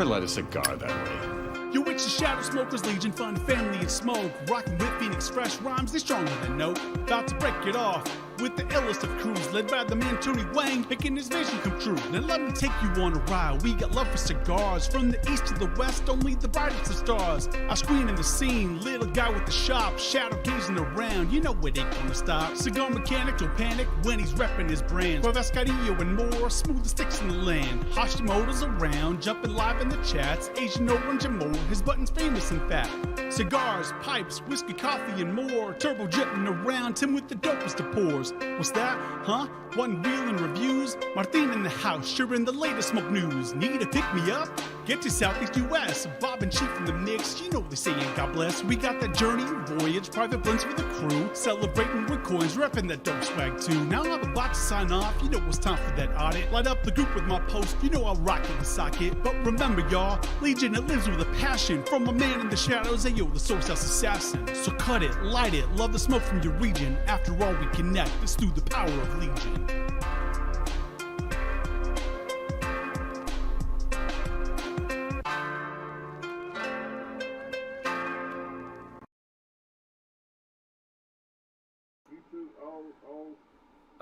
Never light a cigar that way. Yo, it's the Shadow Smokers Legion, fun, family, and smoke. Rocking with Phoenix fresh rhymes, they're stronger than no. About to break it off with the illest of crews, led by the man Tony Wang, making his vision come true. Now let me take you on a ride. We got love for cigars, from the east to the west, only the brightest of stars. I screen in the scene, little guy with the shop, shadow gazing around. You know it ain't gonna stop. Cigar mechanic don't panic when he's repping his brand. Escadillo and more, smooth as sticks in the land. Hashimoto's around, jumping live in the chats. Asian orange and more, his button's famous in fact. Cigars, pipes, whiskey, coffee, and more. Turbo jetting around, Tim with the dopest of pours. What's that? Huh? One wheel and reviews? Martin in the house, sharing the latest smoke news. Need to pick me up? Get to Southeast US. Bob and Chief in the mix, you know they say God bless. We got that journey, voyage, private blends for the crew. Celebrating with coins, repping that dope swag too. Now I'm about to sign off, you know it's time for that audit. Light up the group with my post, you know I'll rock it with socket. But remember y'all, Legion, it lives with a passion. From a man in the shadows, ayo, the SoySauceAssassin. So cut it, light it, love the smoke from your region. After all we connect, it's through the power of Legion.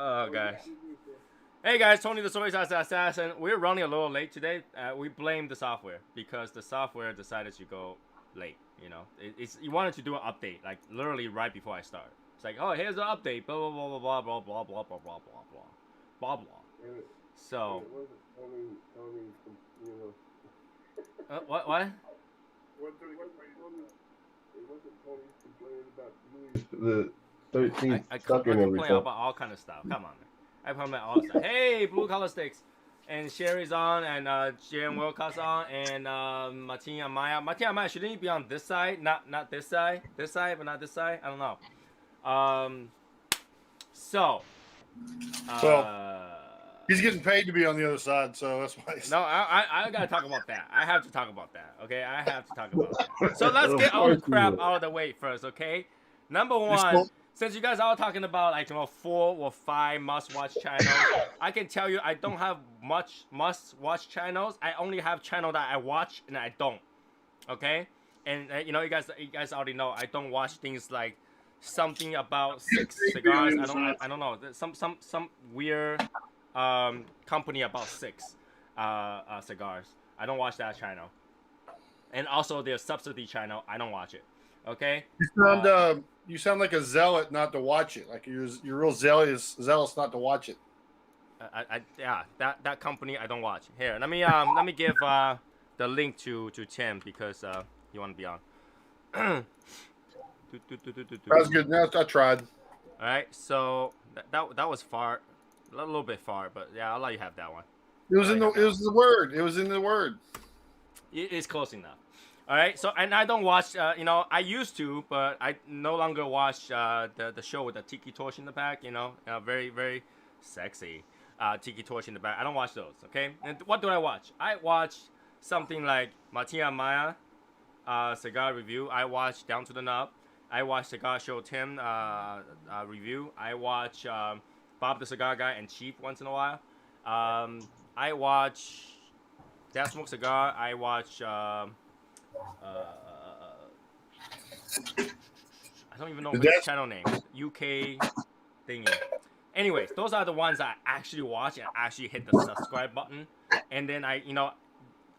Oh, guys. Hey guys, Tony the SoySauceAssassin. We're running a little late today. We blame the software because the software decided to go late. You know, you wanted to do an update like literally right before I start. It's like, oh, here's the update. Blah blah blah blah blah blah blah blah blah blah blah blah blah. So. What? The 13th. I complain about all kind of stuff. Come on, man. I complain about all stuff. Hey, Blue Collar Sticks, and Sherry's on, and Jan Wilcott's on, and Martin Amaya. Martin Amaya, shouldn't he be on this side? Not this side. This side, but not this side. I don't know. Well, he's getting paid to be on the other side, so that's why. No, I gotta talk about that. I have to talk about that. Okay, I have to talk about that. So let's get all the crap out of the way first. Okay, number one. Since you guys are all talking about like 4 or 5 must-watch channels, I can tell you I don't have much must-watch channels. I only have channel that I watch and I don't. Okay, and you know you guys already know I don't watch things like something about 6 cigars. I don't know some weird company about 6 cigars. I don't watch that channel. And also their subsidy channel. I don't watch it. Okay. You sound like a zealot not to watch it. Like you're real zealous not to watch it. Yeah, that company I don't watch. Here, let me give the link to Tim because you want to be on. That's good. No, I tried. All right, so that was far, a little bit far, but yeah, I'll let you have that one. It was in the word. It was in the word. It's close enough. All right, so and I don't watch. You know, I used to, but I no longer watch the show with the tiki torch in the back. You know, very very sexy tiki torch in the back. I don't watch those. Okay, and what do I watch? I watch something like Martina Maya cigar review. I watch Down to the Nub. I watch Cigar Show Tim review. I watch Bob the Cigar Guy and Chief once in a while. I watch Dad Smoke Cigar. I watch. I don't even know which channel name. UK thingy. Anyways, those are the ones I actually watch and actually hit the subscribe button. And then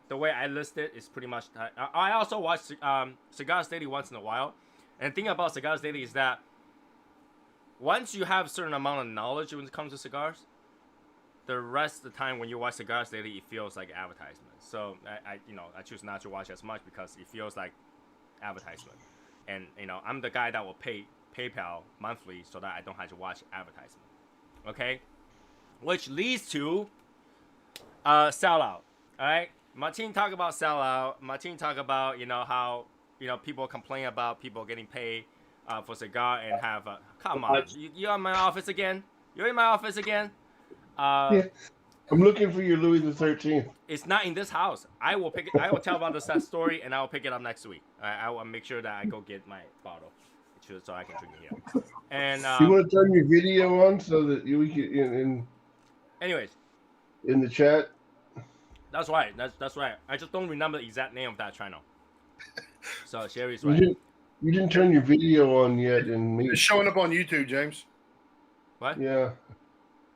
the way I list it is pretty much. I also watch Cigars Daily once in a while. And the thing about Cigars Daily is that once you have a certain amount of knowledge when it comes to cigars, the rest of the time when you watch Cigars Daily, it feels like advertisement. So I choose not to watch as much because it feels like advertisement. And I'm the guy that will pay PayPal monthly so that I don't have to watch advertisement. Okay, which leads to sellout. All right, Martin talk about sellout. Martin talk about how people complain about people getting paid for cigar and have come on, you're in my office again. You're in my office again. Yeah. I'm looking for your Louis the 13th. It's not in this house. I will pick it. I will tell about the story, and I will pick it up next week. I will make sure that I go get my bottle, so I can drink it here. And you want to turn your video on so that we can anyways, in the chat. That's right. That's right. I just don't remember the exact name of that channel. So Sherry's You right. didn't turn your video on yet, and me. It's showing up on YouTube, James. What? Yeah.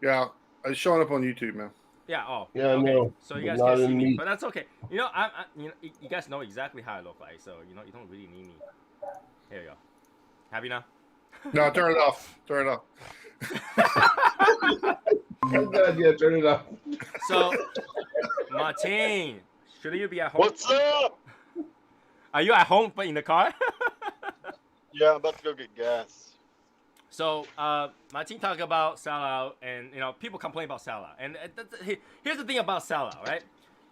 Yeah, it's showing up on YouTube, man. Yeah. Oh. Yeah, I okay. know, So you but guys not can't see in me, me. but that's okay. You know, you guys know exactly how I look like, so you don't really need me. Here you go. Happy now? No, turn it off. Turn it off. Oh God, yeah, turn it off. So, Martin, should you be at home? What's up? Are you at home but in the car? Yeah, I'm about to go get gas. So, Martin talked about sellout, and people complain about sellout. And here's the thing about sellout, right?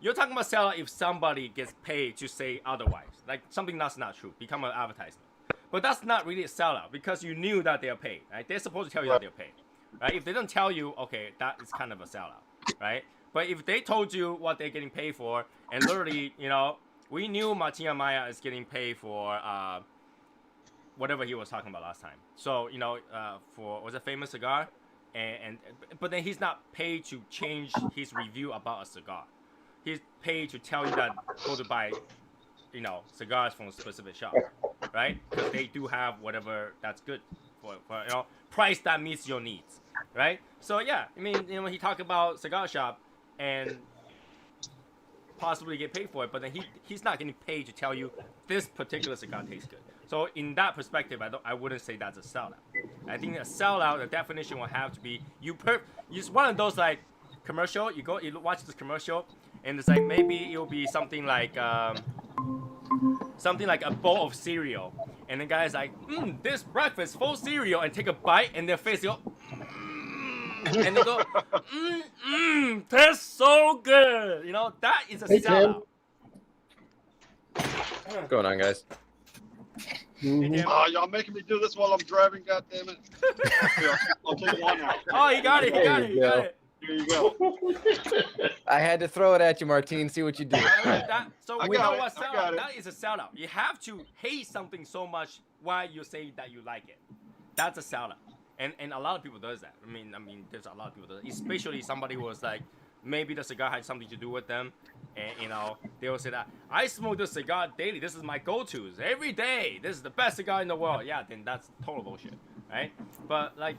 You're talking about sellout if somebody gets paid to say otherwise, like something that's not true, become an advertisement. But that's not really a sellout because you knew that they're paid, right? They're supposed to tell you that they're paid, right? If they don't tell you, okay, that is kind of a sellout, right? But if they told you what they're getting paid for, and literally, we knew Martin Amaya is getting paid for whatever he was talking about last time. So, for was a famous cigar, but then he's not paid to change his review about a cigar. He's paid to tell you that go to buy, cigars from a specific shop, right? Because they do have whatever that's good for price that meets your needs, right? So yeah, I mean, he talked about cigar shop and possibly get paid for it, but then he's not getting paid to tell you this particular cigar tastes good. So in that perspective, I wouldn't say that's a sellout. I think a sellout, the definition will have to be it's one of those like commercial. You watch this commercial, and it's like maybe it'll be something like a bowl of cereal, and the guy's like, this breakfast full cereal, and take a bite, and their face go, and they go, tastes so good. That is a sellout. What's going on, guys? Y'all making me do this while I'm driving, goddammit. I'll take one out. Oh, he got it. He got it. Here you go. I had to throw it at you, Martine. See what you do. So I we got know it, what I sellout. got it. That is a sellout. You have to hate something so much while you say that you like it. That's a sellout. And a lot of people does that. I mean, there's a lot of people that, especially somebody who was like, maybe the cigar had something to do with them, and they will say that I smoke this cigar daily. This is my go-tos every day. This is the best cigar in the world. Yeah, then that's total bullshit, right? But like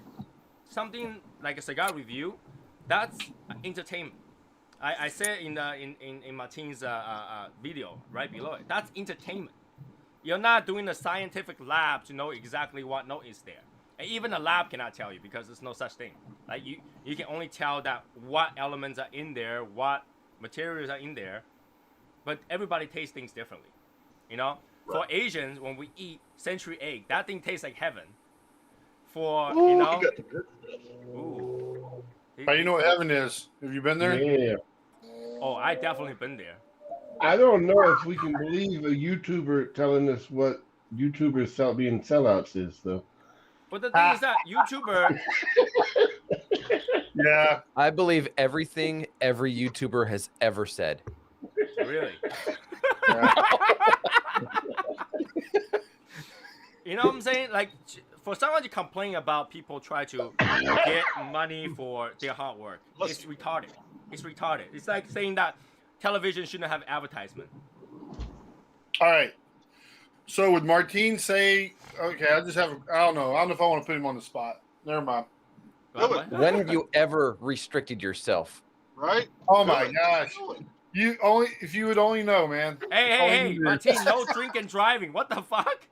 something like a cigar review, that's entertainment. I said in Martin's video right below it. That's entertainment. You're not doing a scientific lab to know exactly what note is there. And even a lab cannot tell you because there's no such thing. Like you can only tell that what elements are in there, what materials are in there. But everybody tastes things differently. For Asians, when we eat century egg, that thing tastes like heaven. For ooh. How you know what heaven is? Have you been there? Yeah. Oh, I definitely been there. I don't know if we can believe a YouTuber telling us what YouTubers being sellouts is, though. But the thing is that YouTuber. Yeah. I believe everything every YouTuber has ever said. Really? You know what I'm saying? Like, for someone to complain about people try to get money for their hard work, it's retarded. It's retarded. It's like saying that television shouldn't have advertisement. All right. So would Martine say, okay, I don't know if I want to put him on the spot. Never mind. What? When have you ever restricted yourself? Right? Oh my gosh. If you would only know, man. Hey, Martin, no drink and driving. What the fuck?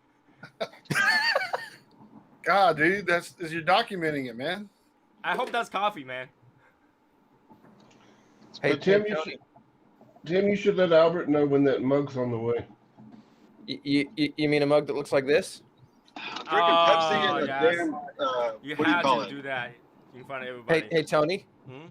God, dude, you're documenting it, man. I hope that's coffee, man. Hey, Tim, you should let Albert know when that mug's on the way. You mean a mug that looks like this? Drinking Pepsi and yes. a damn, You what do you have call to it? do that in front of everybody. Hey, Tony. Hmm?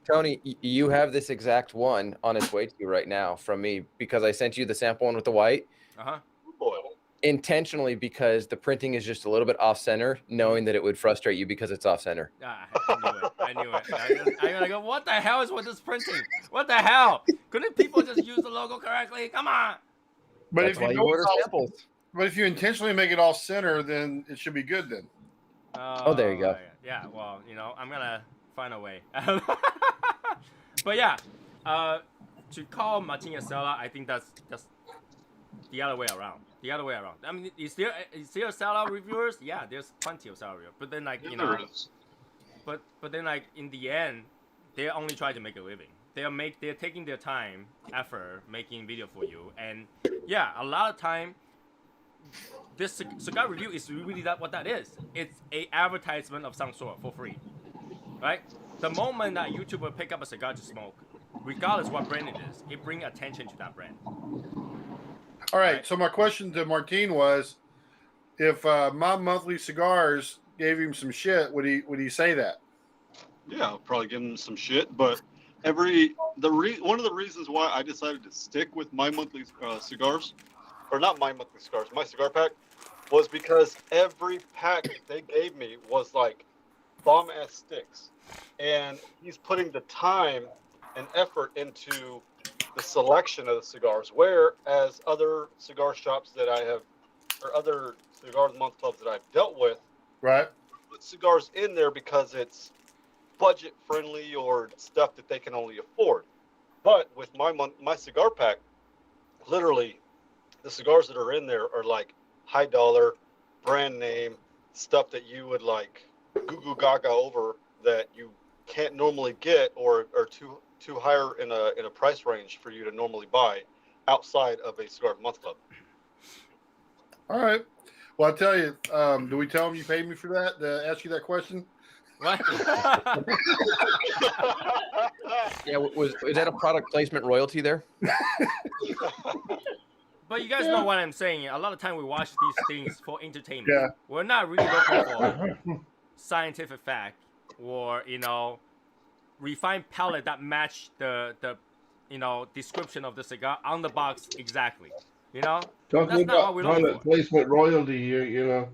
Tony, you have this exact one on its way to you right now from me because I sent you the sample one with the white. Uh-huh. Boy. Intentionally because the printing is just a little bit off center, knowing that it would frustrate you because it's off center. I knew it. I gotta go, what the hell is with this printing? What the hell? Couldn't people just use the logo correctly? Come on. But That's if why you you order don't- samples. But if you intentionally make it off center, then it should be good then. Oh, there you go. Yeah, well, I'm gonna find a way. But yeah, to call Martin a sellout, I think that's the other way around. The other way around. I mean, is there sellout reviewers? Yeah, there's plenty of sellout reviewers. But then like you know, There is. but then like in the end, they're only trying to make a living. They're taking their time, effort, making video for you, and yeah, a lot of time. This cigar review is really what that is. It's a advertisement of some sort for free, right? The moment that YouTuber pick up a cigar to smoke, regardless what brand it is, it brings attention to that brand. All right. So my question to Martin was, if My Monthly Cigars gave him some shit, would he say that? Yeah, I'll probably give them some shit, but one of the reasons why I decided to stick with My Monthly Cigars, or not My Monthly Cigars, My Cigar Pack, was because every pack they gave me was like bomb ass sticks, and he's putting the time and effort into the selection of the cigars, whereas other cigar shops that I have, or other cigar of the month clubs that I've dealt with, Right. put cigars in there because it's budget friendly or stuff that they can only afford. But with my cigar pack, literally the cigars that are in there are like high dollar, brand name stuff that you would like goo goo gaga over, that you can't normally get, or too higher in a price range for you to normally buy outside of a cigar of the month club. All right. Well, I'll tell you. Do we tell him you paid me for that to ask you that question? What? Yeah, was that a product placement royalty there? But you guys know what I'm saying. A lot of time we watch these things for entertainment. Yeah. We're not really looking for scientific fact or refined palate that match the description of the cigar on the box exactly. That's Talking not what about we're looking product for. placement royalty here,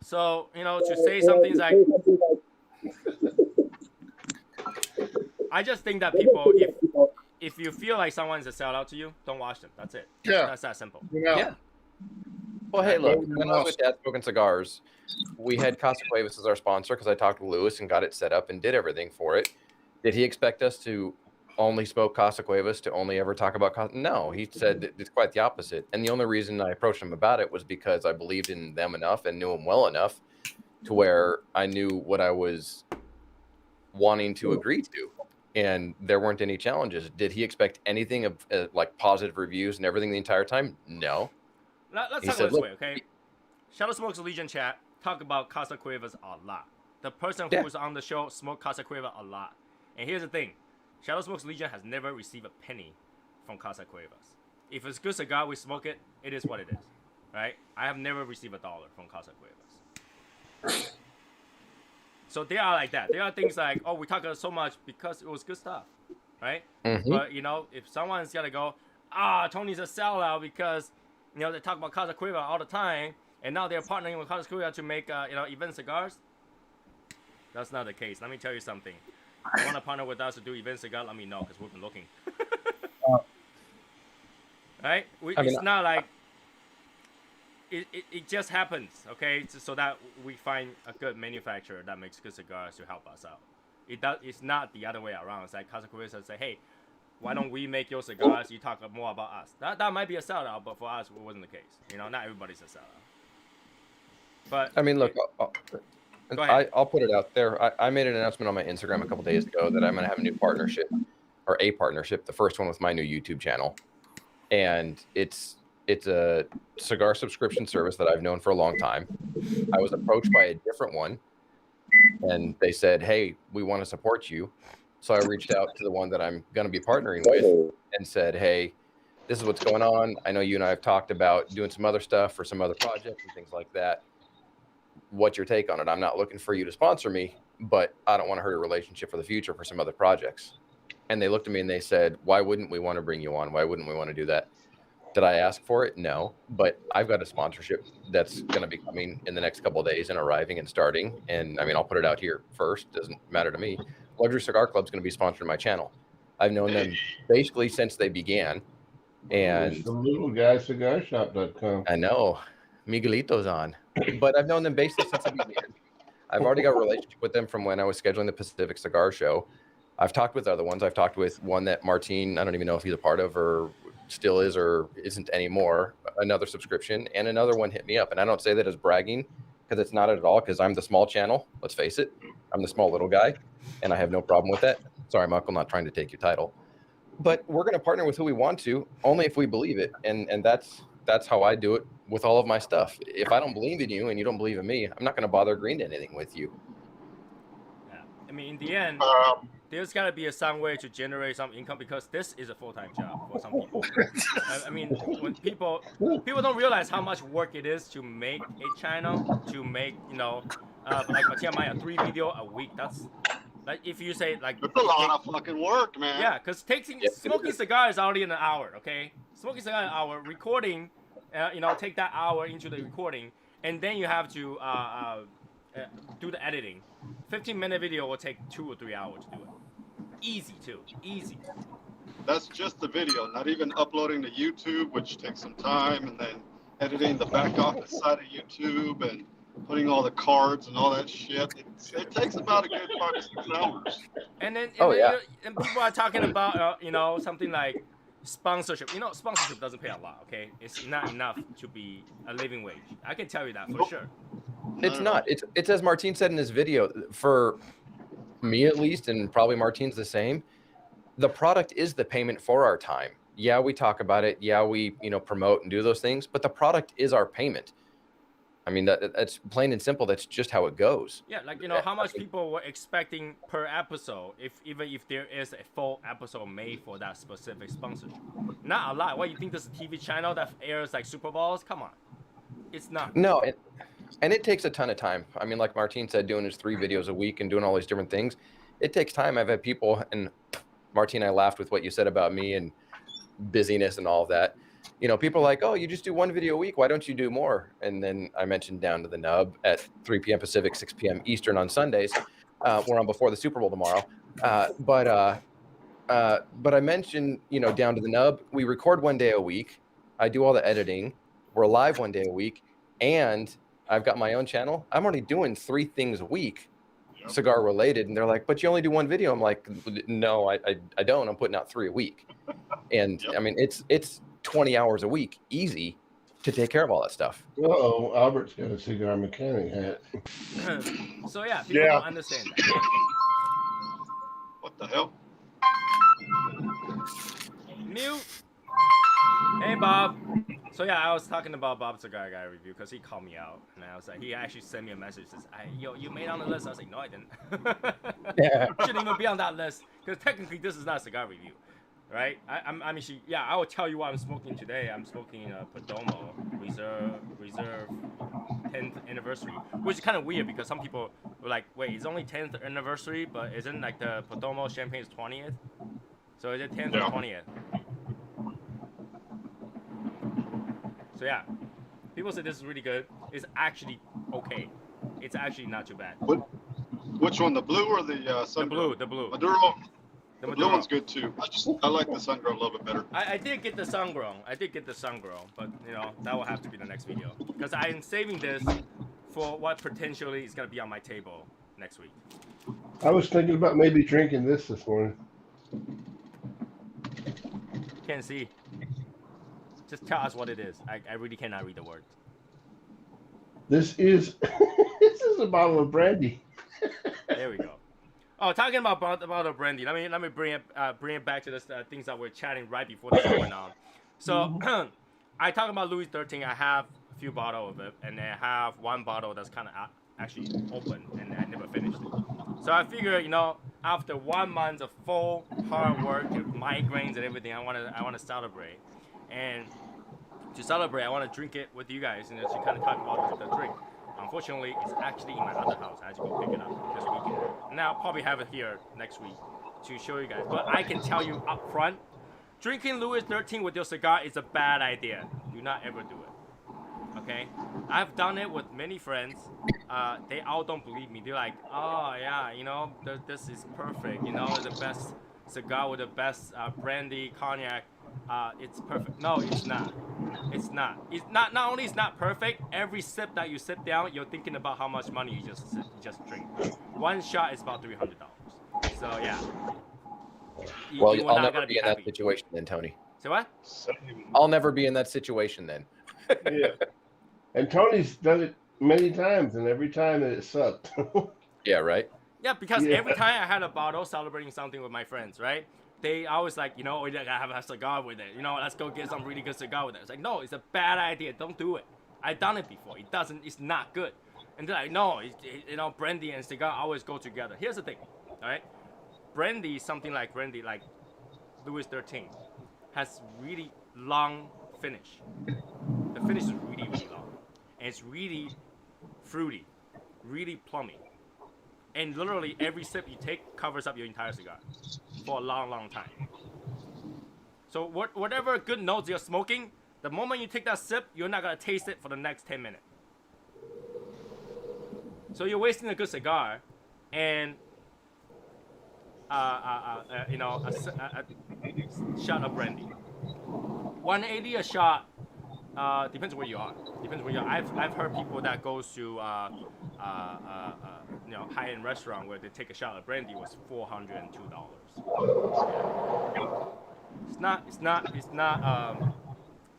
So to say something like, I just think that people, if you feel like someone's a sellout to you, don't watch them. That's it. Yeah. That's that simple. Yeah. Well, hey, look, when I was with Dad Smoking Cigars, we had Casa Cuevas as our sponsor because I talked to Lewis and got it set up and did everything for it. Did he expect us to only smoke Casa Cuevas, to only ever talk about Casa? No, he said that it's quite the opposite. And the only reason I approached him about it was because I believed in them enough and knew them well enough to where I knew what I was wanting to agree to. And there weren't any challenges. Did he expect anything of like positive reviews and everything the entire time? No. Let's He talk said, this "Look, way, okay? Shadow Smokes Legion chat talk about Casa Cuevas a lot. The person Yeah. who was on the show smoked Casa Cueva a lot. And here's the thing. Shadow Smokes Legion has never received a penny from Casa Cuevas. If it's a good cigar, we smoke it. It is what it is, right? I have never received $1 from Casa Cuevas. So they are like that. There are things like, oh, we talk so much because it was good stuff, right? Mhm. But if someone's gonna go, Tony's a sellout because they talk about Casa Cueva all the time, and now they're partnering with Casa Cueva to make event cigars. That's not the case. Let me tell you something. If you want to partner with us to do event cigar, let me know because we've been looking. Right? It's not like it just happens, okay? So that we find a good manufacturer that makes good cigars to help us out. It's not the other way around. It's like Casa Cueva say, hey, why don't we make your cigars? You talk more about us. That might be a sellout, but for us, it wasn't the case. Not everybody's a sellout. But I mean, look, Go ahead. I'll put it out there. I made an announcement on my Instagram a couple days ago that I'm going to have a new partnership, or a partnership, the first one with my new YouTube channel. And it's a cigar subscription service that I've known for a long time. I was approached by a different one, and they said, hey, we want to support you. So I reached out to the one that I'm going to be partnering with and said, hey, this is what's going on. I know you and I have talked about doing some other stuff for some other projects and things like that. What's your take on it? I'm not looking for you to sponsor me, but I don't want to hurt a relationship for the future for some other projects. And they looked at me and they said, why wouldn't we want to bring you on? Why wouldn't we want to do that? Did I ask for it? No, but I've got a sponsorship that's going to be coming in the next couple of days and arriving and starting. And I mean, I'll put it out here first. Doesn't matter to me. Luxury Cigar Club is going to be sponsoring my channel. I've known them basically since they began. And the little guy cigarshop.com. I know Miguelito's on, but I've known them basically since they began. I've already got a relationship with them from when I was scheduling the Pacific Cigar Show. I've talked with other ones. I've talked with one that Martine, I don't even know if he's a part of or still is or isn't anymore, another subscription, and another one hit me up. And I don't say that as bragging because it's not at all, because I'm the small channel. Let's face it. I'm the small little guy, and I have no problem with that. Sorry, Michael, not trying to take your title. But we're going to partner with who we want to, only if we believe it. And that's how I do it with all of my stuff. If I don't believe in you and you don't believe in me, I'm not going to bother agreeing to anything with you. Yeah. I mean, in the end, there's got to be some way to generate some income, because this is a full-time job for some people. I mean, when people don't realize how much work it is to make a channel, to make, you know, like Matia, 3 video a week. That's like, if you say like, it's a lot of fucking work, man. Yeah, because smoking cigar is already an hour. Okay, smoking cigar an hour, recording, you know, take that hour into the recording, and then you have to do the editing. 15-minute video will take 2 or 3 hours to do it. Easy too, easy. That's just the video, not even uploading to YouTube, which takes some time, and then editing the back office side of YouTube and putting all the cards and all that shit. It takes about a good 5 to 6 hours. And then, yeah. and people are talking about, you know, something like sponsorship. You know, sponsorship doesn't pay a lot, okay? It's not enough to be a living wage. I can tell you that for sure. It's not. It's as Martine said in his video, for me at least, and probably Martine's the same, the product is the payment for our time. Yeah, we talk about it. Yeah, we, you know, promote and do those things, but the product is our payment. I mean, that's plain and simple. That's just how it goes. Yeah, like, you know, how much people were expecting per episode, even if there is a full episode made for that specific sponsorship. Not a lot. What, you think this is a TV channel that airs like Super Bowls? Come on. It's not. No, and it takes a ton of time. I mean, like Martine said, doing his 3 videos a week and doing all these different things, it takes time. I've had people, and Martine, I laughed with what you said about me and busyness and all of that. You know, people are like, oh, you just do 1 video a week. Why don't you do more? And then I mentioned Down to the Nub at 3 p.m. Pacific, 6 p.m. Eastern on Sundays. We're on before the Super Bowl tomorrow. But I mentioned, you know, Down to the Nub. We record 1 day a week. I do all the editing. We're live 1 day a week. And I've got my own channel. I'm already doing 3 things a week, cigar related. And they're like, but you only do 1 video. I'm like, no, I don't. I'm putting out 3 a week. And I mean, it's 20 hours a week, easy to take care of all that stuff. Oh, Albert's got a cigar mechanic hat. So yeah, people don't understand that. What the hell? Mute. Hey, Bob. So yeah, I was talking about Bob's Cigar Guy review because he called me out, and I was like, he actually sent me a message says, "Yo, you made on the list." I was like, "No, I didn't." Yeah. Shouldn't even be on that list because technically this is not a cigar review, right? I mean, yeah, I will tell you what I'm smoking today. I'm smoking Perdomo Reserve 10th anniversary, which is kind of weird because some people were like, "Wait, it's only 10th anniversary, but isn't like the Perdomo champagne's 20th? So is it 10th or 20th?" So yeah, people say this is really good. It's actually okay. It's actually not too bad. Which one, the blue or the sun? The blue. Maduro. The blue one's good too. I like the sun grown a little bit better. I did get the sun grown. But you know, that will have to be the next video because I'm saving this for what potentially is gonna be on my table next week. I was thinking about maybe drinking this morning. Can't see. Just tell us what it is. I really cannot read the words. This is a bottle of brandy. There we go. Oh, talking about bottle of brandy. Let me bring it back to the things that we're chatting right before the show went on. So I talk about Louis 13. I have a few bottles of it, and I have 1 bottle that's kind of actually open, and I never finished it. So I figure, you know, after 1 month of full hard work, migraines and everything, I want to celebrate. And to celebrate, I want to drink it with you guys and just kind of talk about the drink. Unfortunately, it's actually in my other house. I had to go pick it up this weekend. And I'll probably have it here next week to show you guys. But I can tell you up front, drinking Louis 13 with your cigar is a bad idea. Do not ever do it. Okay? I've done it with many friends. They all don't believe me. They're like, oh, yeah, you know, this is perfect. You know, the best cigar with the best brandy, cognac. It's perfect. No, it's not. It's not. It's not. Not only it's not perfect. Every sip that you sit down, you're thinking about how much money you just drink. 1 shot is about $300. So yeah. Well, You are I'll not never gonna be in happy. that situation then, Tony. Say what? Same. I'll never be in that situation then. Yeah. And Tony's done it many times, and every time it sucked. Yeah, right. Yeah, because Yeah. every time I had a bottle celebrating something with my friends, right? They always like, you know, we gotta have a cigar with it. You know, let's go get some really good cigar with it. It's like, no, it's a bad idea. Don't do it. I've done it before. It's not good. And they're like, no, you know, brandy and cigar always go together. Here's the thing, all right? Brandy, something like brandy, like Louis 13, has really long finish. The finish is really, really long. And it's really fruity, really plummy. And literally every sip you take covers up your entire cigar for a long, long time. So whatever good notes you're smoking, the moment you take that sip, you're not gonna taste it for the next 10 minutes. So you're wasting a good cigar, and you know, a shot of brandy. 180 a shot. Depends where you are. Depends where you are. I've heard people that goes to you know, high-end restaurant where they take a shot of brandy was $402. It's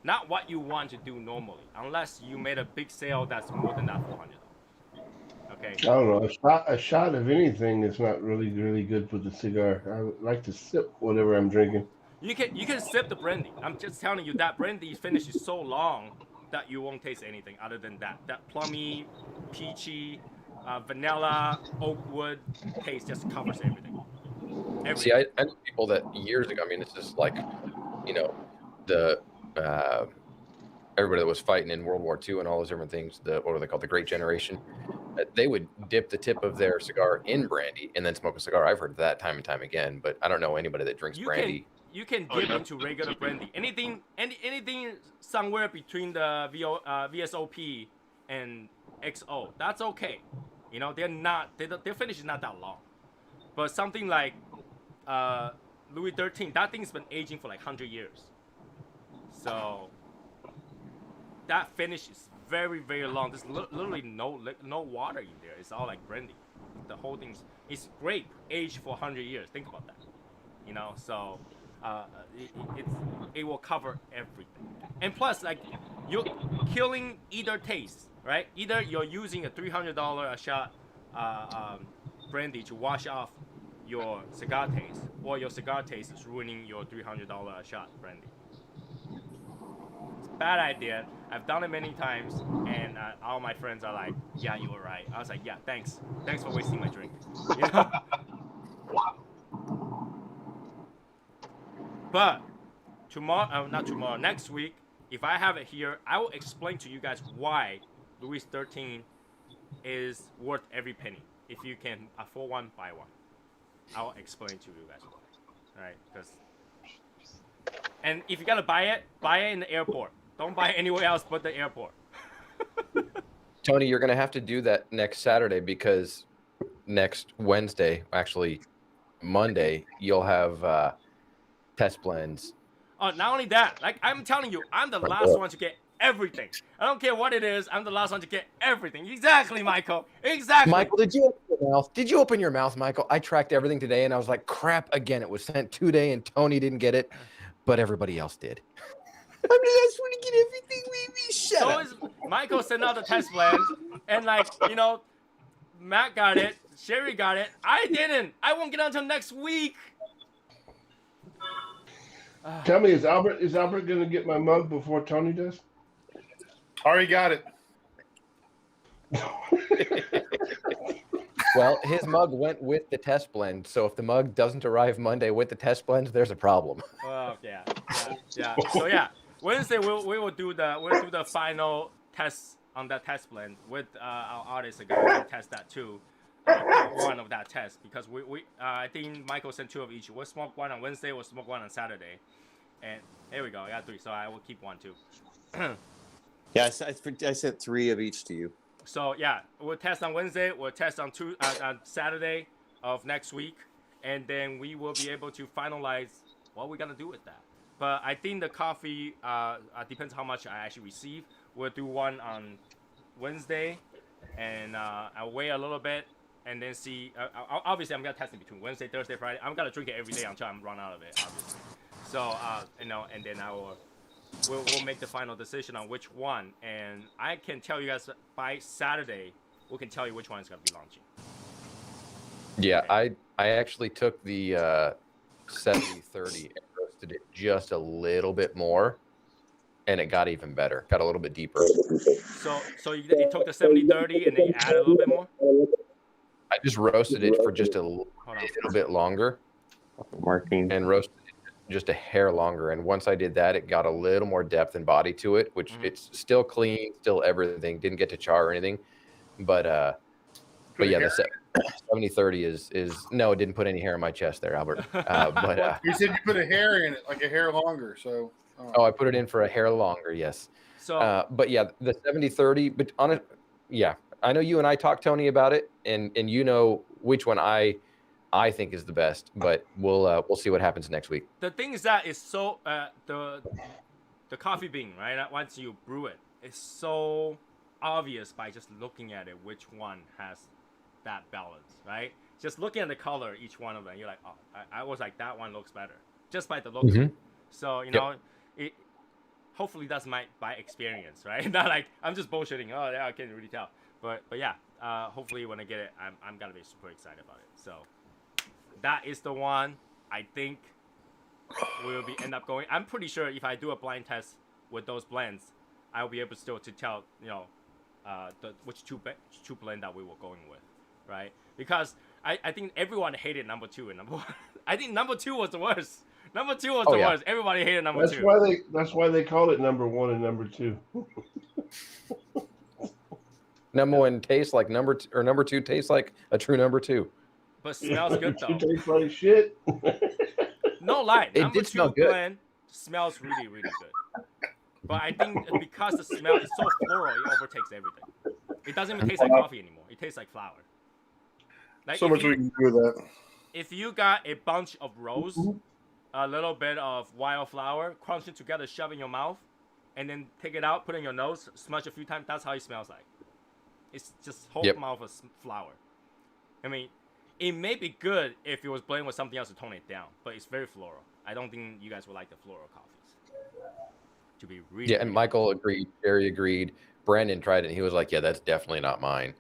not what you want to do normally, unless you made a big sale that's more than that $400. Okay. I don't know. A shot of anything is not really good for the cigar. I would like to sip whatever I'm drinking. You can sip the brandy. I'm just telling you that brandy finish is so long that you won't taste anything other than that plummy, peachy, vanilla, oak wood taste just covers everything. See, I know people that years ago. I mean, this is like, you know, the everybody that was fighting in World War II and all those different things. What were they called? The Great Generation. They would dip the tip of their cigar in brandy and then smoke a cigar. I've heard that time and time again, but I don't know anybody that drinks brandy. You can dip into regular brandy. Anything somewhere between the VSOP and XO, that's okay. You know, their finish is not that long. But something like Louis 13, that thing's been aging for like 100 years. So that finish is very, very long. There's literally no water in there. It's all like brandy. The whole it's grape aged for 100 years. Think about that. You know, so it will cover everything. And plus, like, you're killing either taste, right? Either you're using a $300 a shot brandy to wash off your cigar taste, or your cigar taste is ruining your $300 a shot brandy. It's a bad idea. I've done it many times, and all my friends are like, "Yeah, you were right." I was like, "Yeah, thanks for wasting my drink." You know? But next week, if I have it here, I will explain to you guys why Louis 13 is worth every penny. If you can afford one, buy one. I'll explain to you guys why. All right? And if you gotta buy it in the airport. Don't buy it anywhere else but the airport. Tony, you're gonna have to do that next Saturday because next Wednesday, actually Monday, you'll have test blends. Oh, not only that, like I'm telling you, I'm the last one to get everything. I don't care what it is, I'm the last one to get everything. Exactly, Michael. Exactly. Michael, did you open your mouth? Did you open your mouth, Michael? I tracked everything today and I was like, crap, again, it was sent today and Tony didn't get it, but everybody else did. I'm the last one to get everything. We shut so up. is Michael sent out the test plans, and like, you know, Matt got it, Sherry got it. I didn't. I won't get it until next week. Tell me, is Albert gonna get my mug before Tony does? Already got it. Well, his mug went with the test blend, so if the mug doesn't arrive Monday with the test blends, there's a problem. Well, yeah. So yeah, Wednesday we'll do the final test on that test blend with our artist again. We'll test that too. One of that test because we I think Michael sent 2 of each. We'll smoke one on Wednesday. We'll smoke one on Saturday, and here we go. I got 3, so I will keep 1 too. Yeah, I sent 3 of each to you. So yeah, we'll test on Wednesday. We'll test on Saturday of next week, and then we will be able to finalize what we're gonna do with that. But I think the coffee depends how much I actually receive. We'll do one on Wednesday, and I'll wait a little bit, and then see. Obviously, I'm gonna test it between Wednesday, Thursday, Friday. I'm gonna drink it every day until I'm run out of it, obviously. So you know, and then we'll make the final decision on which one. And I can tell you guys by Saturday, we can tell you which one is gonna be launching. Yeah, Okay. I actually took the 70-30 and roasted it just a little bit more, and it got even better. Got a little bit deeper. So you took the 70-30 and then you add a little bit more. I just roasted it for just a little bit longer, Martin. and roasted it just a hair longer. And once I did that, it got a little more depth and body to it, which it's still clean, still everything. Didn't get to char or anything, but yeah, the 70-30 is no, it didn't put any hair in my chest there, Albert. But You said you put a hair in it, like a hair longer. So. I put it in for a hair longer. Yes. So, but yeah, the 70-30. But on it, yeah, I know you and I talked, Tony, about it, and you know which one I think is the best. But we'll see what happens next week. the thing is that it's so the coffee bean, right? Once you brew it, it's so obvious by just looking at it which one has that balance, right? Just looking at the color, each one of them, you're like, oh, I was like, that one looks better just by the look. So you know, it hopefully that's by experience, right? Not like I'm just bullshitting. Oh, yeah, I can't really tell. But yeah, hopefully when I get it, I'm gonna be super excited about it. So that is the one I think will be end up going. I'm pretty sure if I do a blind test with those blends, I'll be able still to tell, you know, which two blend that we were going with, right? Because I think everyone hated number 2 and number 1. I think number 2 was the worst. Number 2 was the worst. Everybody hated number 2. That's why they call it number 1 and number 2. Number 1 tastes like number 2, or number 2 tastes like a true number 2. But smells good though. It tastes like shit. No lie. It Number did smell 2 good. blend smells really, really good. But I think because the smell is so floral, it overtakes everything. It doesn't even taste like coffee anymore. It tastes like flower. Like So much we can do with that. If you got a bunch of rose, a little bit of wildflower, crunch it together, shove in your mouth, and then take it out, put it in your nose, smudge a few times, that's how it smells like. It's just whole mouth of flower. I mean, it may be good if it was blended with something else to tone it down, but it's very floral. I don't think you guys would like the floral coffees. To be really Yeah, and Michael agreed. Jerry agreed. Brandon tried it, and he was like, "Yeah, that's definitely not mine."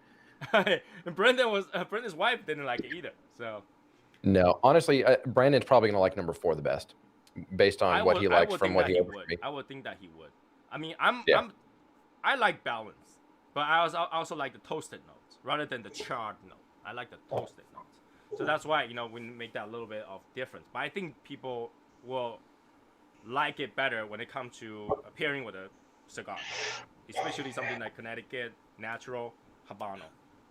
And Brendan's wife didn't like it either. So no, honestly, Brandon's probably gonna like number 4 the best, based on what he likes from what he would. I would think that he would. I mean, I like balance, but I also like the toasted notes rather than the charred note. I like the toasted notes, so that's why we make that a little bit of difference. But I think people will like it better when it comes to pairing with a cigar, especially something like Connecticut, Natural, Habano.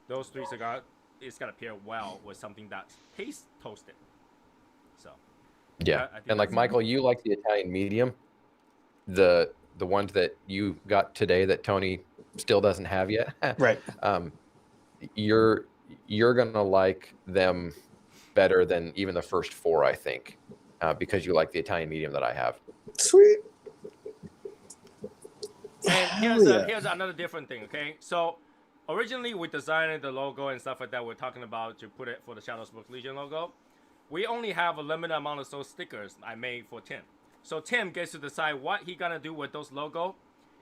Those 3 cigars, it's gonna pair well with something that tastes toasted. So yeah, and like Michael, you like the Italian medium, the ones that you got today that Tony still doesn't have yet. Right. You're gonna like them better than even the first 4, I think, because you like the Italian medium that I have. Sweet. And here's another different thing. Okay, so originally we designed the logo and stuff like that. We're talking about to put it for the Shadow Smoke Legion logo. We only have a limited amount of those stickers I made for Tim. So Tim gets to decide what he gonna do with those logo,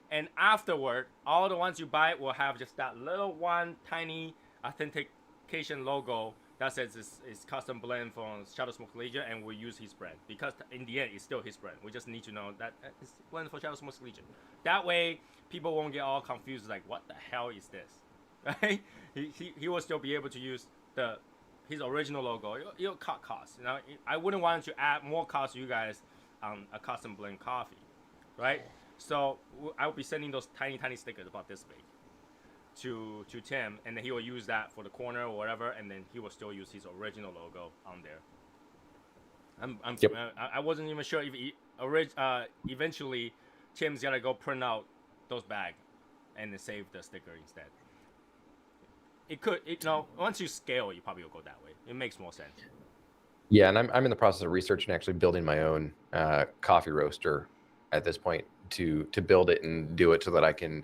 and afterward, all the ones you buy will have just that little one tiny authentication logo that says it's custom blend from Shadow Smoke Legion, and we'll use his brand because in the end it's still his brand. We just need to know that it's blend for Shadow Smoke Legion. That way, people won't get all confused like, what the hell is this? Right? He will still be able to use his original logo. It'll cut costs. I wouldn't want to add more cost to you guys on a custom blend coffee, right? So I will be sending those tiny stickers about this big to Tim, and then he will use that for the corner or whatever, and then he will still use his original logo on there. I wasn't even sure if eventually Tim's gonna go print out those bags and then save the sticker instead. It could, once you scale, you probably will go that way. It makes more sense. Yeah, and I'm in the process of researching actually building my own coffee roaster at this point to build it and do it so that I can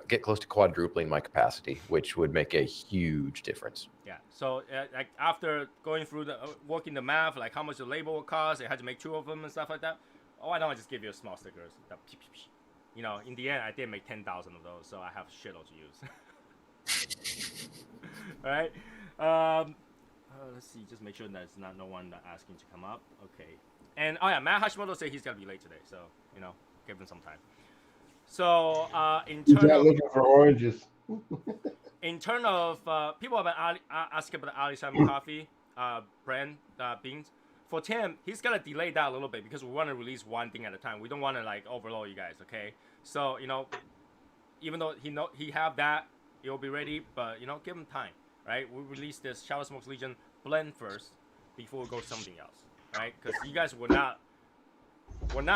get close to quadrupling my capacity, which would make a huge difference. Yeah. So like after going through the working the math, like how much the label will cost, I had to make 2 of them and stuff like that. Oh, why don't I just give you a small stickers? You know, in the end, I did make 10,000 of those, so I have shitloads to use. All right. Let's see. Just make sure there's no one asking to come up. Okay. And oh yeah, Matt Hashimoto said he's gonna be late today, so you know, give him some time. So in He's terms not of looking for oranges. people have been asking about the Ali Simon coffee brand beans. For Tim, he's gonna delay that a little bit because we want to release one thing at a time. We don't want to like overload you guys, okay? So you know, even though he have that, it'll be ready, but you know, give him time, right? We release this Shadow Smokes Legion blend first before we go something else, right? Because you guys would not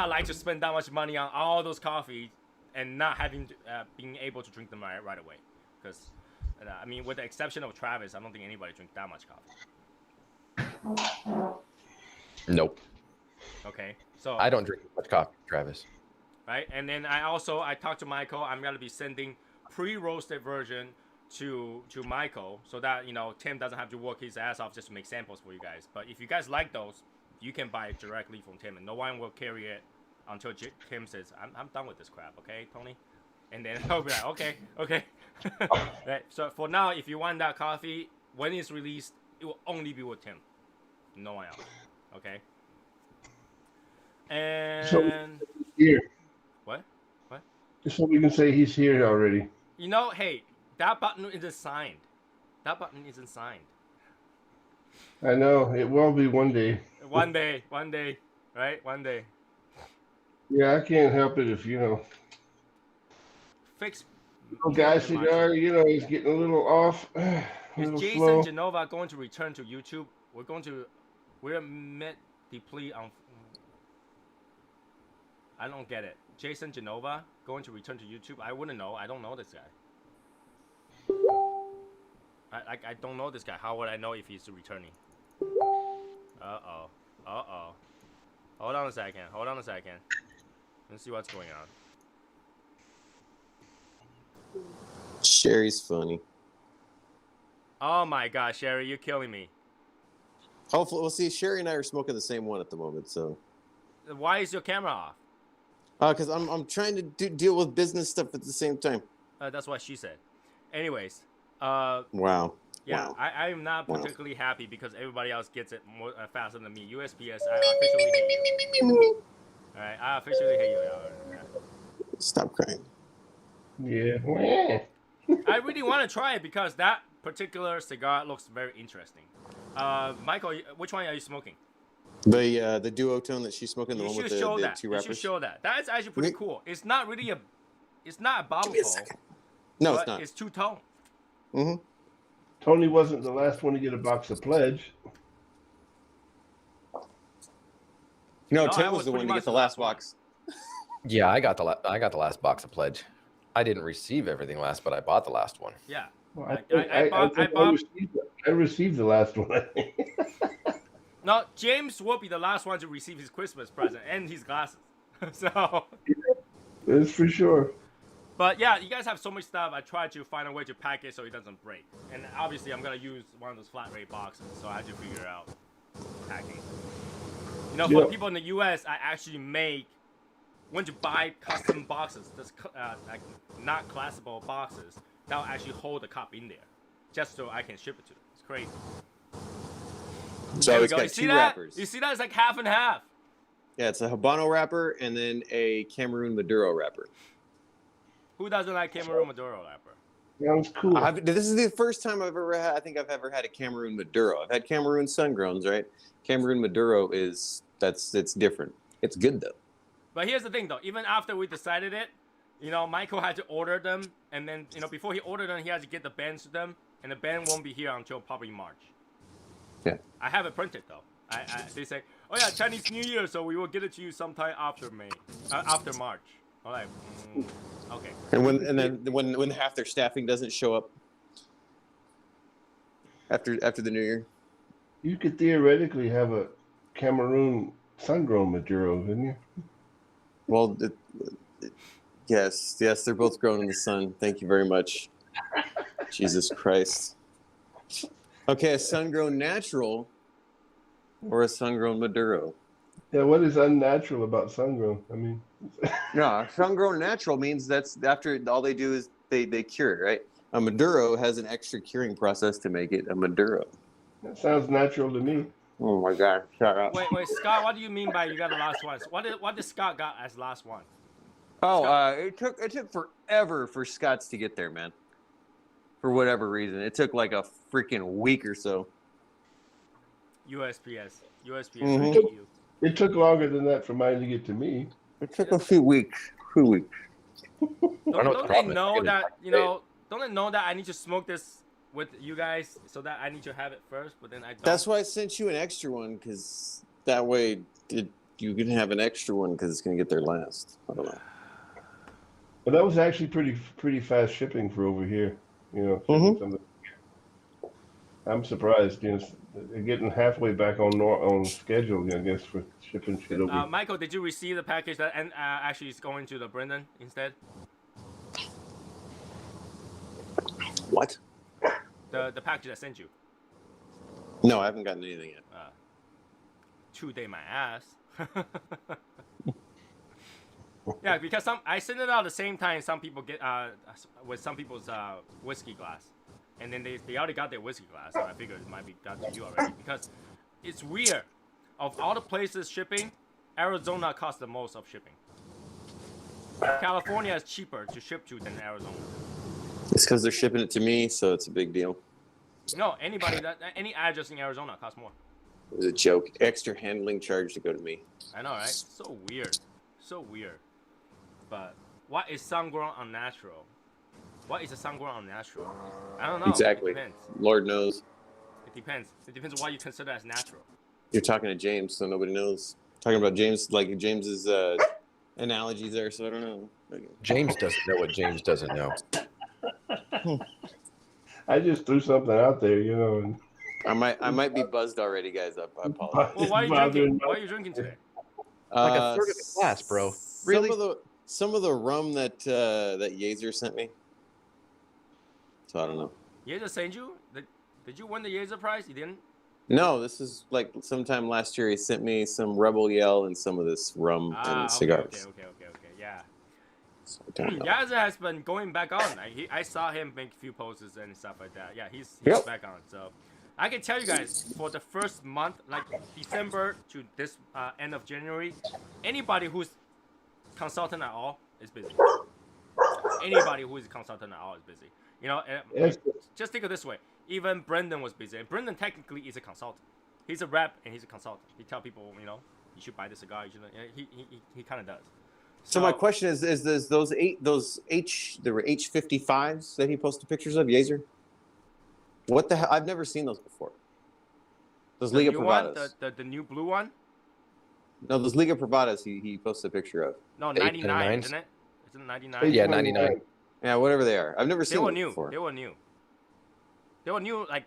like to spend that much money on all those coffees and not having to, being able to drink them right away. Because I mean, with the exception of Travis, I don't think anybody drinks that much coffee. Nope. Okay, so I don't drink much coffee, Travis. Right, and then I talked to Michael. I'm gonna be sending pre-roasted version to Michael so that you know Tim doesn't have to work his ass off just to make samples for you guys. But if you guys like those, you can buy it directly from Tim, and no one will carry it until Tim says, "I'm done with this crap." Okay, Tony. And then I'll be like, okay. Right. So for now, if you want that coffee, when it's released, it will only be with Tim, no one else. Okay. And So here, what? just so we can say he's here already. You know, hey, that button isn't signed. That button isn't signed. I know it will be one day. One day, right? One day. Yeah, I can't help it if you know. Fix. Little guy cigar, you know, he's getting a little off. A Is little Jason slow. Genova going to return to YouTube? We're met deeply on. I don't get it. Jason Genova going to return to YouTube? I wouldn't know. I don't know this guy. I don't know this guy. How would I know if he's returning? Uh-oh. Hold on a second. Let's see what's going on. Sherry's funny. Oh my God, Sherry, you're killing me. Hopefully, we'll see. Sherry and I are smoking the same one at the moment, so. Why is your camera off? Because I'm trying to deal with business stuff at the same time. That's what she said. Anyways, Wow. yeah, Wow. I am not Wow. particularly happy because everybody else gets it more faster than me. USPS, I officially hate you. All right, I officially hate you. Stop crying. Yeah. I really want to try it because that particular cigar looks very interesting. Michael, which one are you smoking? The duotone that she's smoking, the You one should with the show that. two You wrappers. should show that. That is actually pretty cool. It's not really it's not a bottle Give me a pull, second. No, but it's not. it's two-tone. Mm-hmm. Tony wasn't the last one to get a box of Pledge. No, No, I Tim was was the pretty one to much get the the last last one. box. Yeah, I got the last box of Pledge. I didn't receive everything last, but I bought the last one. Yeah. Well, I received the last one. I think. No, James will be the last one to receive his Christmas present and his glasses. So, That's for sure. but yeah, you guys have so much stuff. I tried to find a way to pack it so it doesn't break. And obviously, I'm gonna use one of those flat rate boxes, so I had to figure out packing. You know, for people in the U.S., I actually went to buy custom boxes, that's like not classable boxes that will actually hold the cup in there, just so I can ship it to them. It's crazy. So There we it's go. got You see two that? wrappers. You see that? It's like half and half. Yeah, it's a Habano wrapper and then a Cameroon Maduro wrapper. Who doesn't like Cameroon Maduro wrapper? Sounds cool. This is the first time I've ever had. I think I've ever had a Cameroon Maduro. I've had Cameroon Sungrowns, right? Cameroon Maduro it's different. It's good though. But here's the thing, though. Even after we decided it, you know, Michael had to order them, and then you know before he ordered them, he had to get the bands to them, and the band won't be here until probably March. Yeah. I have it printed though. They say, oh yeah, Chinese New Year, so we will get it to you sometime after after March. I'm like, okay. And then when half their staffing doesn't show up after the New Year. You could theoretically have a Cameroon sun-grown Maduro, couldn't you? Well, Yes, they're both grown in the sun. Thank you very much. Jesus Christ. Okay, a sun-grown natural or a sun-grown Maduro? Yeah, what is unnatural about sun-grown? I mean, No, sun-grown natural means that's after all they do is they cure, right? A Maduro has an extra curing process to make it a Maduro. that sounds natural to me. Oh my God! Shut up. Wait, Scott. What do you mean by you got the last one? What did Scott got as last one? Oh, Scott. it took forever for Scott's to get there, man. For whatever reason, it took like a freaking week or so. USPS. Mhm. I hate you. It took longer than that for mine to get to me. It took a few weeks. know what the Don't they problem is. know that Don't they know that I need to smoke this with you guys so that I need to have it first, but then I don't. That's why I sent you an extra one, because that way you can have an extra one because it's gonna get there last. I don't know. But that was actually pretty fast shipping for over here. You know, Mhm. something. I'm surprised. You know, they're getting halfway back on schedule. I guess for shipping shit over. Michael, did you receive the package that actually is going to the Brendan instead? What? The package I sent you. No, I haven't gotten anything yet. 2 day my ass. Yeah, because I send it out at the same time some people get with some people's whiskey glass, and then they already got their whiskey glass, so I figured it might be got to you already, because it's weird. Of all the places shipping, Arizona costs the most of shipping. California is cheaper to ship to than Arizona. It's because they're shipping it to me, so it's a big deal. No, any address in Arizona costs more. It was a joke. Extra handling charge to go to me. I know, right? So weird. So weird. But what is sun-grown unnatural? What is a sun-grown unnatural? I don't know. Exactly. It depends. Lord knows. It depends. It depends on what you consider as natural. You're talking to James, so nobody knows. Talking about James, like James's analogies there, so I don't know. James doesn't know what James doesn't know. I just threw something out there, you know. And I might be buzzed already, guys. I apologize. Well, why are you drinking? Why are you drinking today? Like a third of a glass, bro. Really? Some of the rum that Yazer sent me. So I don't know. Yazer sent you? Did you win the Yazer prize? You didn't? No, this is like sometime last year. He sent me some Rebel Yell and some of this rum and cigars. Okay. Yeah. So I don't know. Yazer has been going back on. I saw him make a few posts and stuff like that. Yeah, he's Yep. back on. So I can tell you guys, for the first month, like December to this end of January, anybody who's consultant at all is busy. Anybody who is a consultant at all is busy. You know, Yes. just think of it this way. Even Brendan was busy. And Brendan technically is a consultant. He's a rep and he's a consultant. He tell people, you know, you should buy the cigar. You should, he kind of does. So my question is those there were H55s that he posted pictures of, Yazer? What the hell? I've never seen those before. Those The Liga new one, Privadas. the new blue one? No, those Liga Privadas he posted a picture of. No, 8 and 99, 9s? isn't it? Isn't it 99? Yeah, 99. Yeah, whatever they are. I've never They seen were them new. before. They were new. They were new like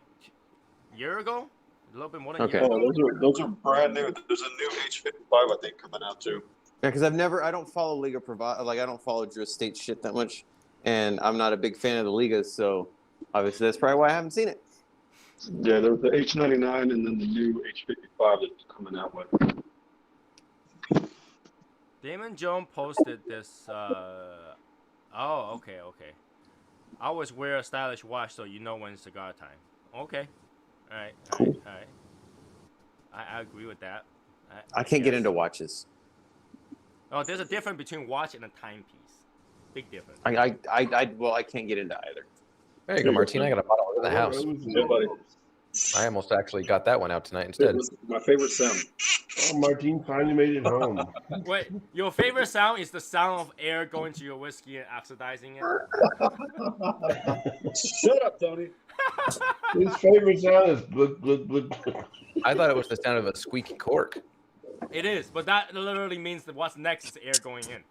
a year ago? A little bit more than Okay. a year ago. Oh, those are brand new. There's a new H55 I think coming out too. Yeah, because I don't follow Liga Privada, like I don't follow Drew State shit that much, and I'm not a big fan of the Ligas, so obviously that's probably why I haven't seen it. Yeah, there's the H99 and then the new H55 that's coming out with. Damon Jones posted this. Oh, okay. I always wear a stylish watch so you know when it's cigar time. Okay. All right. Cool. All right. I agree with that. I can't get guess. into watches. Oh, there's a difference between watch and a timepiece. Big difference. I can't get into either. There you go, Martine. I got a bottle in the house. Yeah, buddy. I almost actually got that one out tonight It instead. was my favorite sound. Oh, Martine finally made it home. Wait, your favorite sound is the sound of air going to your whiskey and oxidizing it? Shut up, Tony. His favorite sound is blub, blub, blub. I thought it was the sound of a squeaky cork. It is, but that literally means that what's next is air going in.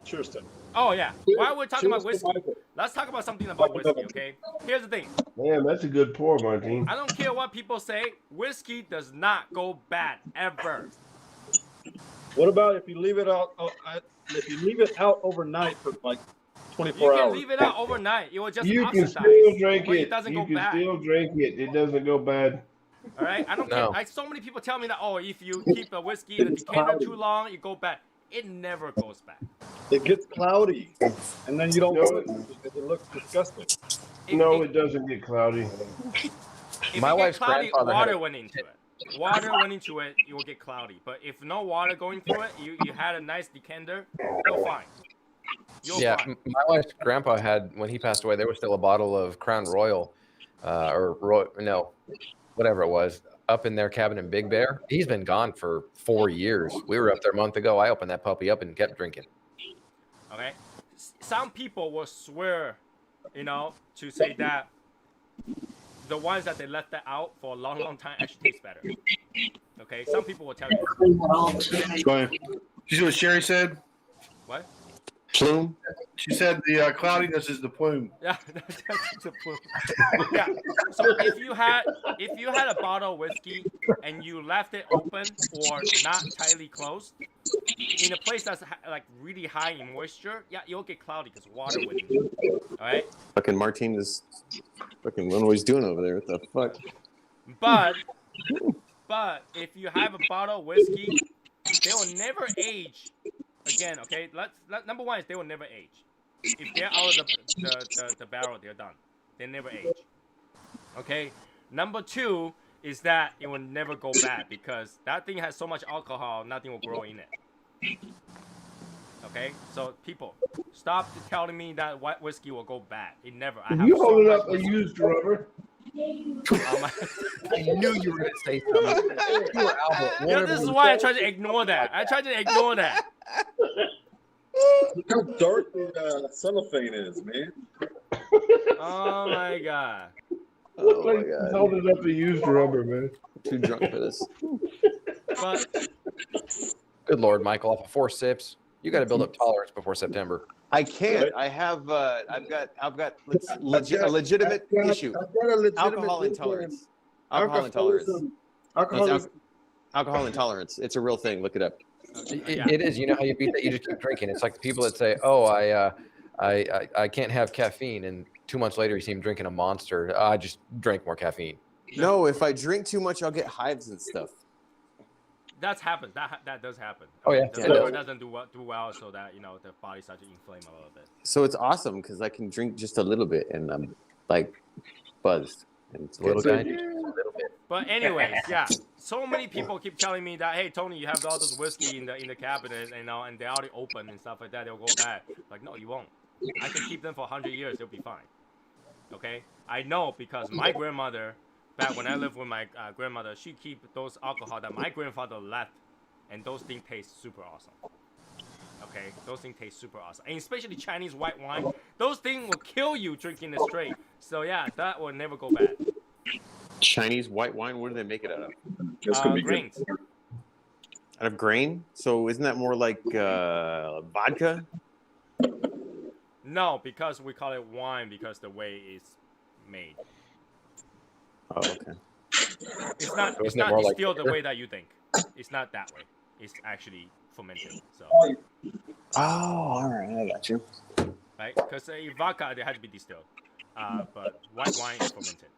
Cheers, Tim. Oh, yeah. While we're talking about Cheers to whiskey, Michael. let's talk about something about whiskey, okay? Here's the thing. Man, that's a good pour, Martine. I don't care what people say. Whiskey does not go bad, ever. What about if you leave it out? If you leave it out overnight for like You 24 can hours. leave it out overnight. It will just You can oxidize. still drink but it. It doesn't You go can bad. still drink it. It doesn't go bad. All right, I don't No. care. Like so many people tell me that if you keep a whiskey in a decanter too long, it go bad. It never goes bad. It gets cloudy, and then you don't No, put it because it looks disgusting. it doesn't get cloudy. If My it wife's get cloudy, grandfather had water a- went into it. Water went into it, you will get cloudy. But if no water going through it, you had a nice decanter, you're fine. You're fine. My wife's grandpa had, when he passed away, there was still a bottle of Crown Royal, whatever it was, up in their cabin in Big Bear. He's been gone for 4 years. We were up there a month ago. I opened that puppy up and kept drinking. Okay? Some people will swear, to say that the ones that they left that out for a long, long time actually taste better. Okay? Some people will tell you that. Go ahead. Did you see what Sherry said? What? Plume. She said the cloudiness is the plume. Yeah, that's the plume. Yeah. So if you had a bottle of whiskey and you left it open or not tightly closed in a place that's like really high in moisture, yeah, you'll get cloudy because water went into it. All right. Fucking Martin is fucking wondering what he's doing over there. What the fuck? But if you have a bottle of whiskey, they will never age. Again, okay. Number one is they will never age. If they're out of the barrel, they're done. They never age. Okay. Number two is that it will never go bad because that thing has so much alcohol, nothing will grow in it. Okay. So people, stop telling me that white whiskey will go bad. It never. I have You so hold much up a whiskey. used rubber. I knew you were going to say something. You were Albert. This is why I tried to ignore that. Look how dark the cellophane is, man. Oh my god. Oh my He's god. holding up a used rubber, man. Too drunk for this. But Good Lord, Michael, off of 4 sips. You got to build up tolerance before September. I can't. I have. I've got a legitimate issue. I've got a legitimate Alcohol issue. intolerance. Alcohol intolerance. Alcoholism. Alcohol intolerance. It's a real thing. Look it up. It is. You know how you beat that? You just keep drinking. It's like the people that say, "Oh, I can't have caffeine," and 2 months later you see them drinking a Monster. I just drank more caffeine. No, if I drink too much, I'll get hives and stuff. that's happened. That does happen. Oh, yeah. The Yeah, liver doesn't do well, so that the body starts to inflame a little bit. So it's awesome because I can drink just a little bit and I'm like buzzed. And it's A little good. guy, just a little bit. But anyways, yeah. So many people keep telling me that, hey Tony, you have all this whiskey in the cabinet, and they're already open and stuff like that. They'll go bad. Like, no, you won't. I can keep them for 100 years. They'll be fine. Okay, I know because my grandmother, back when I lived with my grandmother, she keep those alcohol that my grandfather left, and those things taste super awesome. Okay, those things taste super awesome, and especially Chinese white wine. Those things will kill you drinking it straight. So yeah, that will never go bad. Chinese white wine. What do they make it out of? That's gonna be Grains. good. Out of grain. So isn't that more like vodka? No, because we call it wine because the way it's made. Oh, okay. It's not. It's Isn't it not more like distilled the beer? way that you think. It's not that way. It's actually fermented. So Oh, all right. I got you. right, because vodka they had to be distilled, but white wine is fermented.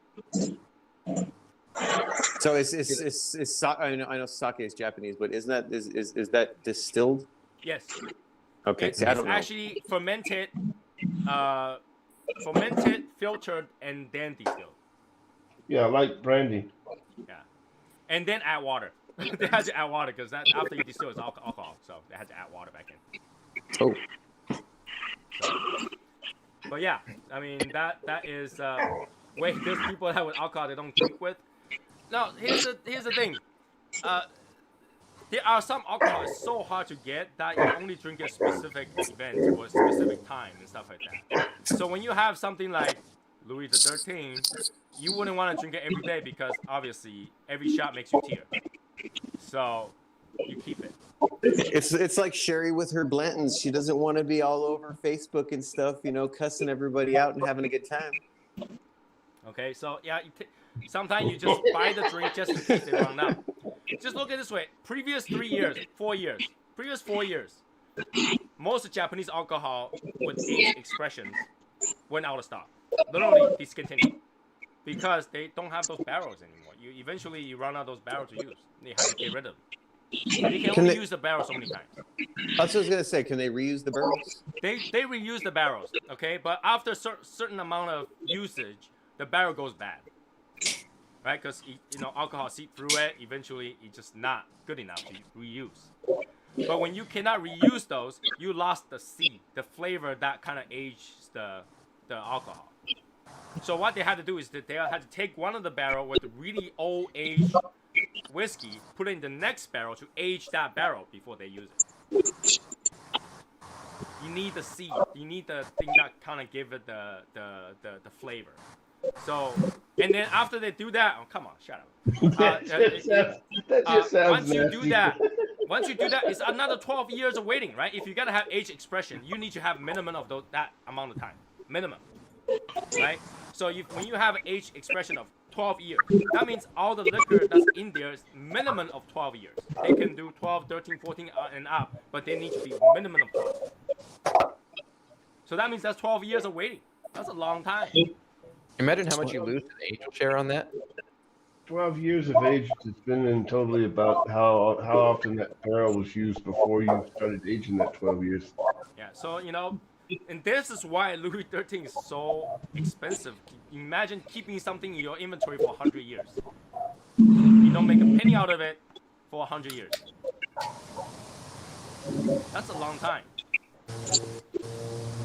So I know sake is Japanese, but isn't that is that distilled? Yes, Okay. it's, See, I it's don't know. actually fermented, filtered, and then distilled. Yeah, like brandy. Yeah, and then add water. They had to add water because that after you distill it's alcohol, so they had to add water back in. Oh. So, but yeah, I mean that is way there's people that with alcohol they don't drink with. Now here's the thing. There are some alcohol is so hard to get that you only drink at specific events or specific time and stuff like that. So when you have something like Louis XIII, you wouldn't want to drink it every day because obviously every shot makes you tear. So you keep it. It's like Sherry with her Blantons. She doesn't want to be all over Facebook and stuff, cussing everybody out and having a good time. Okay, so yeah, sometimes you just buy the drink just in case they run out. Just look at it this way: previous 3 years, 4 years, previous 4 years, most Japanese alcohol with age expressions went out of stock, literally discontinued, because they don't have those barrels anymore. You eventually run out of those barrels to use. They have to get rid of them. They can only use the barrel so many times. That's what I was gonna say. Can they reuse the barrels? They reuse the barrels, okay? But after a certain amount of usage, the barrel goes bad, right? Because alcohol seep through it. Eventually, it's just not good enough to reuse. But when you cannot reuse those, you lost the seed, the flavor that kind of aged the alcohol. So what they had to do is that they had to take one of the barrel with really old aged whiskey, put it in the next barrel to age that barrel before they use it. You need the seed. You need the thing that kind of give it the flavor. So, and then after they do that, oh come on, shut up. That just sounds once you nasty. do that, it's another 12 years of waiting, right? If you gotta have age expression, you need to have minimum of that amount of time, minimum, right? So when you have age expression of 12 years, that means all the liquor that's in there is minimum of 12 years. They can do 12, 13, 14 and up, but they need to be minimum of 12. So that means that's 12 years of waiting. That's a long time. Imagine how much you lose to the angel share on that. 12 years of age has been in totally about how often that barrel was used before you started aging that 12 years. Yeah, so and this is why Louis XIII is so expensive. Imagine keeping something in your inventory for 100 years. You don't make a penny out of it for 100 years. That's a long time.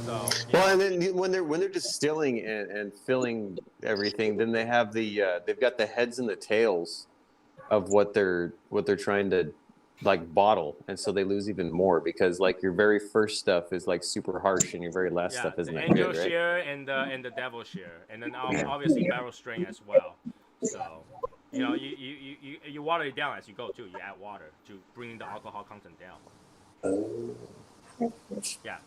So, Well, and then when they're distilling and filling everything, then they have they've got the heads and the tails of what they're trying to like bottle, and so they lose even more because like your very first stuff is like super harsh and your very last stuff isn't the that angel good, right? share and the devil share, and then obviously barrel strain as well. So you water it down as you go too. You add water to bring the alcohol content down. Yeah.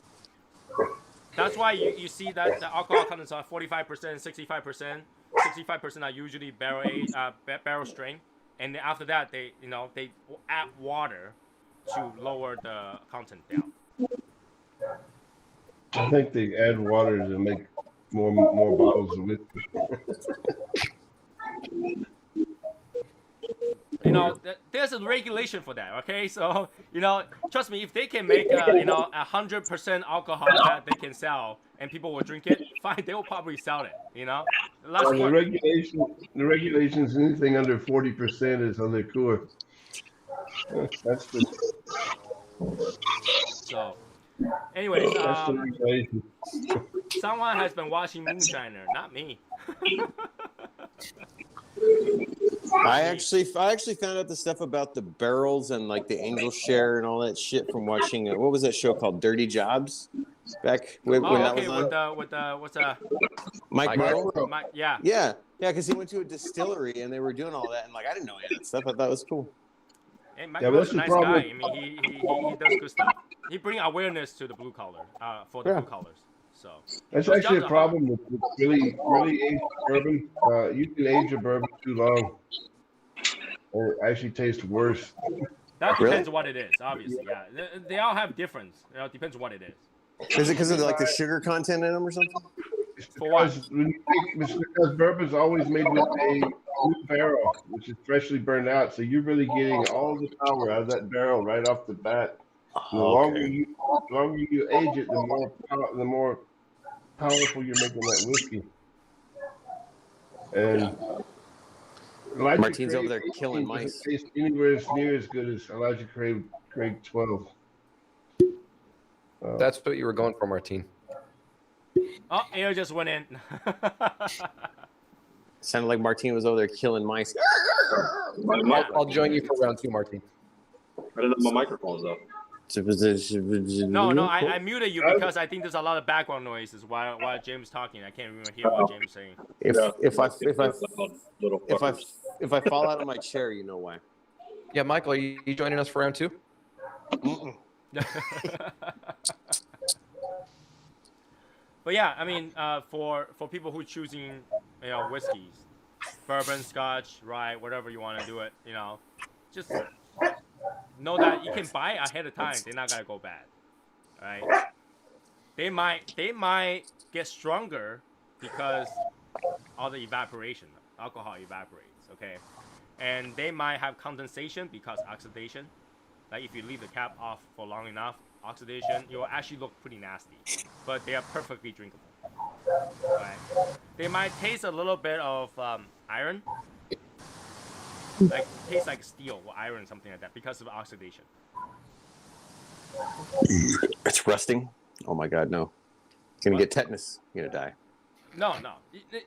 That's why you see that the alcohol contents are 45%, 65%. 65% are usually barrel strain, and then after that they add water to lower the content down. I think they add water to make more bottles of whiskey. There's a regulation for that, okay? So, trust me, if they can make 100% alcohol that they can sell and people will drink it, fine, they will probably sell it, The regulations, anything under 40% is on their core. That's the So, anyways, that's the regulation. someone has been watching Moonshiner, not me. I actually found out the stuff about the barrels and like the angel share and all that shit from watching what was that show called, Dirty Jobs, back when that was on. with what's Mike Merle? Yeah, because he went to a distillery and they were doing all that, and like I didn't know any of that stuff. I thought it was cool. Hey, Mike Yeah, Merle's a what's nice the guy. I problem? mean, he does good stuff. He brings awareness to the blue collar, for the blue collars. So That's those actually jobs a are problem with really aged bourbon. You can age a bourbon too long, or it actually tastes worse. That Really? depends on what it is, obviously. Yeah, they all have difference. It depends on what it is. Is it because of like the sugar content in them or something? Because bourbon's always made with a new barrel, which is freshly burned out. So you're really getting all the power out of that barrel right off the bat. And the longer you age it, the more powerful you're making that whiskey. And Elijah Martine's Craig over there 18 killing doesn't mice. taste anywhere near as good as Elijah Craig 12. That's what you were going for, Martine. Oh, air just went in. Sounded like Martine was over there killing mice. I'll join you for round 2, Martine. I didn't know my microphone's up. No, I muted you because I think there's a lot of background noises while James is talking. I can't even hear what James is saying. If I fall out of my chair, you know why. Yeah, Michael, are you joining us for round 2? But yeah, I mean, for people who choosing, whiskeys, bourbon, scotch, rye, whatever you want to do it, just know that you can buy ahead of time. They're not gonna go bad. All right. They might get stronger because all the evaporation, alcohol evaporates. Okay, and they might have condensation because oxidation. Like if you leave the cap off for long enough, oxidation, it will actually look pretty nasty. But they are perfectly drinkable. Right. They might taste a little bit of iron, like taste like steel or iron, something like that, because of oxidation. It's rusting. Oh my God, no! You're gonna get tetanus. You're gonna die. No,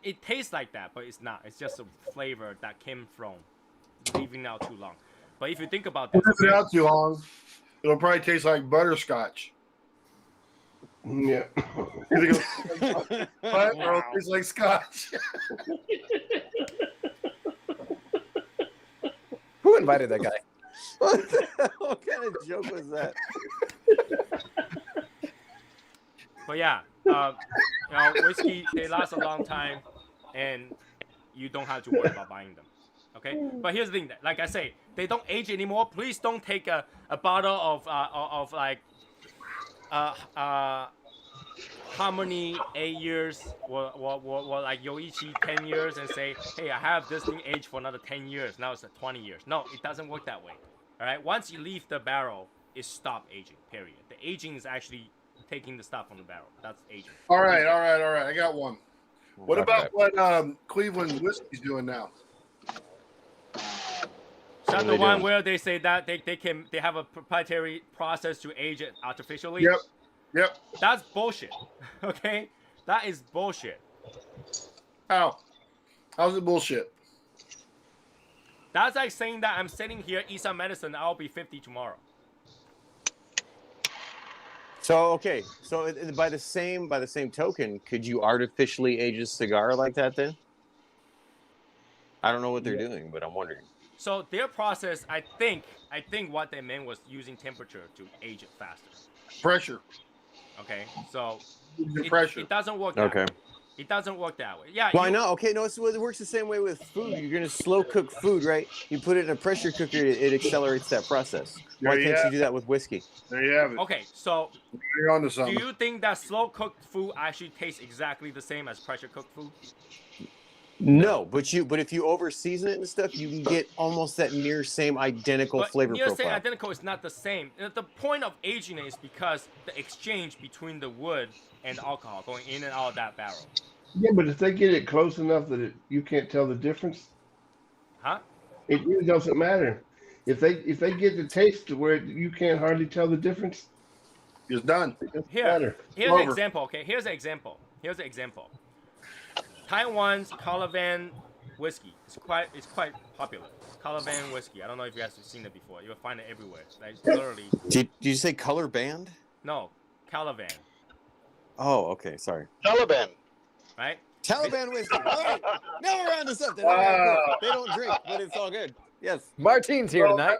it tastes like that, but it's not. It's just a flavor that came from leaving out too long. But if you think about this, Leave it out too long, it'll probably taste like butterscotch. Yeah. What? Or it'll taste like scotch. Who invited that guy? What kind of joke was that? but yeah, whiskey, they last a long time, and you don't have to worry about buying them. Okay, but here's the thing: like I say, they don't age anymore. Please don't take a bottle of like Harmony 8 years or like Yoichi 10 years and say, hey, I have this thing aged for another 10 years. Now it's 20 years. No, it doesn't work that way. All right, once you leave the barrel, it stops aging. Period. The aging is actually taking the stuff from the barrel. That's aging. All right. I got one. What about what Cleveland whiskey's doing now? Is that the one where they say that they have a proprietary process to age it artificially? Yep. That's bullshit. Okay? That is bullshit. How? How's it bullshit? That's like saying that I'm sitting here, eat some medicine, I'll be 50 tomorrow. So okay, so by the same token, could you artificially age a cigar like that then? I don't know what they're doing, but I'm wondering. So their process, I think what they meant was using temperature to age it faster. Pressure. Okay, so pressure. It doesn't work that way. It doesn't work that way. Yeah. Why not? Okay, no, it works the same way with food. You're gonna slow cook food, right? You put it in a pressure cooker, it accelerates that process. Why can't you do that with whiskey? There you have it. Okay, so you're onto something. Do you think that slow cooked food actually tastes exactly the same as pressure cooked food? No, but if you over season it and stuff, you can get almost that near same identical flavor profile. Near same identical is not the same. The point of aging it is because the exchange between the wood and the alcohol going in and out of that barrel. Yeah, but if they get it close enough that you can't tell the difference, it really doesn't matter. If they get the taste to where you can't hardly tell the difference, it's done. Here's an example. Okay, here's an example. Taiwan's Calavan whiskey is quite popular. Calavan whiskey. I don't know if you guys have seen it before. You'll find it everywhere. Like literally. Did you say color band? No, Calavan. Oh, okay. Sorry. Taliban. Right? Taliban whiskey. Oh, now we're on to something. They don't drink, but it's all good. Yes. Martine's here tonight.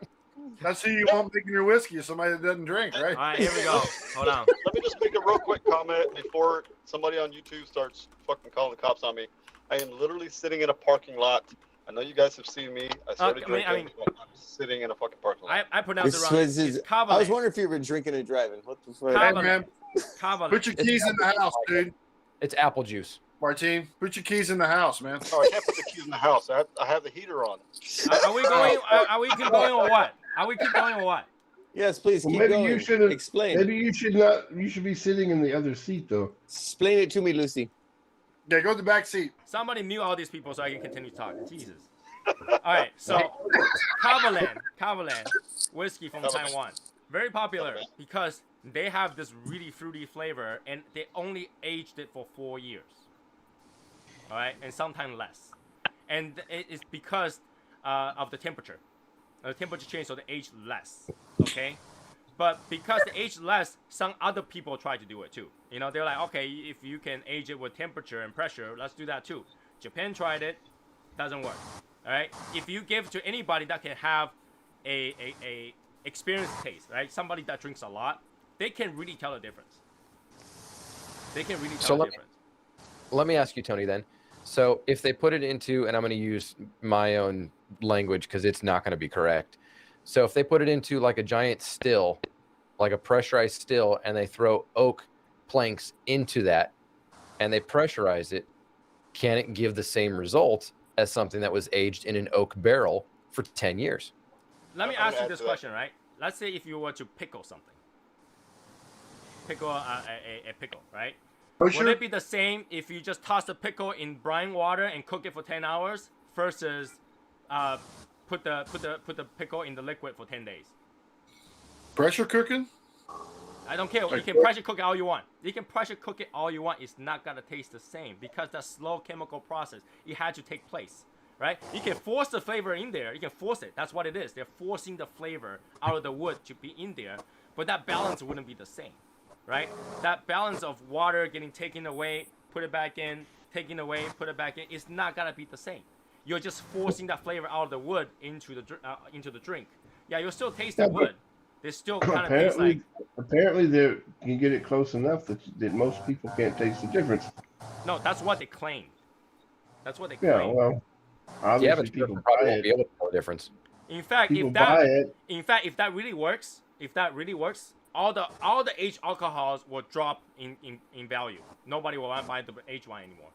That's who you want making your whiskey, somebody that doesn't drink, right? All right, here we go. Hold on. Let me just make a real quick comment before somebody on YouTube starts fucking calling the cops on me. I am literally sitting in a parking lot. I know you guys have seen me. I started drinking. I'm sitting in a fucking parking lot. I pronounced it wrong. I was wondering if you've been drinking and driving. What the fuck? Hey, man. Put your keys in the house, dude. It's apple juice. Martine, put your keys in the house, man. Oh, I can't put the keys in the house. I have the heater on. Are we going? Are we keep going or what? Are we keep going or what? Yes, please keep maybe going. You shouldn't explain. Maybe you should not. You should be sitting in the other seat, though. Explain it to me, Lucy. Yeah, go to the back seat. Somebody mute all these people so I can continue talking. Jesus. All right, so Kavalan whiskey from Taiwan, very popular because they have this really fruity flavor, and they only aged it for 4 years. All right, and sometimes less, and it is because of the temperature. The temperature change, so they age less. Okay, but because they age less, some other people try to do it too. You know, they're like, okay, if you can age it with temperature and pressure, let's do that too. Japan tried it, doesn't work. All right, if you give to anybody that can have a experienced taste, right? Somebody that drinks a lot, they can really tell the difference. They can really tell the difference. Let me ask you, Tony, then. So if they put it into, and I'm going to use my own language because it's not going to be correct, So if they put it into like a giant still, like a pressurized still, and they throw oak planks into that and they pressurize it, can it give the same result as something that was aged in an oak barrel for 10 years? Let me I'm ask gonna you add this to that. question, right? Let's say if you were to pickle something, pickle a pickle, right? Would Kosher? it be the same if you just toss the pickle in brine water and cook it for 10 hours versus put the pickle in the liquid for 10 days? Pressure cooking? I don't care. You Like can pressure cook it all you want. You can pressure cook it all you want. It's not gonna taste the same because that slow chemical process, it had to take place, right? You can force the flavor in there. You can force it. That's what it is. They're forcing the flavor out of the wood to be in there, but that balance wouldn't be the same, right? That balance of water getting taken away, put it back in, taken away, put it back in, it's not gonna be the same. You're just forcing that flavor out of the wood into the drink. Yeah, you'll still taste the wood. They still kind of taste like. Apparently, they can get it close enough that most people can't taste the difference. No, that's what they claim. That's what they Yeah, claim. well, Yeah, obviously but people probably buy won't be it. able to tell the difference. In fact, People buy it. if that really works, all the aged alcohols will drop in value. Nobody will want to buy the aged wine anymore.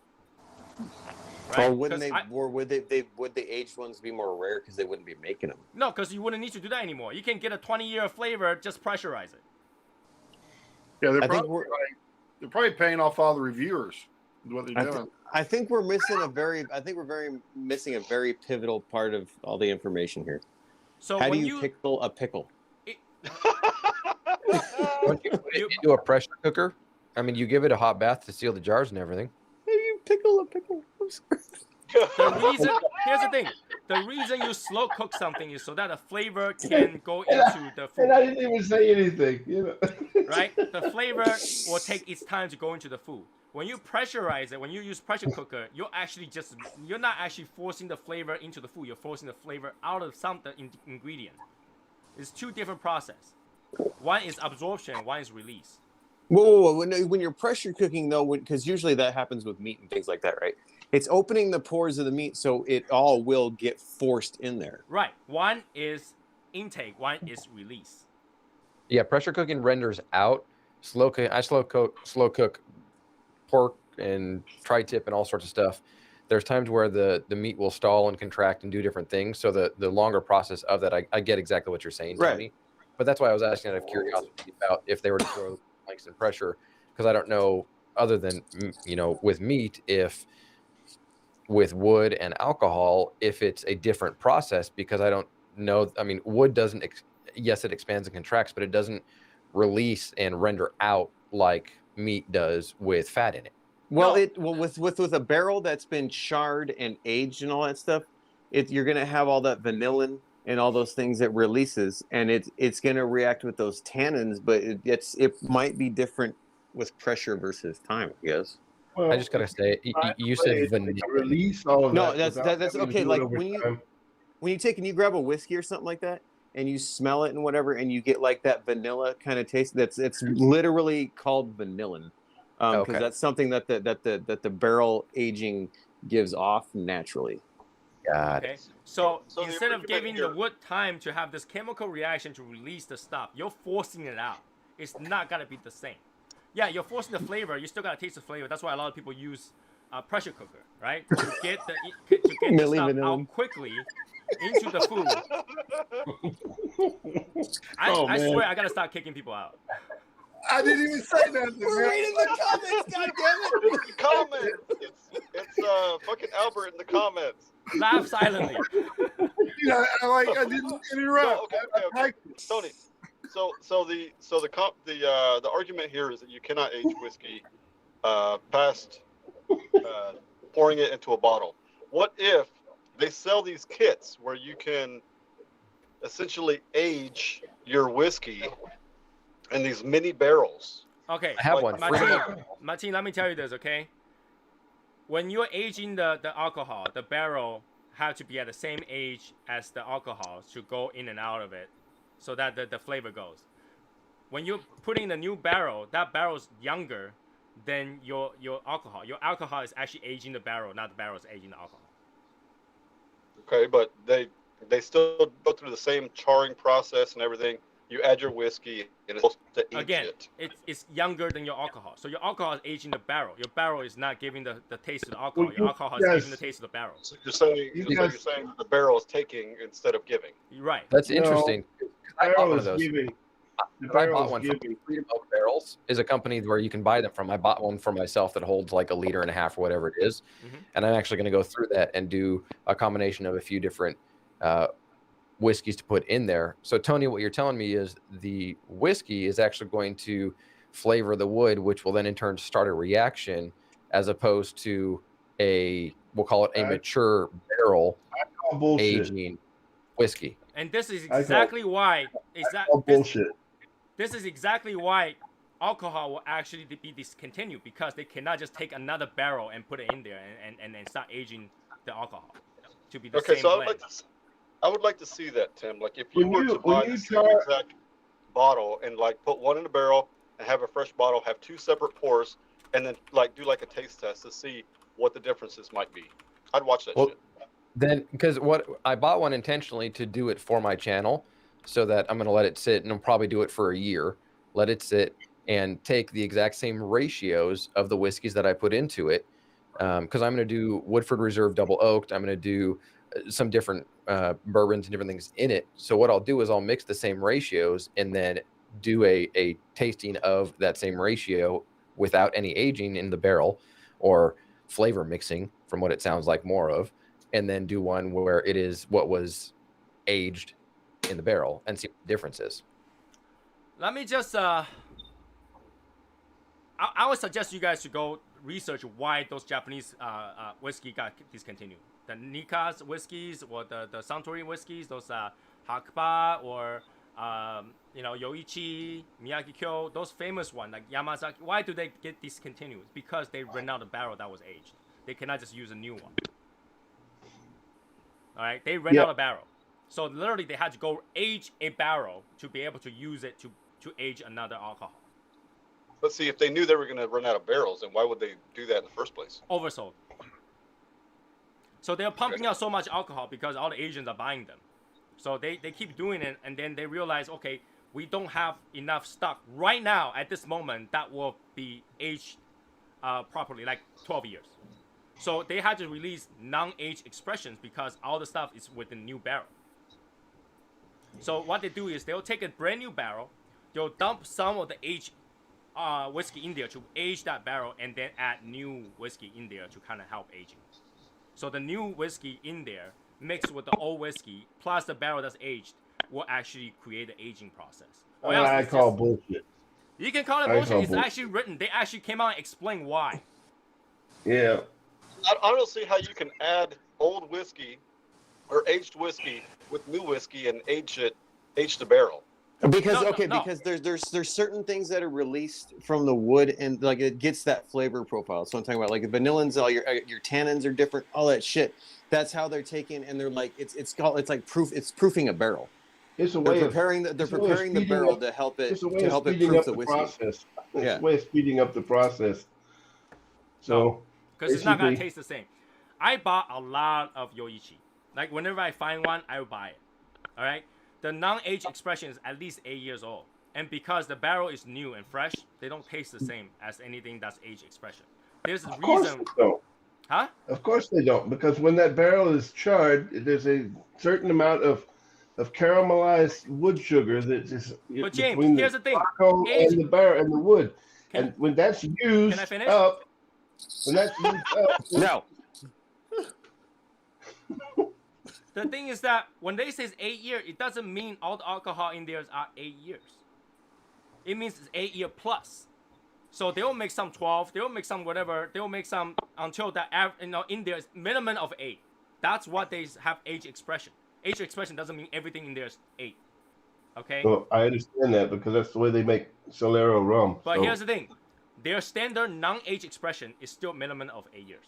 Right? Or wouldn't 'Cause they? Or would would the aged ones be more rare because they wouldn't be making them? No, because you wouldn't need to do that anymore. You can get a 20-year flavor, just pressurize it. Yeah, I think they're probably paying off all the reviewers. Is what they're doing. I think we're missing missing a very pivotal part of all the information here. So How do when you pickle a pickle? Don't you put it into a pressure cooker? I mean, you give it a hot bath to seal the jars and everything. How do you pickle a pickle? I'm sorry. Here's the thing. The reason you slow cook something is so that the flavor can go into the food. And I didn't even say anything, you know. Right? The flavor will take its time to go into the food. When you pressurize it, when you use pressure cooker, you're not actually forcing the flavor into the food. You're forcing the flavor out of the ingredient. It's two different process. One is absorption, one is release. Whoa. When you're pressure cooking, though, because usually that happens with meat and things like that, right? It's opening the pores of the meat so it all will get forced in there. Right. One is intake, one is release. Yeah, pressure cooking renders out. I slow cook pork and tri-tip and all sorts of stuff. There's times where the meat will stall and contract and do different things. So the longer process of that, I get exactly what you're saying, Tony. Right. But that's why I was asking out of curiosity about if they were to throw planks and pressure, because I don't know, other than, with meat, if with wood and alcohol, if it's a different process, because I don't know. I mean, wood doesn't, yes, it expands and contracts, but it doesn't release and render out like meat does with fat in it. Well, with a barrel that's been charred and aged and all that stuff, you're gonna have all that vanillin and all those things that releases, and it's gonna react with those tannins, but it might be different with pressure versus time, I guess. Well, I just gotta say, you said vanilla. Release all of No, that. that's okay. Like when you take and you grab a whiskey or something like that, and you smell it and whatever, and you get like that vanilla kind of taste. It's literally called vanillin, because that's something that the barrel aging gives off naturally. God. Okay. So So the instead of argument giving here- the wood time to have this chemical reaction to release the stuff, you're forcing it out. It's not gonna be the same. Yeah, you're forcing the flavor. You still gotta taste the flavor. That's why a lot of people use a pressure cooker, right? To get the Milli stuff vanillin. out quickly into the food. I swear I gotta start kicking people out. I didn't even say that. We're reading the comments, goddammit! Comments. It's fucking Albert in the comments. Laugh silently. Yeah, I didn't interrupt. Okay. Tony. So the argument here is that you cannot age whiskey past pouring it into a bottle. What if they sell these kits where you can essentially age your whiskey in these mini barrels? Okay. I have one. Martin, let me tell you this, okay? When you're aging the alcohol, the barrel had to be at the same age as the alcohol to go in and out of it so that the flavor goes. When you're putting the new barrel, that barrel's younger than your alcohol. Your alcohol is actually aging the barrel, not the barrel is aging the alcohol. Okay, but they They still go through the same charring process and everything. You add your whiskey, and it's supposed to age Again, it. it's younger than your alcohol. So your alcohol is aging the barrel. Your barrel is not giving the taste of the alcohol. Your alcohol is giving the taste of the barrel. So you're saying, You so guys- you're saying the barrel is taking instead of giving. You're right. That's No, interesting. I bought Barrel one is of those. giving. The I barrel bought is one from giving. Freedom Oak Barrels, is a company where you can buy them from. I bought one for myself that holds like 1.5 liters or whatever it is. Mhm. And I'm actually going to go through that and do a combination of a few different whiskeys to put in there. So Tony, what you're telling me is the whiskey is actually going to flavor the wood, which will then in turn start a reaction, as opposed to we'll call it a mature barrel Oh, bullshit. aging whiskey. And this is call- exactly why. Oh, bullshit. This is exactly why alcohol will actually be discontinued, because they cannot just take another barrel and put it in there and start aging the alcohol to be the Okay, same so blend. I would like to see that, Tim. Like, if you When were you- to buy when the you same try- exact bottle and like put one in a barrel and have a fresh bottle, have 2 separate pours, and then like do like a taste test to see what the differences might be. I'd watch that Well, shit. Then, because what I bought one intentionally to do it for my channel, so that I'm going to let it sit, and I'll probably do it for a year, let it sit and take the exact same ratios of the whiskeys that I put into it. Because I'm going to do Woodford Reserve Double Oaked. I'm going to do some different bourbons and different things in it. So what I'll do is I'll mix the same ratios and then do a tasting of that same ratio without any aging in the barrel or flavor mixing, from what it sounds like more of, and then do one where it is what was aged in the barrel and see what the difference is. Let me just I would suggest you guys to go research why those Japanese whiskey got discontinued. The Nikka's whiskeys or the Suntory whiskeys, those Hakuba or Yoichi, Miyagi-Kyo, those famous ones like Yamazaki. Why do they get discontinued? Because they ran out of barrel that was aged. They cannot just use a new one. All right, they ran out of barrel. So literally they had to go age a barrel to be able to use it to age another alcohol. But see, if they knew they were going to run out of barrels, then why would they do that in the first place? Oversold. So they're pumping out so much alcohol because all the Asians are buying them. So they keep doing it, and then they realize, okay, we don't have enough stock right now at this moment that will be aged properly, like 12 years. So they had to release non-aged expressions because all the stuff is with the new barrel. So what they do is they'll take a brand new barrel, they'll dump some of the aged whiskey in there to age that barrel, and then add new whiskey in there to kind of help aging. So the new whiskey in there mixed with the old whiskey plus the barrel that's aged will actually create the aging process. Or else I it's call just- bullshit. You can call it I bullshit. call It's bullshit. actually written. They actually came out and explained why. Yeah. I don't see how you can add old whiskey or aged whiskey with new whiskey and age the barrel. Because No, okay, no. because there's certain things that are released from the wood and like it gets that flavor profile. So I'm talking about like the vanillins, all your tannins are different, all that shit. That's how they're taking, and they're like it's proofing a barrel. It's a They're way preparing the barrel to help it It's a way of proof speeding up the the whiskey. process. It's Yeah. a way of speeding up the process. So Because it's not gonna basically- taste the same. I bought a lot of Yoichi. Like whenever I find one, I will buy it. All right. The non-aged expression is at least 8 years old, and because the barrel is new and fresh, they don't taste the same as anything that's aged expression. There's a Of course reason, they don't. huh? Of course they don't, because when that barrel is charred, there's a certain amount of caramelized wood sugar that is But James, between here's the thing. charcoal Age- and the barrel and the wood. Can- And when that's used Can I finish? up, when that's used up, No. The thing is that when they say 8 years, it doesn't mean all the alcohol in there are 8 years. It means it's 8 year plus. So they'll make some 12, they'll make some whatever, they'll make some until that in there is minimum of 8. That's what they have age expression. Age expression doesn't mean everything in there is 8. Okay? so I understand that because that's the way they make Solero rum. But so. here's the thing. Their standard non-age expression is still minimum of 8 years.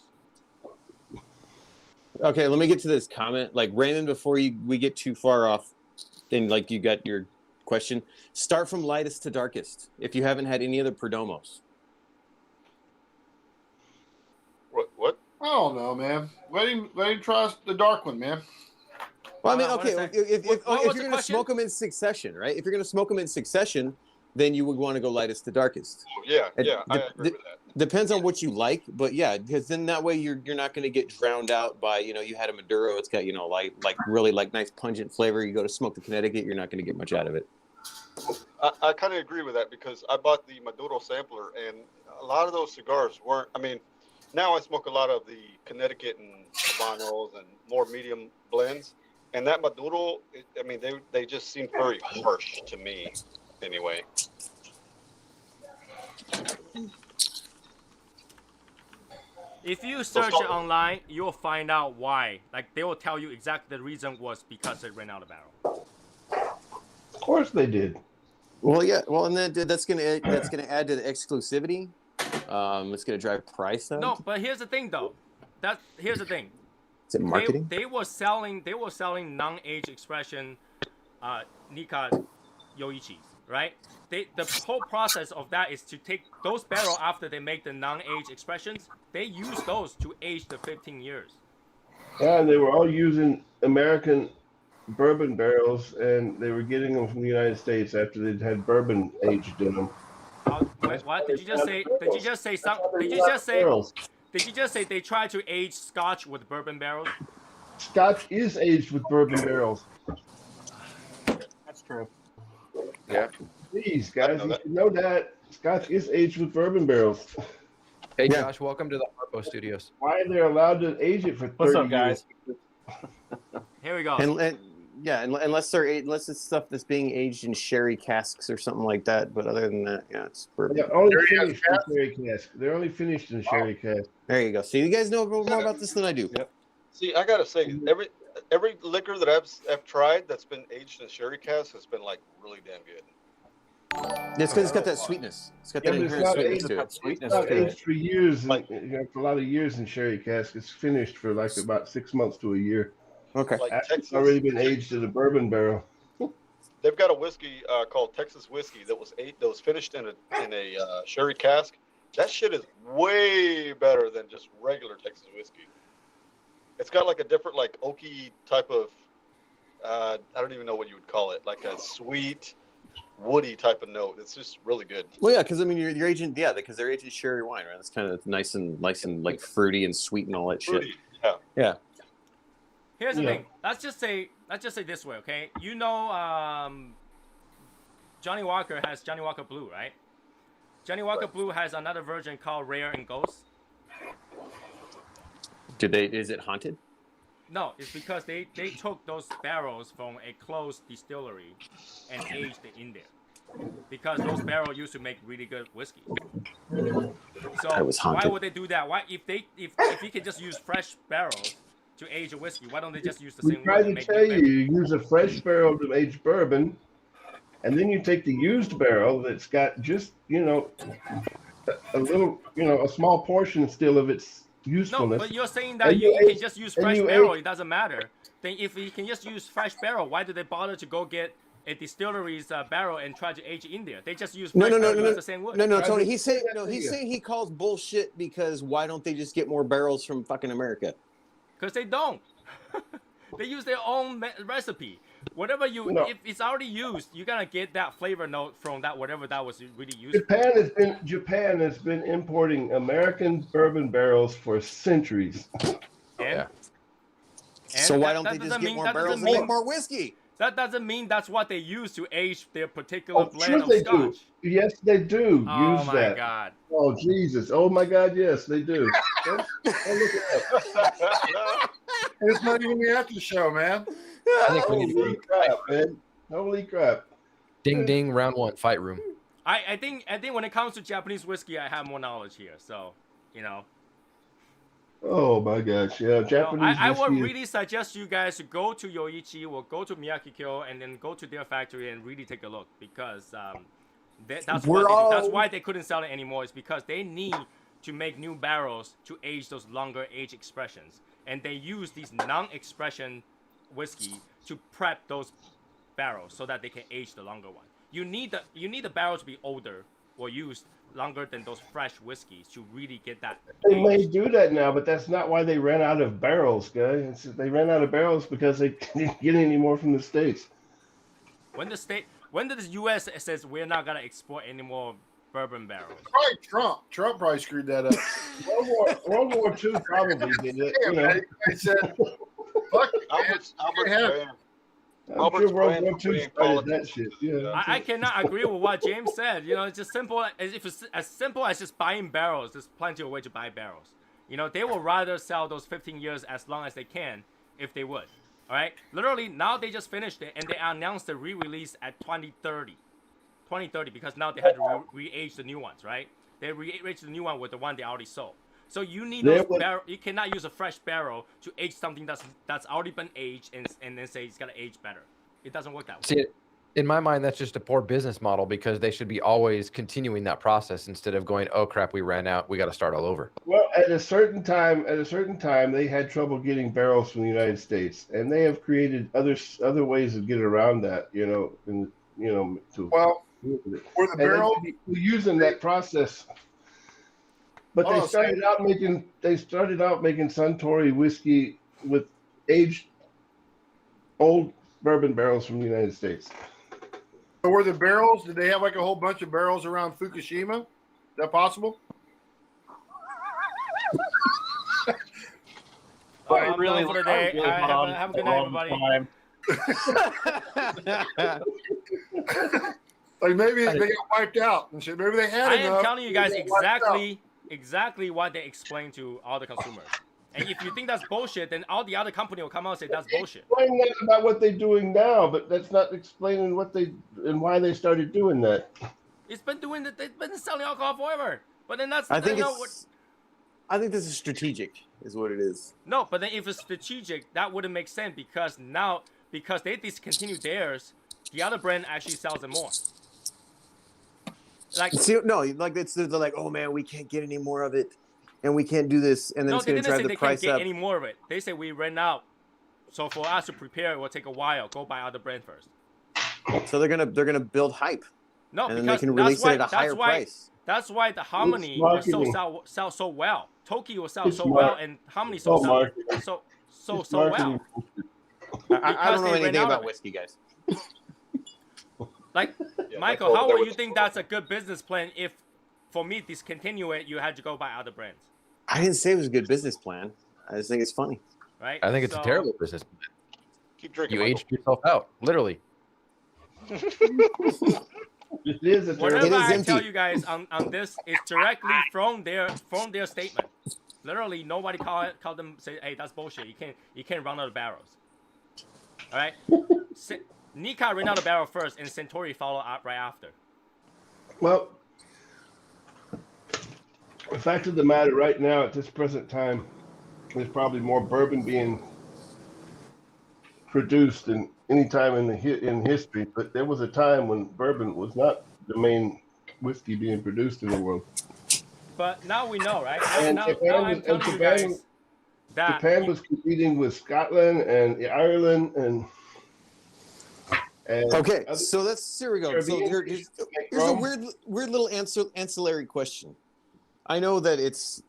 Okay, let me get to this comment. Like Raymond, before we get too far off, then like you got your question. Start from lightest to darkest. If you haven't had any other Perdomos, What? I don't know, man. Let him try the dark one, man. Well, I mean, Hold on, okay, what is that? if What you're was the going to question? smoke them in succession, right? If you're going to smoke them in succession, then you would want to go lightest to darkest. Yeah, It I agree with that. depends on what you like, but yeah, because then that way you're not going to get drowned out by, you know, you had a Maduro, it's got, you know, like really like nice pungent flavor. You go to smoke the Connecticut, you're not going to get much out of it. I kind of agree with that because I bought the Maduro sampler, and a lot of those cigars weren't. I mean, now I smoke a lot of the Connecticut and Habanos and more medium blends, and that Maduro, I mean, they just seem very harsh to me, anyway. If you search it online, you'll find out why. Like they will tell you exactly the reason was because it ran out of barrel. Of course they did. Well, yeah. Well, and then that's gonna add to the exclusivity. It's gonna drive price up. No, but here's the thing though. Here's the thing. Is it marketing? They were selling non-age expression Nika Yoichis, right? The whole process of that is to take those barrel after they make the non-age expressions. They use those to age the 15 years. Yeah, and they were all using American bourbon barrels, and they were getting them from the United States after they'd had bourbon aged in them. Wait, what did you just say? Did you just say something? Did you just say they tried to age Scotch with bourbon barrels? Scotch is aged with bourbon barrels. That's true. Yeah. Please, guys, you should know that Scotch is aged with bourbon barrels. Hey, Yeah. Josh, welcome to the Harpo Studios. Why they're allowed to age it for 30 What's up, guys? years? Here we go. Unless it's stuff that's being aged in sherry casks or something like that. But other than that, yeah, it's bourbon. They're only finished in sherry cask. They're only finished in sherry cask. There you go. So you guys know more about this than I do. Yep. See, I gotta say, every liquor that I've tried that's been aged in sherry cask has been like really damn good. It's because it's got that sweetness. It's got that Yeah, but it's inherent not sweetness aged, to it. it's Sweetness not to it. aged for years, for a lot of years in sherry cask. It's finished for like about 6 months to a year. Okay. Like It's Texas, already been aged in a bourbon barrel. they've got a whiskey called Texas whiskey that was finished in a sherry cask. That shit is way better than just regular Texas whiskey. It's got like a different like oaky type of I don't even know what you would call it, like a sweet, woody type of note. It's just really good. Well, yeah, because I mean, you're aging, yeah, because they're aging sherry wine, right? It's kind of nice and like fruity and sweet and all that shit. Fruity, yeah. Yeah. Here's the Yeah. thing. Let's just say this way, okay? You know, Johnny Walker has Johnny Walker Blue, right? Johnny Walker Blue has another version called Rare and Ghost. Is it haunted? No, it's because they took those barrels from a closed distillery and aged it in there. Because those barrels used to make really good whiskey. I was So why haunted. would they do that? Why if you can just use fresh barrels to age a whiskey, why don't they just use the We same tried wood to and make tell new you, barrels? you use a fresh barrel to age bourbon, and then you take the used barrel that's got just, a little, a small portion still of its No, usefulness. but you're saying that And you you can age- just use and fresh you barrel, age- it doesn't matter. Then if you can just use fresh barrel, why do they bother to go get a distillery's barrel and try to age it in there? They just use fresh barrel, use the same wood. No, Try Tony. to He's say saying that to he's you. saying he calls bullshit because why don't they just get more barrels from fucking America? Because they don't. They use their own recipe. Whatever No. if it's already used, you're gonna get that flavor note from that whatever that was really used. Japan has been importing American bourbon barrels for centuries. And So why that- don't that they just doesn't get mean- more that barrels doesn't and make mean- more whiskey? That doesn't mean that's what they use to age their particular Oh, blend sure of they scotch. do. Yes, they do. Oh Use my that. god. Oh Jesus! Oh my God! Yes, they do. Go look it up. It's not even the after show, man. I think we need Holy to crap, man! Holy crap! ding ding round one fight room. I think when it comes to Japanese whiskey, I have more knowledge here. So, Oh my gosh! Yeah, Japanese I would whiskey is- really suggest you guys to go to Yoichi or go to Miyakikyo and then go to their factory and really take a look because that's what they do. That's why they couldn't sell it anymore. Is because they need to make new barrels to age those longer age expressions, and they use these non-expression whiskey to prep those barrels so that they can age the longer one. You need the barrel to be older were used longer than those fresh whiskeys to really get that. They may age. do that now, but that's not why they ran out of barrels, guys. They ran out of barrels because they didn't get any more from the States. When did the U.S. says we're not gonna export any more bourbon barrels? Probably Trump. Trump probably screwed that up. World War II probably did it. You know. I said, fuck it, man. Albert's Yeah. ban. I'm Albert's sure World brand War II being started that politics. shit. Yeah. I cannot agree with what James said. You know, it's just simple. If it's as simple as just buying barrels, there's plenty of way to buy barrels. You know, they will rather sell those 15 years as long as they can if they would. All right? Literally, now they just finished it and they announced the re-release at 2030. 2030 because now they had to re-age the new ones, right? They re-aged the new one with the one they already sold. So you need those barrel. You cannot use a fresh barrel to age something that's already been aged and then say it's gonna age better. It doesn't work that way. See, in my mind, that's just a poor business model because they should be always continuing that process instead of going, oh crap, we ran out, we got to start all over. Well, at a certain time, they had trouble getting barrels from the United States, and they have created other ways to get around that. You know, Well, were the barrel we're using that process. But they started out making Suntory whiskey with aged old bourbon barrels from the United States. were the barrels? Did they have like a whole bunch of barrels around Fukushima? Is that possible? I'm really for the day. Have a good night, everybody. Like maybe they got wiped out and shit. Maybe they had I enough. am telling you guys exactly what they explain to all the consumers. And if you think that's bullshit, then all the other company will come out and say that's bullshit. Explain that about what they're doing now, but that's not explaining what they and why they started doing that. It's been doing that. They've been selling alcohol forever. But then that's I think you know, I think this is strategic, is what it is. no. But then if it's strategic, that wouldn't make sense because they discontinued theirs, the other brand actually sells it more. Like See, no, like they're like, oh man, we can't get any more of it, and we can't do this, and then no, it's they going to didn't drive say the they price can't get up. any more of it. They say we ran out. So for us to prepare, it will take a while. Go buy other brand first. So they're gonna build hype, No, and then because they can that's release why, it at a higher price. That's why the Harmony will marketing. sell so well. Toki will sell It's so mar- well, and Harmony all so marketing. well. Marketing. I don't know they ran anything out about of it. whiskey, guys. Like, Yeah, Michael, that's how what would they you think that's a good business plan if, for me, discontinue it, you had to go buy other brands, I didn't say it was a good business plan. I just think it's funny. right? I think it's So- a terrible business plan. Keep drinking. You Michael. aged yourself out, literally. It is a Whatever It is I empty. tell you guys on this is directly from their statement. Literally, nobody call them say, "Hey, that's bullshit. You can't run out of barrels." All right. Nika ran out of barrel first, and Centauri followed up right after. Well, the fact of the matter right now, at this present time, there's probably more bourbon being produced than any time in history. But there was a time when bourbon was not the main whiskey being produced in the world. But now we know, right? And Now Japan I'm was- telling and you Japan- guys that Japan was competing with Scotland and Ireland and Okay, other- so here we go. So Caribbean here's a rum. weird little ancillary question. I know that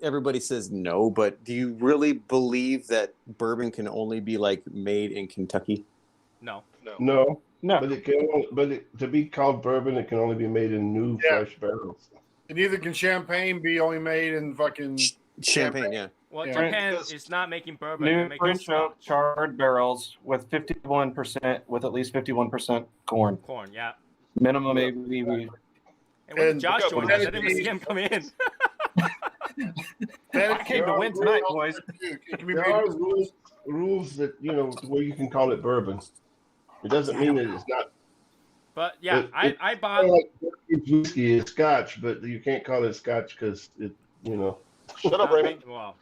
everybody says no, but do you really believe that bourbon can only be like made in Kentucky? no. No, No. but to be called bourbon, it can only be made in new, Yeah. fresh barrels. And neither can champagne be only made in fucking. Champagne, yeah. Well, Yeah. Japan Because- is not making bourbon; New they're making French oak Scotch. charred barrels with 51% with at least 51% corn. Corn, yeah. Minimum Yeah. ABV. And when And Josh joined us, I didn't even see Kennedy- him come in. I came to win tonight, boys. It can be There made are rules that where you can call it bourbon. It doesn't mean that it's not. But yeah, It- I Kind bought. of like whiskey is Scotch, but you can't call it Scotch because it. Shut up, Raymond. Well,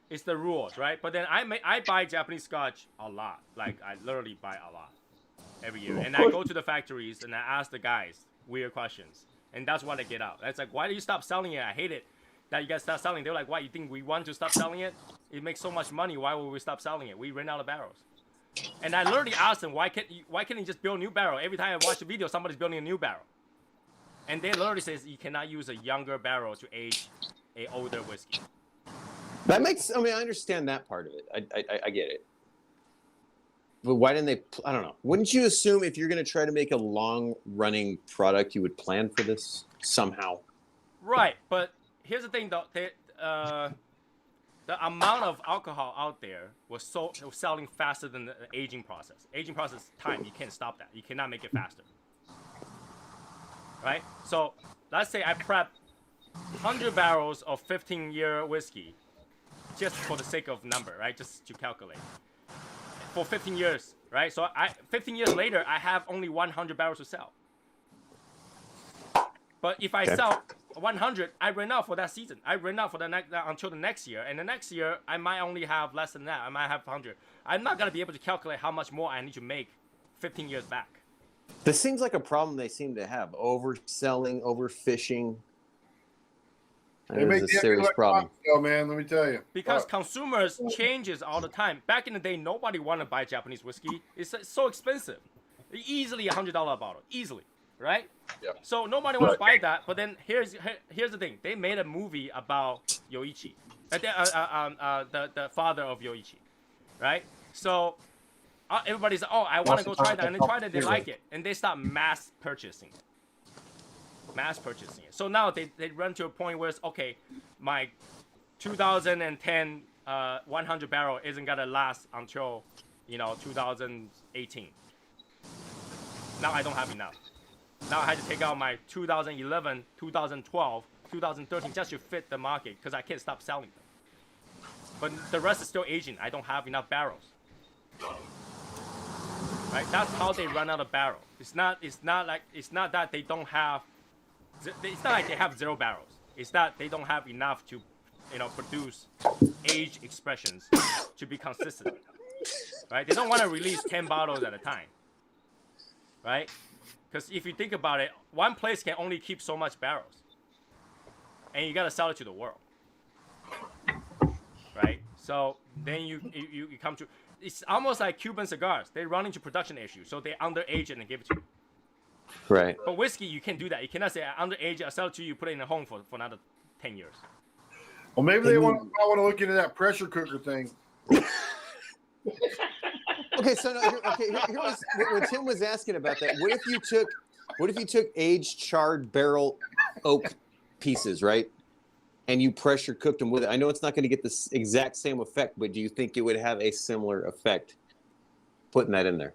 it's the rules, right? But then I buy Japanese Scotch a lot. Like I literally buy a lot every year, and I go to the factories and I ask the guys weird questions, and that's what I get out. It's like, why do you stop selling it? I hate it that you guys stop selling. They're like, why? You think we want to stop selling it? It makes so much money. Why would we stop selling it? We ran out of barrels. And I literally asked them, why can't you just build a new barrel? Every time I watch a video, somebody's building a new barrel. And they literally says you cannot use a younger barrel to age a older whiskey. That makes. I mean, I understand that part of it. I get it. But why didn't they? I don't know. Wouldn't you assume if you're going to try to make a long-running product, you would plan for this somehow? Right, but here's the thing, though. The amount of alcohol out there was selling faster than the aging process. Aging process time, you can't stop that. You cannot make it faster. Right? So let's say I prep 100 barrels of 15-year whiskey, just for the sake of number, right? Just to calculate. For 15 years, right? So 15 years later, I have only 100 barrels to sell. But if I sell 100, I run out for that season. I run out for the until the next year, and the next year I might only have less than that. I might have 100. I'm not gonna be able to calculate how much more I need to make 15 years back. This seems like a problem they seem to have: overselling, overfishing. They make It's a serious problem. Man, let me tell you. Because consumers changes all the time. Back in the day, nobody wanted to buy Japanese whiskey. It's so expensive. Easily $100 a bottle. Easily. Right? Yeah. So nobody wants to buy that. But then here's the thing. They made a movie about Yoichi. The father of Yoichi. Right? So everybody's, oh, I want to go try that. And they tried it. They like it. And they start mass purchasing it. So now they run to a point where it's, okay, my 2010 100 barrel isn't gonna last until 2018. Now I don't have enough. Now I had to take out my 2011, 2012, 2013 just to fit the market because I can't stop selling them. But the rest is still aging. I don't have enough barrels. Right? That's how they run out of barrel. It's not that they don't have. It's not like they have 0 barrels. It's that they don't have enough to, produce age expressions to be consistent. Right? They don't want to release 10 bottles at a time. Right? Because if you think about it, one place can only keep so much barrels. And you got to sell it to the world. Right? So then you come to, it's almost like Cuban cigars. They run into production issues. So they underage it and give it to you. Right. But whiskey, you can't do that. You cannot say, underage it, I sell it to you, put it in a home for another 10 years. Well, maybe they want to look into that pressure cooker thing. Okay, so here was when Tim was asking about that. What if you took aged charred barrel oak pieces, right? And you pressure cooked them with it. I know it's not going to get the exact same effect, but do you think it would have a similar effect putting that in there?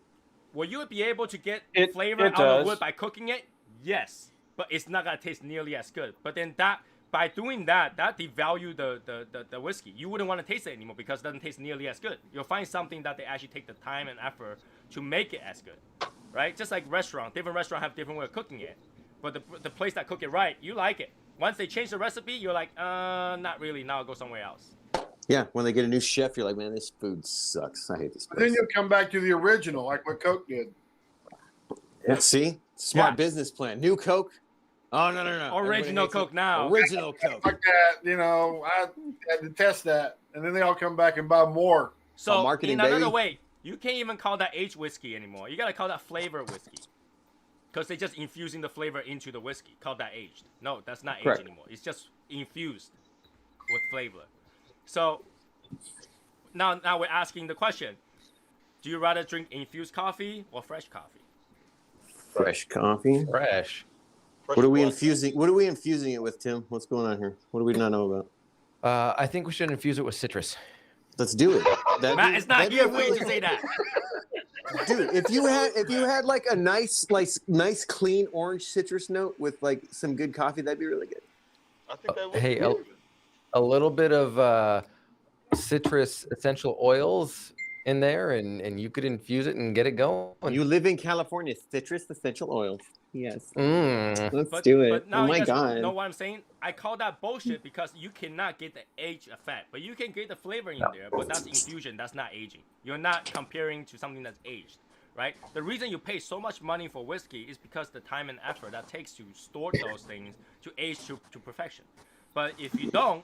Will you be able to get flavor out of wood by cooking it? Yes, but it's not gonna taste nearly as good. But then by doing that devalue the whiskey. You wouldn't want to taste it anymore because it doesn't taste nearly as good. You'll find something that they actually take the time and effort to make it as good, right? Just like different restaurants have different way of cooking it. But the place that cook it right, you like it. Once they change the recipe, you're like, not really. Now I'll go somewhere else. Yeah, when they get a new chef, you're like, man, this food sucks. I hate this place. Then you'll come back to the original, like what Coke did. Yeah, see? Smart business plan. New Coke? Oh, no. Original Coke now. Original Coke. Like that, I had to test that. And then they all come back and buy more. So marketing, in another baby. way, you can't even call that aged whiskey anymore. You got to call that flavor whiskey. Because they're just infusing the flavor into the whiskey. Call that aged. No, that's not aged anymore. It's just infused with flavor. So now we're asking the question: do you rather drink infused coffee or fresh coffee? Fresh coffee. Fresh. What are we infusing? What are we infusing it with, Tim? What's going on here? What do we not know about? I think we should infuse it with citrus. Let's do it. Matt, it's not you for you to say that. Dude, if you had like a nice clean orange citrus note with like some good coffee, that'd be really good. I think that would Hey, be good. a little bit of citrus essential oils in there, and you could infuse it and get it going. You live in California, citrus essential oils. Yes. Mm. Let's do it. But now Oh my you guys God. know what I'm saying? I call that bullshit because you cannot get the age effect, but you can get the flavor in there. But that's infusion. That's not aging. You're not comparing to something that's aged, right? The reason you pay so much money for whiskey is because the time and effort that takes to store those things to age to perfection. But if you don't,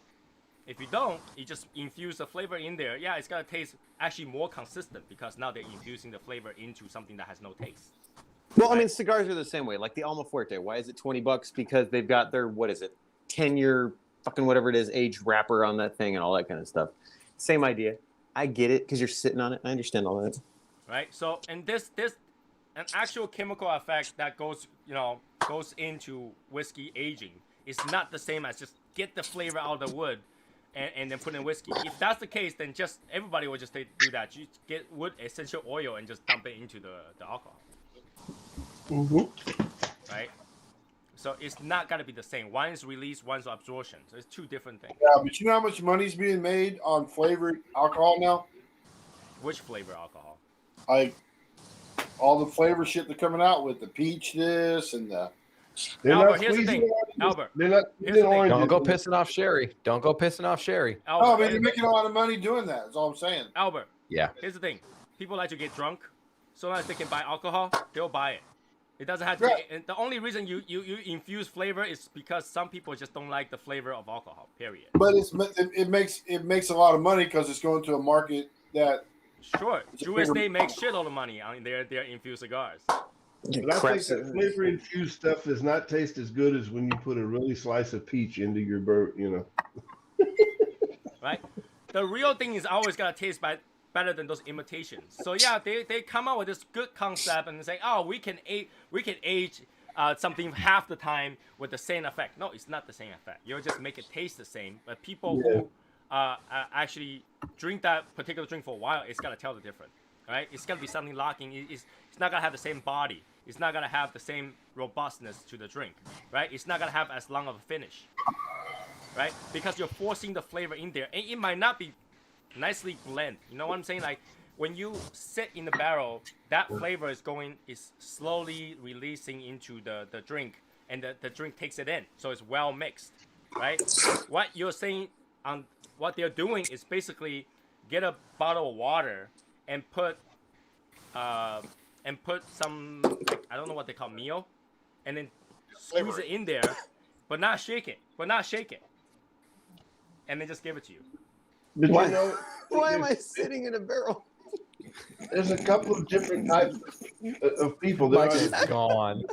you just infuse the flavor in there. Yeah, it's gonna taste actually more consistent because now they're infusing the flavor into something that has no taste. Well, I mean, cigars are the same way. Like the Alma Fuerte. Why is it $20? Because they've got their 10-year fucking whatever it is, age wrapper on that thing and all that kind of stuff. Same idea. I get it because you're sitting on it. I understand all that. Right. So, and this an actual chemical effect that goes into whiskey aging. It's not the same as just get the flavor out of the wood and then put in whiskey. If that's the case, then just everybody will just do that. You get wood essential oil and just dump it into the alcohol. Right? So it's not going to be the same. One's release, one's absorption. So it's two different things. Yeah, but you know how much money's being made on flavored alcohol now? Which flavor alcohol? Like all the flavor shit they're coming out with, the peach this and the... Albert, here's the thing. Albert, here's the thing. Don't go pissing off Sherry. Don't go pissing off Sherry. Albert, I mean, they're making a lot of money doing that. That's all I'm saying. Albert. Yeah. Here's the thing. People like to get drunk. So long as they can buy alcohol, they'll buy it. It doesn't have to be, and the only reason you infuse flavor is because some people just don't like the flavor of alcohol, period. But it makes a lot of money because it's going to a market that... Sure. Jewish Day makes shitload of money on their infused cigars. But I think that flavor infused stuff does not taste as good as when you put a really slice of peach into your Right? The real thing is always gotta taste better than those imitations. So yeah, they come out with this good concept and say, oh, we can age something half the time with the same effect. No, it's not the same effect. You'll just make it taste the same. But people who actually drink that particular drink for a while, it's gotta tell the difference. Right? It's gotta be something locking. It's not gonna have the same body. It's not gonna have the same robustness to the drink. Right? It's not gonna have as long of a finish. Right? Because you're forcing the flavor in there, and it might not be nicely blend. You know what I'm saying? Like when you sit in the barrel, that flavor is slowly releasing into the drink, and the drink takes it in, so it's well mixed, right? What you're saying on what they're doing is basically get a bottle of water and put some, like, I don't know what they call meal, and then squeeze it in there, but not shake it, and then just give it to you. Why am I sitting in a barrel? There's a couple of different types of people. Mike is gone.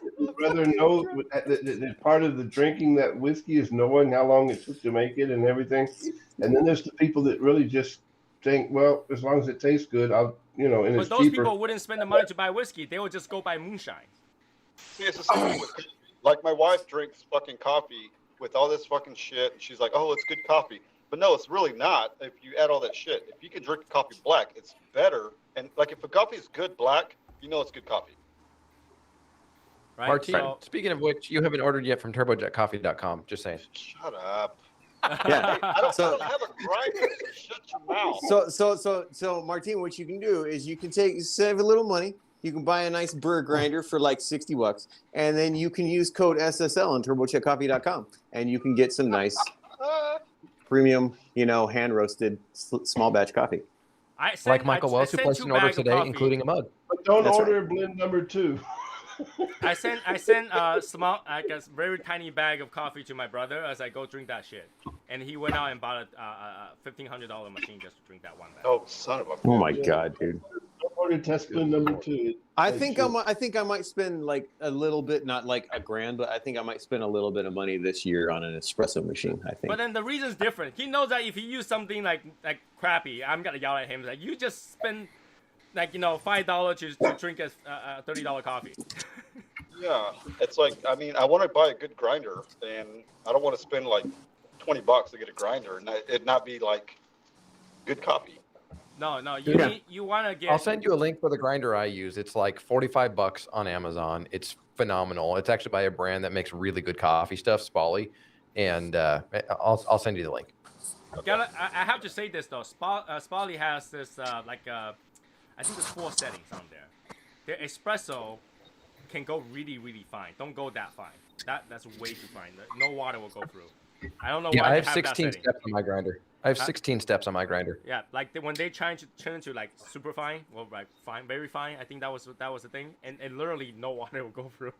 Rather know that part of the drinking that whiskey is knowing how long it took to make it and everything. And then there's the people that really just think, well, as long as it tastes good, and but it's those cheaper. people wouldn't spend the money to buy whiskey. They would just go buy moonshine. See, it's the same with, like, my wife drinks fucking coffee with all this fucking shit, and she's like, oh, it's good coffee. But no, it's really not if you add all that shit. If you can drink coffee black, it's better. And, like, if a coffee is good black, you know it's good coffee. Right? Martin, So, speaking of which, you haven't ordered yet from turbojetcoffee.com. Just saying. Shut up. Yeah. I don't have a grinder, so shut your mouth. So Martin, what you can do is you can save a little money. You can buy a nice burr grinder for like $60, and then you can use code SSL on turbojetcoffee.com, and you can get some nice premium, hand roasted small batch coffee. Like Michael Wells, who placed an order today, including a mug. But don't That's order blend number 2. I sent a small, like a very tiny bag of coffee to my brother as I go drink that shit, and he went out and bought a $1,500 machine just to drink that one bag. Oh, son of a... Oh my god, dude! Don't order test blend number 2. I think I might spend like a little bit, not like $1,000, but I think I might spend a little bit of money this year on an espresso machine. I think. But then the reason's different. He knows that if he use something like crappy, I'm gonna yell at him like, you just spend $5 to drink a $30 coffee. Yeah, it's like, I mean, I want to buy a good grinder, and I don't want to spend like $20 to get a grinder, and it not be like good coffee. No, you want to get. I'll send you a link for the grinder I use. It's like $45 on Amazon. It's phenomenal. It's actually by a brand that makes really good coffee stuff, Spally, and I'll send you the link. I have to say this though. Spally has this I think there's 4 settings on there. Their espresso can go really, really fine. Don't go that fine. That's way too fine. No water will go through. I don't know why. I have 16 steps on my grinder. I have 16 steps on my grinder. Yeah, like when they try to turn to like super fine, well, like fine, very fine. I think that was the thing, and literally no water will go through.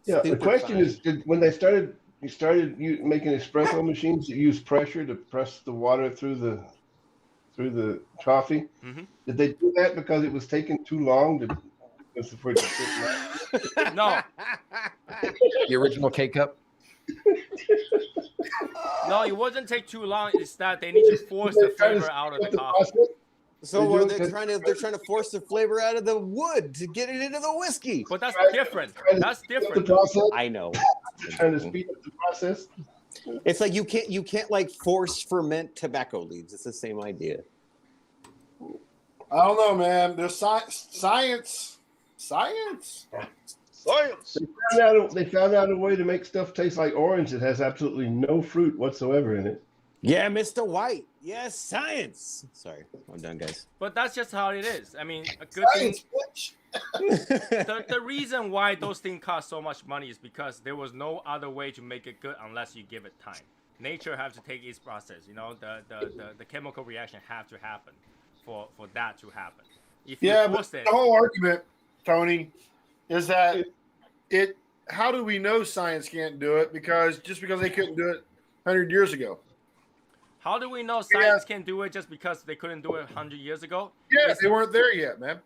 Yeah, the question is, when they started making espresso machines that use pressure to press the water through the coffee. Mm-hmm. Did they do that because it was taking too long for the No, The original K-cup. no, it wouldn't take too long. It's that they need to force the flavor out of the coffee. So what they're trying to force the flavor out of the wood to get it into the whiskey. But that's different. That's The different. process, I know. trying to speed up the process. It's like you can't like force ferment tobacco leaves. It's the same idea. I don't know, man. There's science. Science. They found out a way to make stuff taste like orange that has absolutely no fruit whatsoever in it. Yeah, Mr. White. Yes, science. Sorry, I'm done, guys. But that's just how it is. I mean, a good thing. The reason why those things cost so much money is because there was no other way to make it good unless you give it time. Nature has to take its process. You know, the chemical reaction have to happen for that to happen. If you force it, the whole argument, Tony, is that how do we know science can't do it? Because they couldn't do it 100 years ago. how do we know science can do it just because they couldn't do it 100 years ago? Yeah, they weren't there yet, man.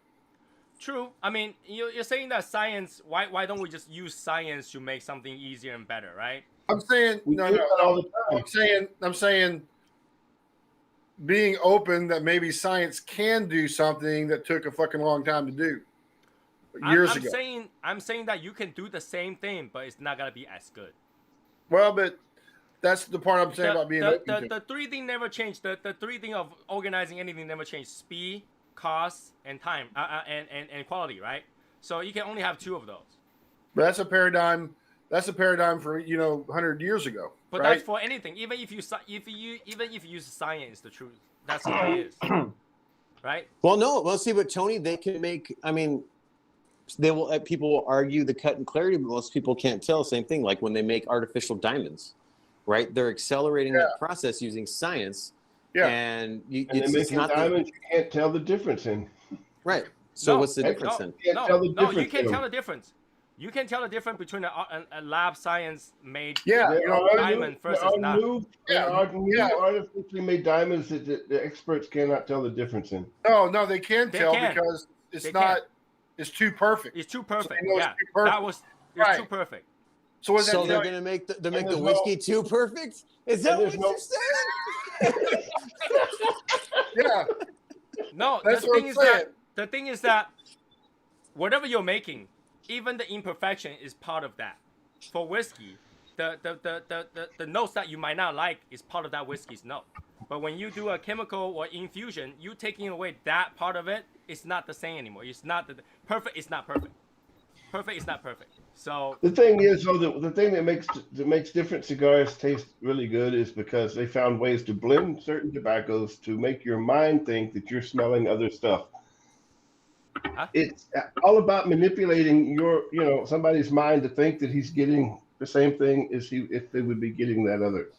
True. I mean, you're saying that science. Why don't we just use science to make something easier and better, right? I'm saying We no. do that all the time. I'm saying being open that maybe science can do something that took a fucking long time to do years ago. I'm saying that you can do the same thing, but it's not gonna be as good. Well, but that's the part I'm saying about being open. The three thing never changed. The three thing of organizing anything never changed: speed, cost, and time, and quality, right? So you can only have two of those. But that's a paradigm. That's a paradigm for 100 years ago. But right? that's for anything. Even if you use science, the truth. That's how it is, right? Well, no. Well, see, but Tony, they can make. I mean, they will. People will argue the cut and clarity, but most people can't tell. Same thing, like when they make artificial diamonds, right? They're accelerating that process using science. Yeah. And they're making diamonds you can't tell the difference in. Right. So what's the difference then? You can't tell the difference. You can tell the difference between a lab science made diamond versus not. Artificially made diamonds that the experts cannot tell the difference in. No, they can tell because it's not. It's too perfect. It's too perfect. So yeah, too perfect. It's too perfect. So they're gonna make the whiskey too perfect? Is that what you're saying? Yeah. No, That's the thing is that whatever you're making, even the imperfection is part of that. For whiskey, the notes that you might not like is part of that whiskey's note. But when you do a chemical or infusion, you taking away that part of it, it's not the same anymore. It's not perfect. It's not perfect. Perfect is not perfect. So the thing is, though, the thing that makes different cigars taste really good is because they found ways to blend certain tobaccos to make your mind think that you're smelling other stuff. Huh? It's all about manipulating somebody's mind to think that he's getting the same thing as if they would be getting that other.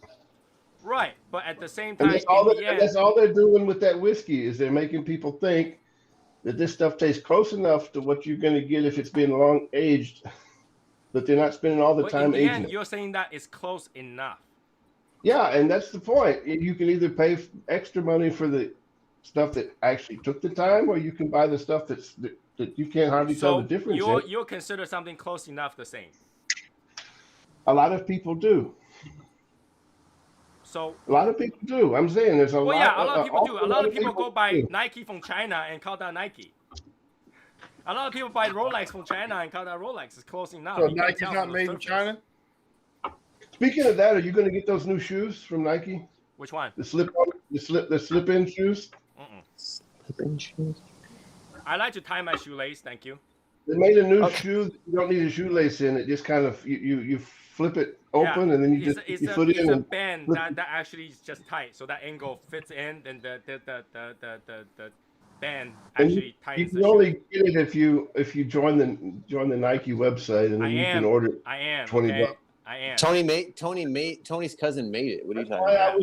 Right, but at the same time, that's all they're doing with that whiskey is they're making people think that this stuff tastes close enough to what you're going to get if it's been long aged, but they're not spending all the time aging it. You're saying that it's close enough. Yeah, and that's the point. You can either pay extra money for the stuff that actually took the time, or you can buy the stuff that you can't hardly tell the difference. You'll consider something close enough the same. A lot of people do. So a lot of people do. I'm saying there's a lot. Yeah, a lot of people do. A lot of people go buy Nike from China and call that Nike. A lot of people buy Rolex from China and call that Rolex. It's close enough. So Nike's not made in China? Speaking of that, are you going to get those new shoes from Nike? Which one? The slip-in shoes. Slip-in shoes. I like to tie my shoelace. Thank you. They made a new shoe. You don't need a shoelace in it. Just kind of you flip it open and then you put it in. It's a band that actually is just tight, so that angle fits in, and the band actually tightens. You can only get it if you join the Nike website, and then you can order it. I am $20. I am. Tony's cousin made it. What are you talking about?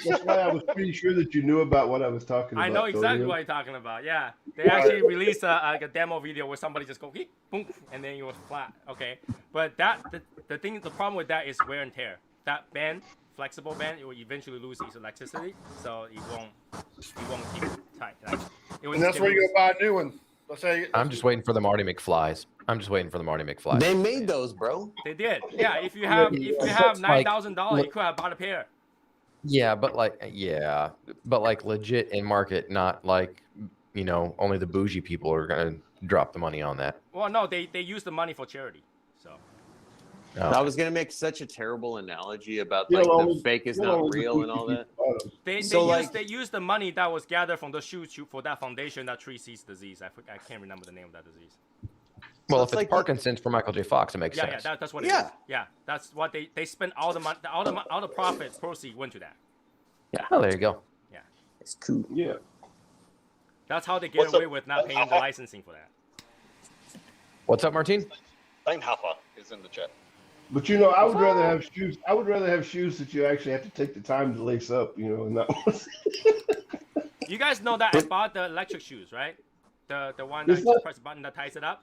That's why I was pretty sure that you knew about what I was talking about. I know exactly what you're talking about. Yeah, they actually released a demo video where somebody just go boom, and then it was flat. Okay, but the problem with that is wear and tear. That band, flexible band, it will eventually lose its electricity, so it won't keep it tight. And that's where you go buy a new one. Let's say I'm just waiting for the Marty McFlies. They made those, bro. They did. Yeah, if you have $9,000, you could have bought a pair. Yeah, but like legit in market, not like only the bougie people are gonna drop the money on that. Well, no, they use the money for charity. So I was gonna make such a terrible analogy about You like know, the fake is not real and all that. they use the money that was gathered from the shoot for that foundation that treats this disease. I can't remember the name of that disease. Well, it's if it's like Parkinson's for Michael J. Fox, it makes sense. Yeah, that's what it is. Yeah, that's what they spent all the money, all the profit proceeds went to that. Oh, there you go. Yeah, It's cool. Yeah. that's how they get away with not paying the licensing for that. What's up, Martine? Steinhafer is in the chat. But I would rather have shoes. I would rather have shoes that you actually have to take the time to lace up, and not. You guys know that I bought the electric shoes, right? The one that you press a button that ties it up.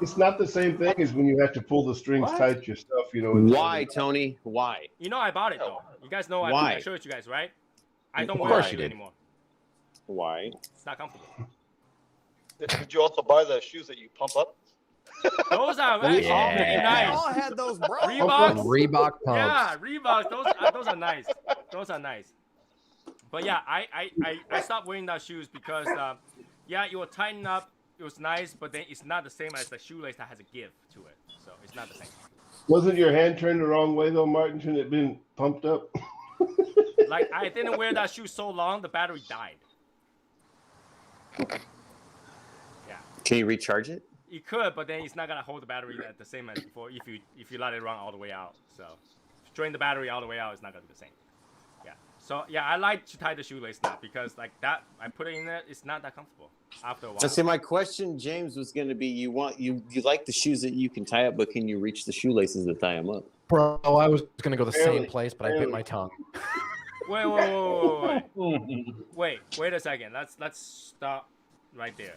It's not the same thing as when you have to pull the strings tight your stuff, Why, Tony? Why? I bought it though. You guys know Why? I showed you guys, right? I don't Of wear course it you did. anymore. Why? It's not comfortable. Did you also buy the shoes that you pump up? Those are actually pretty I nice. all had those, bro. Reebok pumps. Yeah, Reeboks. Those are nice. Those are nice. But yeah, I stopped wearing those shoes because it will tighten up. It was nice, but then it's not the same as the shoelace that has a give to it. So it's not the same. Wasn't your hand turned the wrong way though, Martin? Shouldn't it have been pumped up? Like I didn't wear that shoe so long, the battery died. Yeah. Can you recharge it? You could, but then it's not gonna hold the battery at the same as before if you let it run all the way out. So drain the battery all the way out, it's not gonna be the same. Yeah. So yeah, I like to tie the shoelace now because like that I put it in there, it's not that comfortable after a while. So see, my question, James, was going to be: you like the shoes that you can tie up, but can you reach the shoelaces to tie them up? Bro, I was gonna go the same place, but I bit my tongue. Wait a second. Let's stop right there.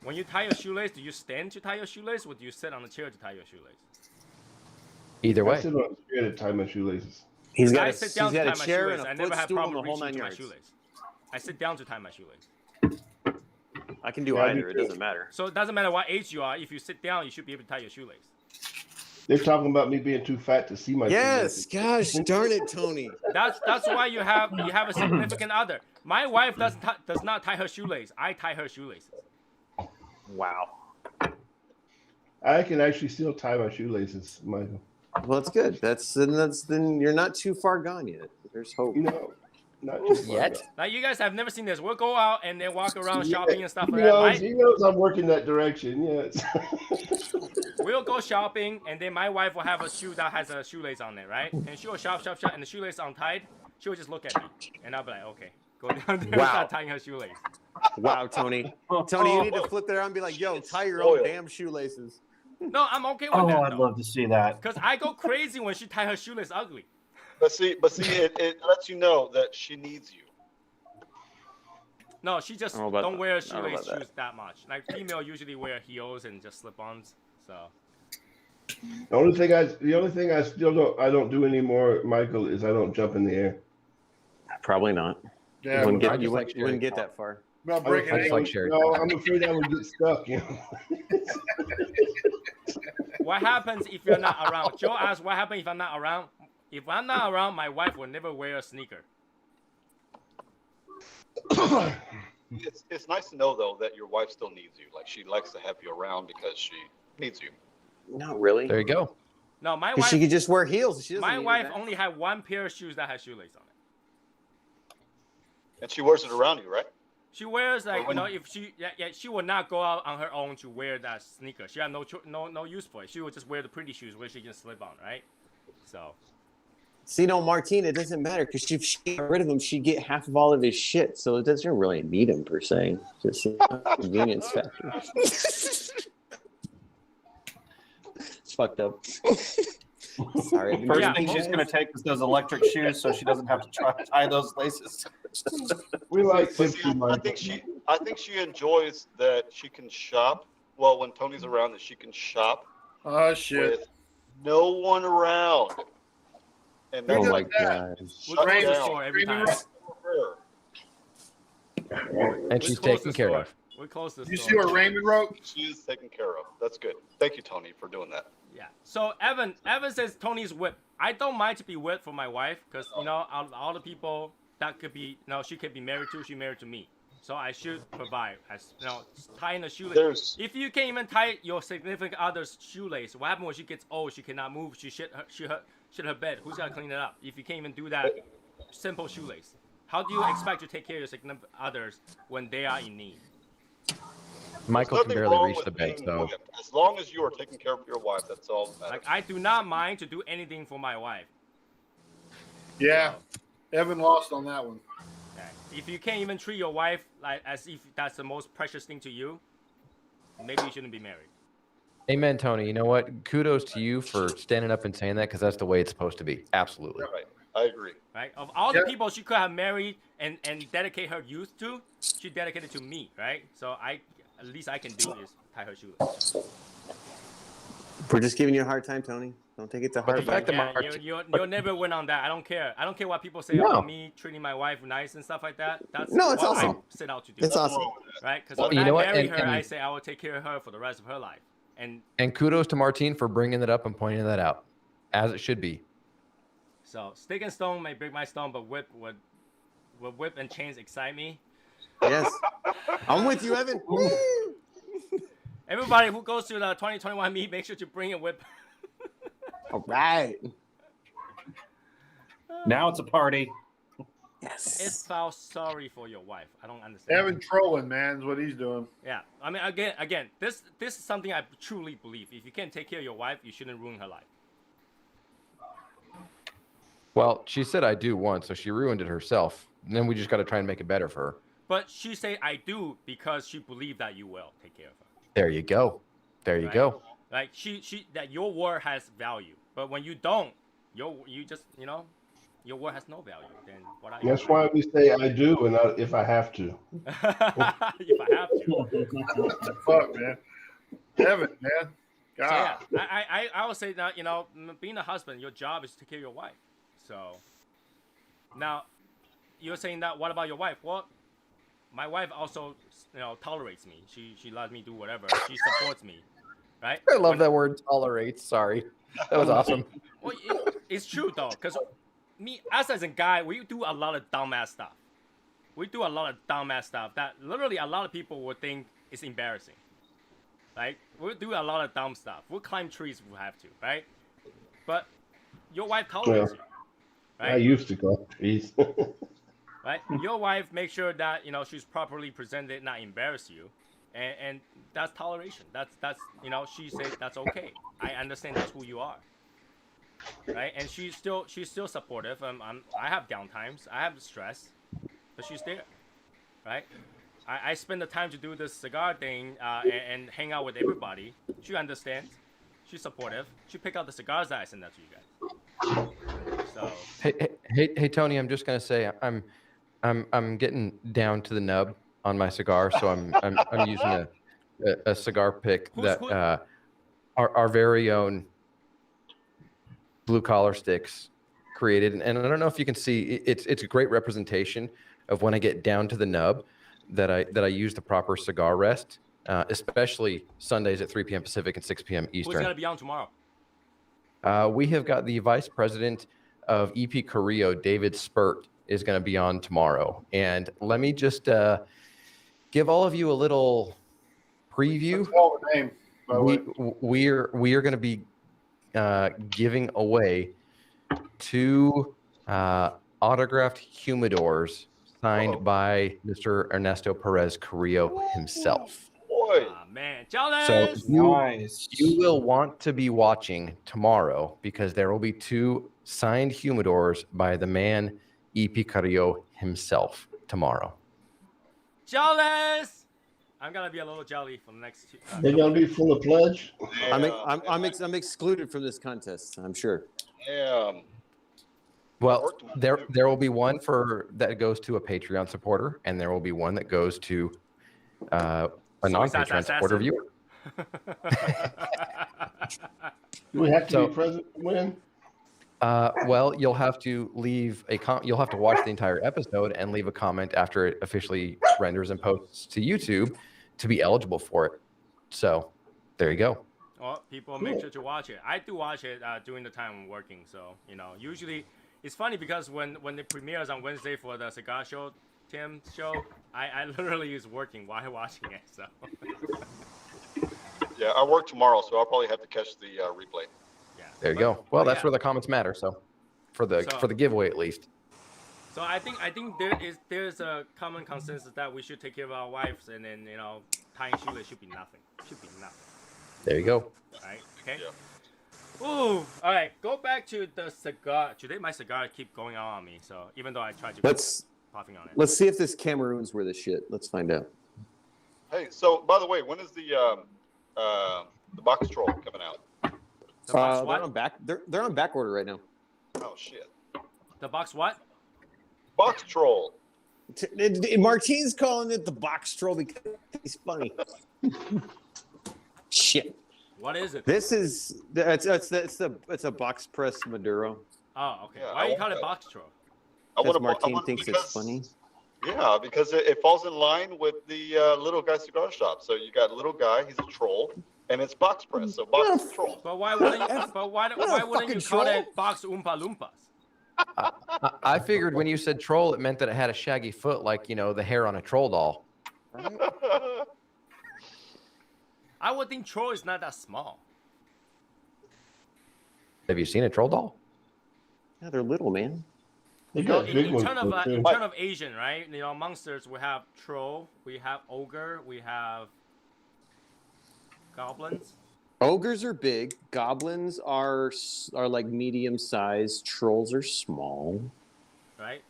When you tie your shoelace, do you stand to tie your shoelace, or do you sit on the chair to tie your shoelace? Either I way. sit on a chair to tie my shoelaces. I sit down to tie my shoelace. I never have problem reaching to my shoelace. I sit down to tie my shoelace. I can do either. It doesn't matter. So it doesn't matter what age you are. If you sit down, you should be able to tie your shoelace. They're talking about me being too fat to see my Yes, gosh darn it, Tony. That's why you have a significant other. My wife does not tie her shoelace. I tie her shoelaces. Wow. I can actually still tie my shoelaces, Michael. Well, that's good. Then you're not too far gone yet. There's hope. Not too far Yet. gone. Like you guys have never seen this. We'll go out and then walk around shopping and stuff He like knows, that. he knows I'm working that direction. Yes. We'll go shopping, and then my wife will have a shoe that has a shoelace on it, right? And she will shop, and the shoelace is untied. She will just look at me, and I'll be like, okay, go down there and start tying her shoelace. Wow, Tony. Tony, you need to flip that around and be like, yo, tie your own damn shoelaces. No, I'm okay with that. Oh, I'd love to see that. Because I go crazy when she tie her shoelace ugly. But see, it lets you know that she needs you. No, she just I don't know about don't wear that. I don't know shoelace about shoes that much. Like female usually wear heels and just slip-ons. So The only thing I still don't do anymore, Michael, is I don't jump in the air. Probably not. Yeah, You wouldn't get that far. about I breaking just like Sherry. No, I'm afraid I would get stuck. what happens if you're not around? Joe asked, what happens if I'm not around? If I'm not around, my wife will never wear a sneaker. It's nice to know though that your wife still needs you. Like she likes to have you around because she needs you. Not really. There you go. No, my Because wife. she could just wear heels. She doesn't My need wife that. only had one pair of shoes that has shoelace on it. And she wears it around you, right? She wears like if she she will not go out on her own to wear that sneaker. She had no use for it. She would just wear the pretty shoes where she can slip on, right? So. See, no, Martine, it doesn't matter because if she got rid of him, she'd get half of all of his shit. So it doesn't really need him per se. Just a convenience factor. It's fucked up. Sorry. First thing she's going to take is those electric shoes so she doesn't have to try to tie those laces. We like But see, tipsy, Michael. I think she enjoys that she can shop. Well, when Tony's around, that she can shop Oh shit! with no one around. And Oh that's my god. We close the down. store every time. And she's We close taken the care store. of. We close this. You see what Raymond wrote? She is taken care of. That's good. Thank you, Tony, for doing that. Yeah. So Evan says Tony's whipped. I don't mind to be whipped for my wife because all the people that could be she could be married to. She married to me, so I should provide. As tying the shoelace. If you can't even tie your significant other's shoelace, what happens when she gets old? She cannot move. She shit her bed. Who's gonna clean it up? If you can't even do that simple shoelace, how do you expect to take care of your significant others when they are in need? Michael can barely reach the bed, so as long as you are taking care of your wife, that's all that matters. Like I do not mind to do anything for my wife. Yeah, Evan lost on that one. Okay. If you can't even treat your wife like as if that's the most precious thing to you, maybe you shouldn't be married. Amen, Tony. You know what? Kudos to you for standing up and saying that because that's the way it's supposed to be. Absolutely. Right. I agree. Right? Of all the people she could have married and dedicate her youth to, she dedicated to me, right? So at least I can do is tie her shoelace. We're just giving you a hard time, Tony. Don't take it to heart. the fact that You'll never win on that. I don't care. I don't care what people say about me treating my wife nice and stuff like that. That's No, it's what awesome. I set out to do. It's awesome. Right? Because Well, when you I know what? marry And- her, and- I say I will take care of her for the rest of her life. And kudos to Martine for bringing it up and pointing that out, as it should be. So stick and stone may break my stone, but whip and chains excite me. Yes. I'm with you, Evan. Everybody who goes to the 2021 meet, make sure to bring a whip. All right. Now it's a party. Yes. It's felt sorry for your wife. I don't understand. Evan trolling, man, is what he's doing. Yeah, I mean, again, this is something I truly believe. If you can't take care of your wife, you shouldn't ruin her life. Well, she said I do once, so she ruined it herself. And then we just got to try and make it better for her. But she say I do because she believed that you will take care of her. There you go. There you Right? go. Like she that your word has value, but when you don't, your word has no value. Then what are you? That's why we say I do and not if I have to. If I have to. Fuck, man. Evan, man. So God. yeah, I would say that being a husband, your job is to take care of your wife. So now you're saying that. What about your wife? Well, my wife also tolerates me. She lets me do whatever. She supports me, right? I love that word tolerates. Sorry. That was awesome. Well, it's true though, because me as a guy, we do a lot of dumbass stuff. We do a lot of dumbass stuff that literally a lot of people would think is embarrassing. Like we do a lot of dumb stuff. We'll climb trees if we have to, right? But your wife tolerates you, right? I used to go trees. Right? Your wife makes sure that she's properly presented, not embarrass you, and that's toleration. That's she says that's okay. I understand that's who you are, right? And she's still supportive. I have down times, I have stress, but she's there, right? I spend the time to do this cigar thing and hang out with everybody. She understands. She's supportive. She pick out the cigars that I send out to you guys. So Hey, Tony. I'm just gonna say I'm getting down to the nub on my cigar, so I'm using a cigar pick that our very own Blue Collar Sticks created, and I don't know if you can see it's a great representation of when I get down to the nub that I use the proper cigar rest, especially Sundays at 3 p.m. Pacific and 6 p.m. Eastern. who's gonna be on tomorrow? We have got the vice president of EP Carrillo, David Spurt, is going to be on tomorrow. And let me just give all of you a little preview. Call the name, by the way. We are going to be giving away 2 autographed humidors signed by Mr. Ernesto Perez Carrillo himself. Boy. Ah, man, jealous. So Nice. you will want to be watching tomorrow because there will be 2 signed humidors by the man EP Carrillo himself tomorrow. Jealous. I'm gonna be a little jelly for the next 2. They're gonna be full of pledge. I'm excluded from this contest. I'm sure. Damn. Well, there will be one that goes to a Patreon supporter, and there will be one that goes to a non-Patreon supporter viewer. Do we have to be present to win? Well, you'll have to leave you'll have to watch the entire episode and leave a comment after it officially renders and posts to YouTube to be eligible for it. So there you go. Well, people make sure to watch it. I do watch it during the time I'm working. So, usually it's funny because when it premieres on Wednesday for the cigar show, Tim show, I literally is working while watching it. So. Yeah, I work tomorrow, so I'll probably have to catch the replay. Yeah. There you go. Well, that's where the comments matter. So for the giveaway at least. So I think there's a common consensus that we should take care of our wives, and then tying shoelace should be nothing. There you go. All right. Okay. Yeah. Ooh. All right. Go back to the cigar. Today my cigar keep going on me. So even though I tried to puffing on it. Let's see if this Cameroon's worth of shit. Let's find out. Hey, so by the way, when is the box troll coming out? The box They're what? on back. They're on back order right now. Oh shit. The box what? Box troll. Martine's calling it the box troll because he's funny. Shit. What is it? This is it's a box press Maduro. Oh, okay. Yeah, Why do you call it box troll? Because Martine thinks it's funny. Yeah, because it falls in line with the little guy cigar shop. So you got little guy, he's a troll, and it's box press, so box troll. But why wouldn't you call it box Oompa Loompas? I figured when you said troll, it meant that it had a shaggy foot, like the hair on a troll doll. I would think troll is not that small. Have you seen a troll doll? Yeah, they're little, man. They got big In ones. terms of too. in terms of Asian, right? Monsters. We have troll, we have ogre, we have goblins. Ogres are big. Goblins are like medium sized. Trolls are small. Right?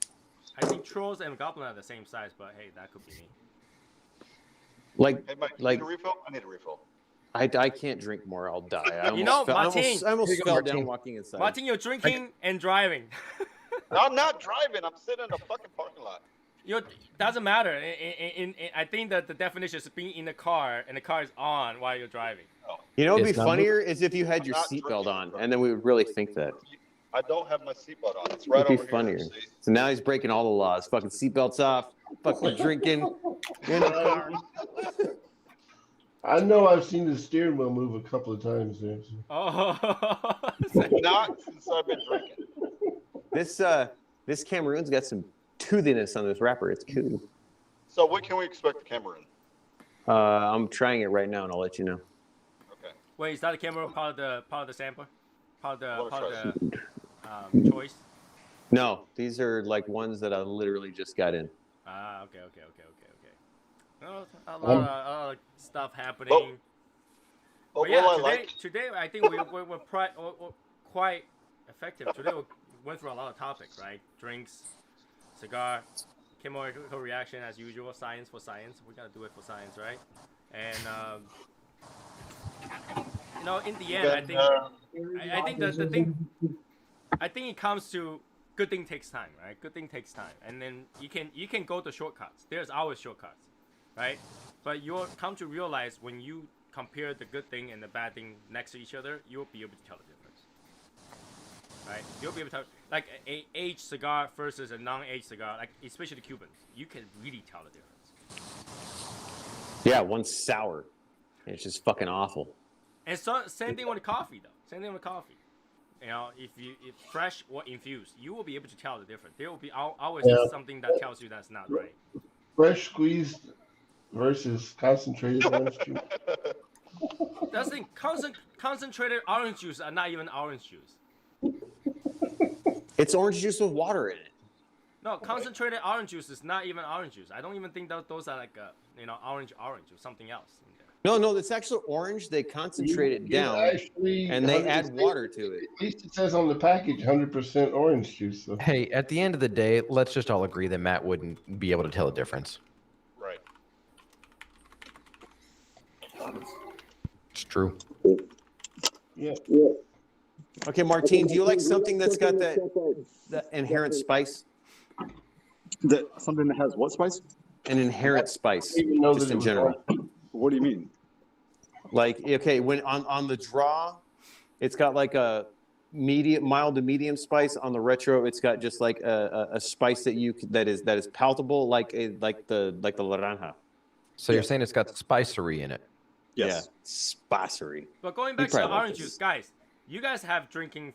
I think trolls and goblins are the same size, but hey, that could be me. Like Hey, Mike, you like need a refill? I need a refill. I can't drink more. I'll die. I You know, almost Martin. fell down walking inside. Martin, you're drinking and driving. No, I'm not driving. I'm sitting in a fucking parking lot. Doesn't matter. I think that the definition is being in the car and the car is on while you're driving. You know, what'd be It's not funnier is if you had your I'm not seatbelt drinking, on, bro. and then we would really think that. I don't have my seatbelt on. It's right It'd be over funnier. here. See? So now he's breaking all the laws. Fucking seatbelts off. Fucking drinking in the car. I know I've seen the steering wheel move a couple of times there. So. Oh. Not since I've been drinking. This Cameroon's got some toothiness on this wrapper. It's cool. So what can we expect the Cameroon? I'm trying it right now, and I'll let you know. Okay. Wait, is that the camera part of the sampler? Part of Wanna the choice? No, these are like ones that I literally just got in. Okay. Well, a lot of stuff happening. But But yeah, what I like, today I think we're quite effective. Today we went through a lot of topics, right? Drinks, cigar, chemical reaction as usual, science for science. We gotta do it for science, right? And in the end, I think that the thing, I think it comes to good thing takes time, right? Good thing takes time, and then you can go to shortcuts. There's always shortcuts, right? But you'll come to realize when you compare the good thing and the bad thing next to each other, you'll be able to tell the difference, right? You'll be able to tell, like a aged cigar versus a non-aged cigar, like especially the Cubans, you can really tell the difference. Yeah, one's sour. It's just fucking awful. And so same thing with coffee, though. Same thing with coffee. If fresh or infused, you will be able to tell the difference. There will be always something that tells you that's not right. Fresh squeezed versus concentrated orange juice. That's the thing. Concentrated orange juice are not even orange juice. It's orange juice with water in it. No, concentrated orange juice is not even orange juice. I don't even think that those are like orange or something else in there. No, it's actually orange. They concentrate it down, and they add water to it. At least it says on the package 100% orange juice. So. Hey, at the end of the day, let's just all agree that Matt wouldn't be able to tell the difference. right. It's true. Yeah. Okay, Martine, do you like something that's got that inherent spice? Something that has what spice? An inherent spice, I didn't even know just that it in was general. What do you mean? Like, okay, when on the draw, it's got like a mild to medium spice. On the retro, it's got just like a spice that is palatable, like the naranja. So you're saying it's got spicery in it? Yeah, spicery. But going back to probably the like orange this. juice, guys, you guys have drinking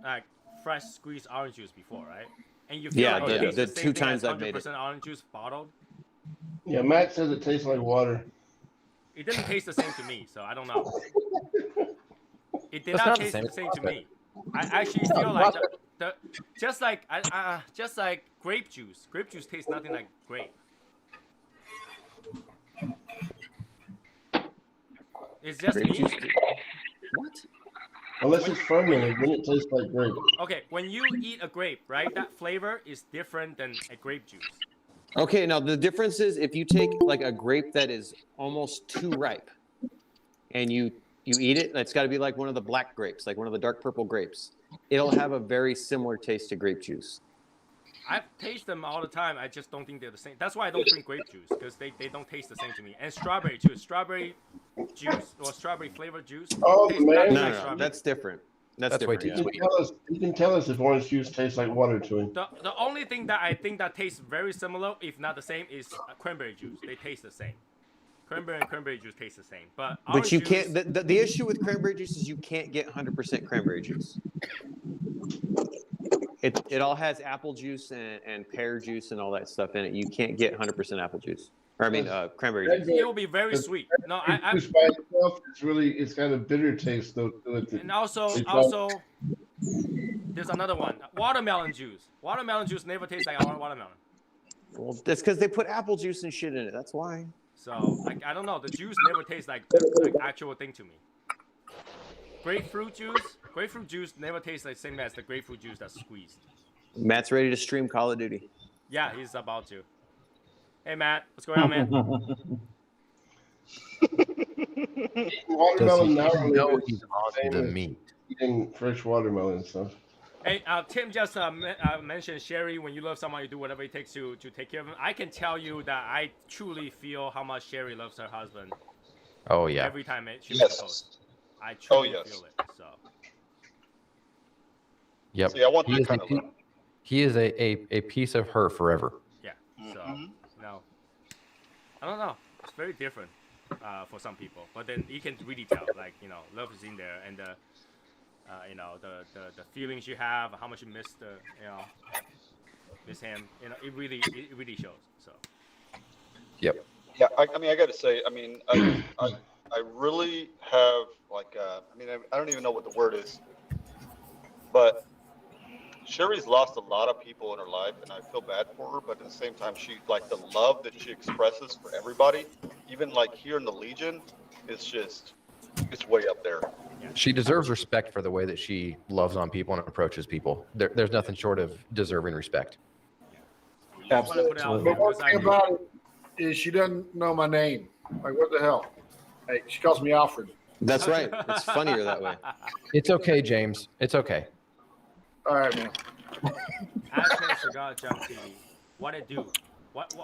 like fresh squeezed orange juice before, right? And you feel Yeah, like it tastes the the same two thing times as I've made it. 100% orange juice bottled. Yeah, Matt says it tastes like water. It didn't taste the same to me, so I don't know. It did That's not not the taste same. the same to me. I actually feel like just like grape juice. Grape juice tastes nothing like grape. It's just Grape me. juice. What? Unless it's fermented, then it tastes like grape. Okay, when you eat a grape, right, that flavor is different than a grape juice. Okay, now the difference is if you take like a grape that is almost too ripe, and you eat it, it's got to be like one of the black grapes, like one of the dark purple grapes. It'll have a very similar taste to grape juice. I taste them all the time. I just don't think they're the same. That's why I don't drink grape juice, because they don't taste the same to me. And strawberry juice, strawberry juice or strawberry flavored juice. Oh, tastes man. nothing No, like no, strawberry. that's different. That's That's way different. too yeah. sweet. You can tell us if orange juice tastes like water to him. The only thing that I think that tastes very similar, if not the same, is cranberry juice. They taste the same. Cranberry and cranberry juice taste the same. But But you orange can't. The issue with cranberry juice is you can't get 100% cranberry juice. It all has apple juice and pear juice and all that stuff in it. You can't get 100% apple juice. Or I mean, cranberry juice. it will be very sweet. No, Juice by itself, it's got a bitter tast though to it. and also there's another one. Watermelon juice. Watermelon juice never tastes like watermelon. Well, that's because they put apple juice and shit in it. That's why. So I don't know. The juice never tastes like actual thing to me. Grapefruit juice never tastes the same as the grapefruit juice that's squeezed. Matt's ready to stream Call of Duty. Yeah, he's about to. Hey Matt, what's going on, man? Watermelon now No, he's on the meat. eating fresh watermelon and stuff. Hey, Tim just mentioned Sherry. When you love someone, you do whatever it takes to take care of them. I can tell you that I truly feel how much Sherry loves her husband. Oh yeah. Every time she makes a post, I truly feel it. So. Yep. See, I want He that is, kind a, of pe- love. he is a piece of her forever. Yeah. So Mhm. no, I don't know. It's very different for some people, but then you can really tell, like love is in there, and the feelings you have, how much you miss miss him. It really shows. So. Yep. Yeah, I mean, I got to say, I mean, I really have I don't even know what the word is, but Sherry's lost a lot of people in her life, and I feel bad for her. But at the same time, she the love that she expresses for everybody, even like here in the Legion, it's way up there. She deserves respect for the way that she loves on people and approaches people. There's nothing short of deserving respect. I wanna put it out there But one because I thing do. about it is she doesn't know my name. Like, what the hell? Hey, she calls me Alfred. That's right. It's funnier that way. It's okay, James. It's okay. All right, man. Hashtag Cigar Jump TV. What it do? What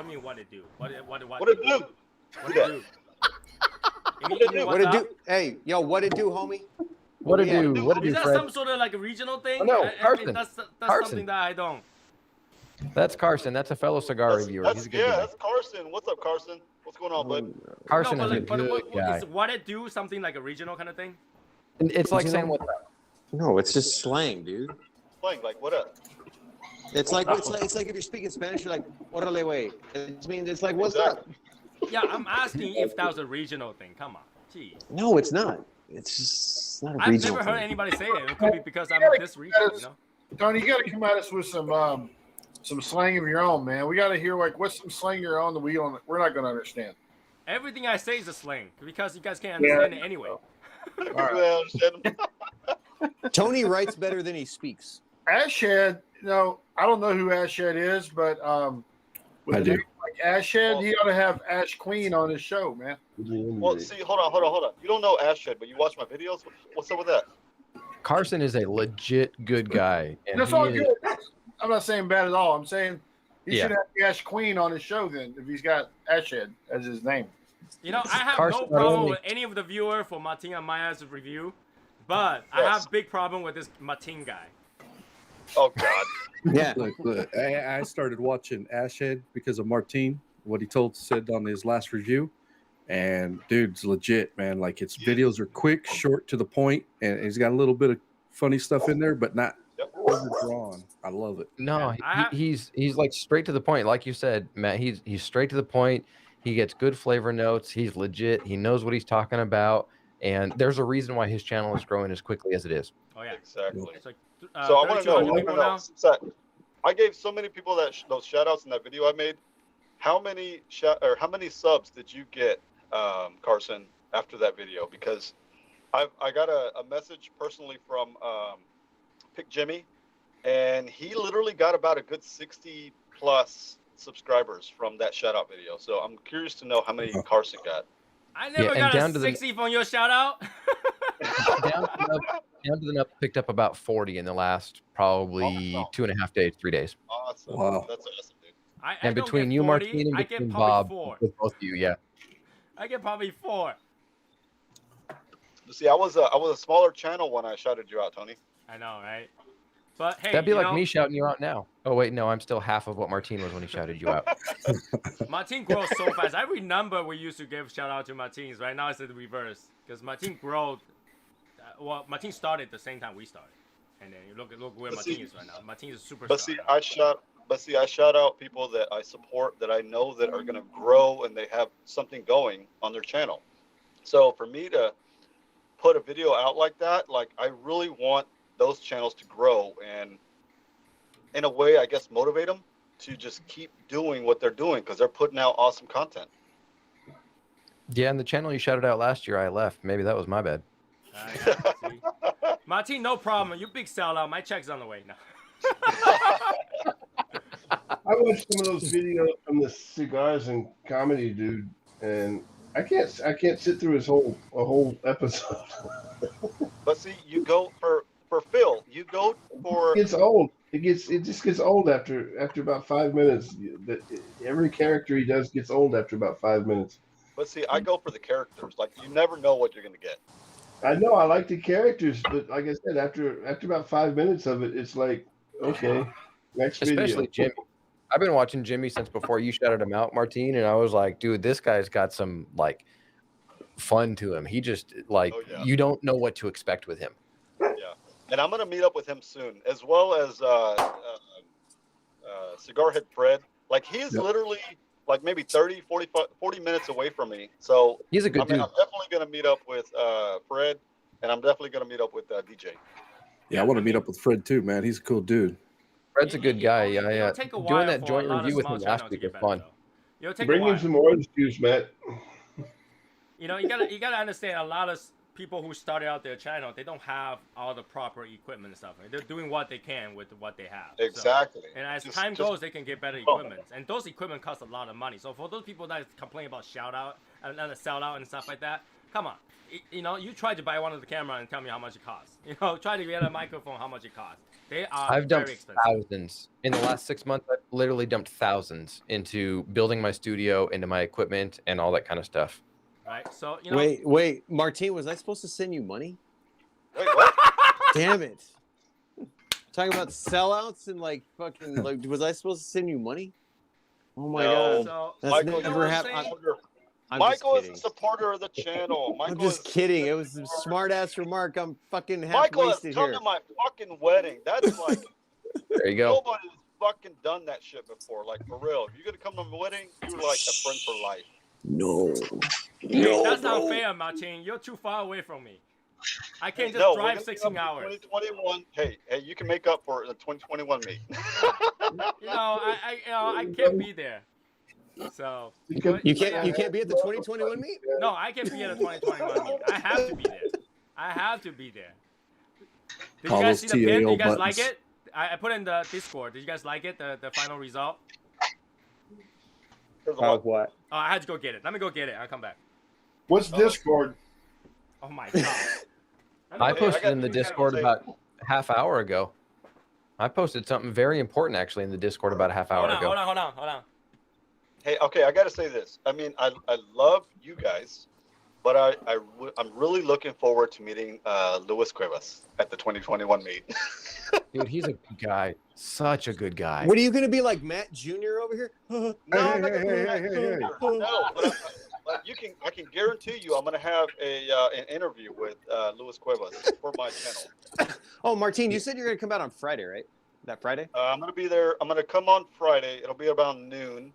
mean what it do? What it do? What it do? What it do? You mean What it what's do? up? Hey, yo, what it do, homie? What to do? What to Is do, that Fred? some sort of like a regional thing? Oh, no, I mean, Carson. that's Carson. something that I don't. That's Carson. That's a fellow cigar reviewer. He's a good guy. That's Carson. What's up, Carson? What's going on, bud? Carson no, is a but good guy. is what it do something like a regional kind of thing? It's like saying what. No, it's just slang, dude. Playing like what up? It's like if you're speaking Spanish, you're like, "Orale, güey." It means it's like, "What's up?" Yeah, I'm asking if that was a regional thing. Come on, gee. No, it's not. It's just not a I've regional never heard thing. anybody say it. It could be because I'm this region, Tony, you got to come at us with some slang of your own, man. We got to hear like what's some slang of your own that we're not going to understand. Everything I say is a slang because you guys can't understand it anyway. Well, Tony writes better than he speaks. Ashhead, I don't know who Ashhead is, but with I a do. name like Ashhead, he ought to have Ash Queen on his show, man. well, see, hold on. You don't know Ashhead, but you watch my videos. What's up with that? Carson is a legit good guy. And That's he all is- good. I'm not saying bad at all. I'm saying he Yeah. should have the Ash Queen on his show then, if he's got Ashhead as his name. I have Carson no not problem only- with any of the viewer for Martin and Maya's review, but I Yes. have big problem with this Martin guy. Oh God. Yeah. Look, I started watching Ashhead because of Martine, what he said on his last review, and dude's legit, man. Like his videos are quick, short, to the point, and he's got a little bit of funny stuff in there, but not overdrawn. I love it. No, he's like straight to the point. Like you said, Matt, he's straight to the point. He gets good flavor notes. He's legit. He knows what he's talking about. And there's a reason why his channel is growing as quickly as it is. Oh yeah, exactly. It's like, So I want to know. now. I gave so many people those shout outs in that video I made. How many subs did you get, Carson, after that video? Because I got a message personally from Pick Jimmy, and he literally got about a good 60 plus subscribers from that shout out video. So I'm curious to know how many Carson got. I never got a 60 from your shout out. down to the nub picked up about 40 in the last probably 2.5 days, 3 days. Awesome. Wow. That's awesome, dude. And between you, 40, Martine, and I get between probably Bob, 4. with both of you, yeah. I get probably 4. See, I was a smaller channel when I shouted you out, Tony. I know, right? But hey, That'd be like me shouting you out now. Oh wait, no, I'm still half of what Martine was when he shouted you out. Martine grows so fast. I remember we used to give shout out to Martines. Right now it's the reverse because Martine growed. Well, Martine started the same time we started, and then you look where Martine is right now. Martine is a superstar. But see, I shout out people that I support, that I know that are going to grow and they have something going on their channel. So for me to put a video out like that, like I really want those channels to grow and in a way, I guess, motivate them to just keep doing what they're doing because they're putting out awesome content. Yeah, and the channel you shouted out last year, I left. Maybe that was my bad. See? Martine, no problem. You big sellout. My check's on the way now. I watched some of those videos from the cigars and comedy dude, and I can't sit through a whole episode. But see, you go for Phil. You go for. It gets old. It just gets old after about 5 minutes. Every character he does gets old after about 5 minutes. But see, I go for the characters. Like you never know what you're gonna get. I know I like the characters, but like I said, after about 5 minutes of it, it's like, okay, next video. Especially Jimmy. I've been watching Jimmy since before you shouted him out, Martine, and I was like, dude, this guy's got some like fun to him. He just like you don't know what to expect with him. Yeah, and I'm gonna meet up with him soon, as well as Cigar Head Fred. Like he's literally like maybe 30 minutes away from me. So he's a good dude. I'm definitely gonna meet up with Fred, and I'm definitely gonna meet up with DJ. Yeah, I want to meet up with Fred too, man. He's a cool dude. Fred's a good guy. Yeah. Doing that joint review with him last week was fun. Bring him some orange juice, Matt. You know, you gotta understand. A lot of people who started out their channel, they don't have all the proper equipment and stuff. They're doing what they can with what they have. Exactly. So, and as time goes, they can get better equipment, and those equipment cost a lot of money. So for those people that complain about shout out and sell out and stuff like that, come on. You know, you tried to buy one of the camera and tell me how much it costs. You know, try to get a microphone, how much it costs. They are I've dumped very expensive. thousands in the last 6 months. I've literally dumped thousands into building my studio, into my equipment, and all that kind of stuff. Right. So you know. Wait, Martine, was I supposed to send you money? Wait, what? Damn it! Talking about sellouts and like fucking like, was I supposed to send you money? Oh my god, So, that's Michael, never happened. Michael is a supporter of the channel. I'm just kidding. It was a smart ass remark. I'm fucking half Michael has wasted come here. to my fucking wedding. That's like There you go. nobody's fucking done that shit before. Like for real. If you're gonna come to my wedding, you're like a friend for life. No. Hey, that's not fair, Martin. You're too far away from me. I can't just drive 16 hours. 2021. Hey, you can make up for the 2021 me. You know, I can't be there. So you can't be at the 2021 meet? No, I can't be at the 2021 meet. I have to be there. I have to be there. Did you guys see the pin? Did you guys like it? I put in the Discord. Did you guys like it? The final result? What? Oh, I had to go get it. Let me go get it. I'll come back. What's Discord? Oh my god. I posted in the Discord about a half hour ago. I posted something very important actually in the Discord about a half hour ago. Hold on. Hey, okay, I gotta say this. I mean, I love you guys, But I'm really looking forward to meeting Luis Cuevas at the 2021 meet. Dude, he's a good guy. Such a good guy. What are you gonna be like, Matt Jr. over here? No, Hey, I'm not hey, gonna hey, hey, hey, hey. no, but I can guarantee you, I'm gonna have an interview with Luis Cuevas for my channel. Oh, Martine, you said you're gonna come out on Friday, right? That Friday? I'm gonna be there. I'm gonna come on Friday. It'll be about noon,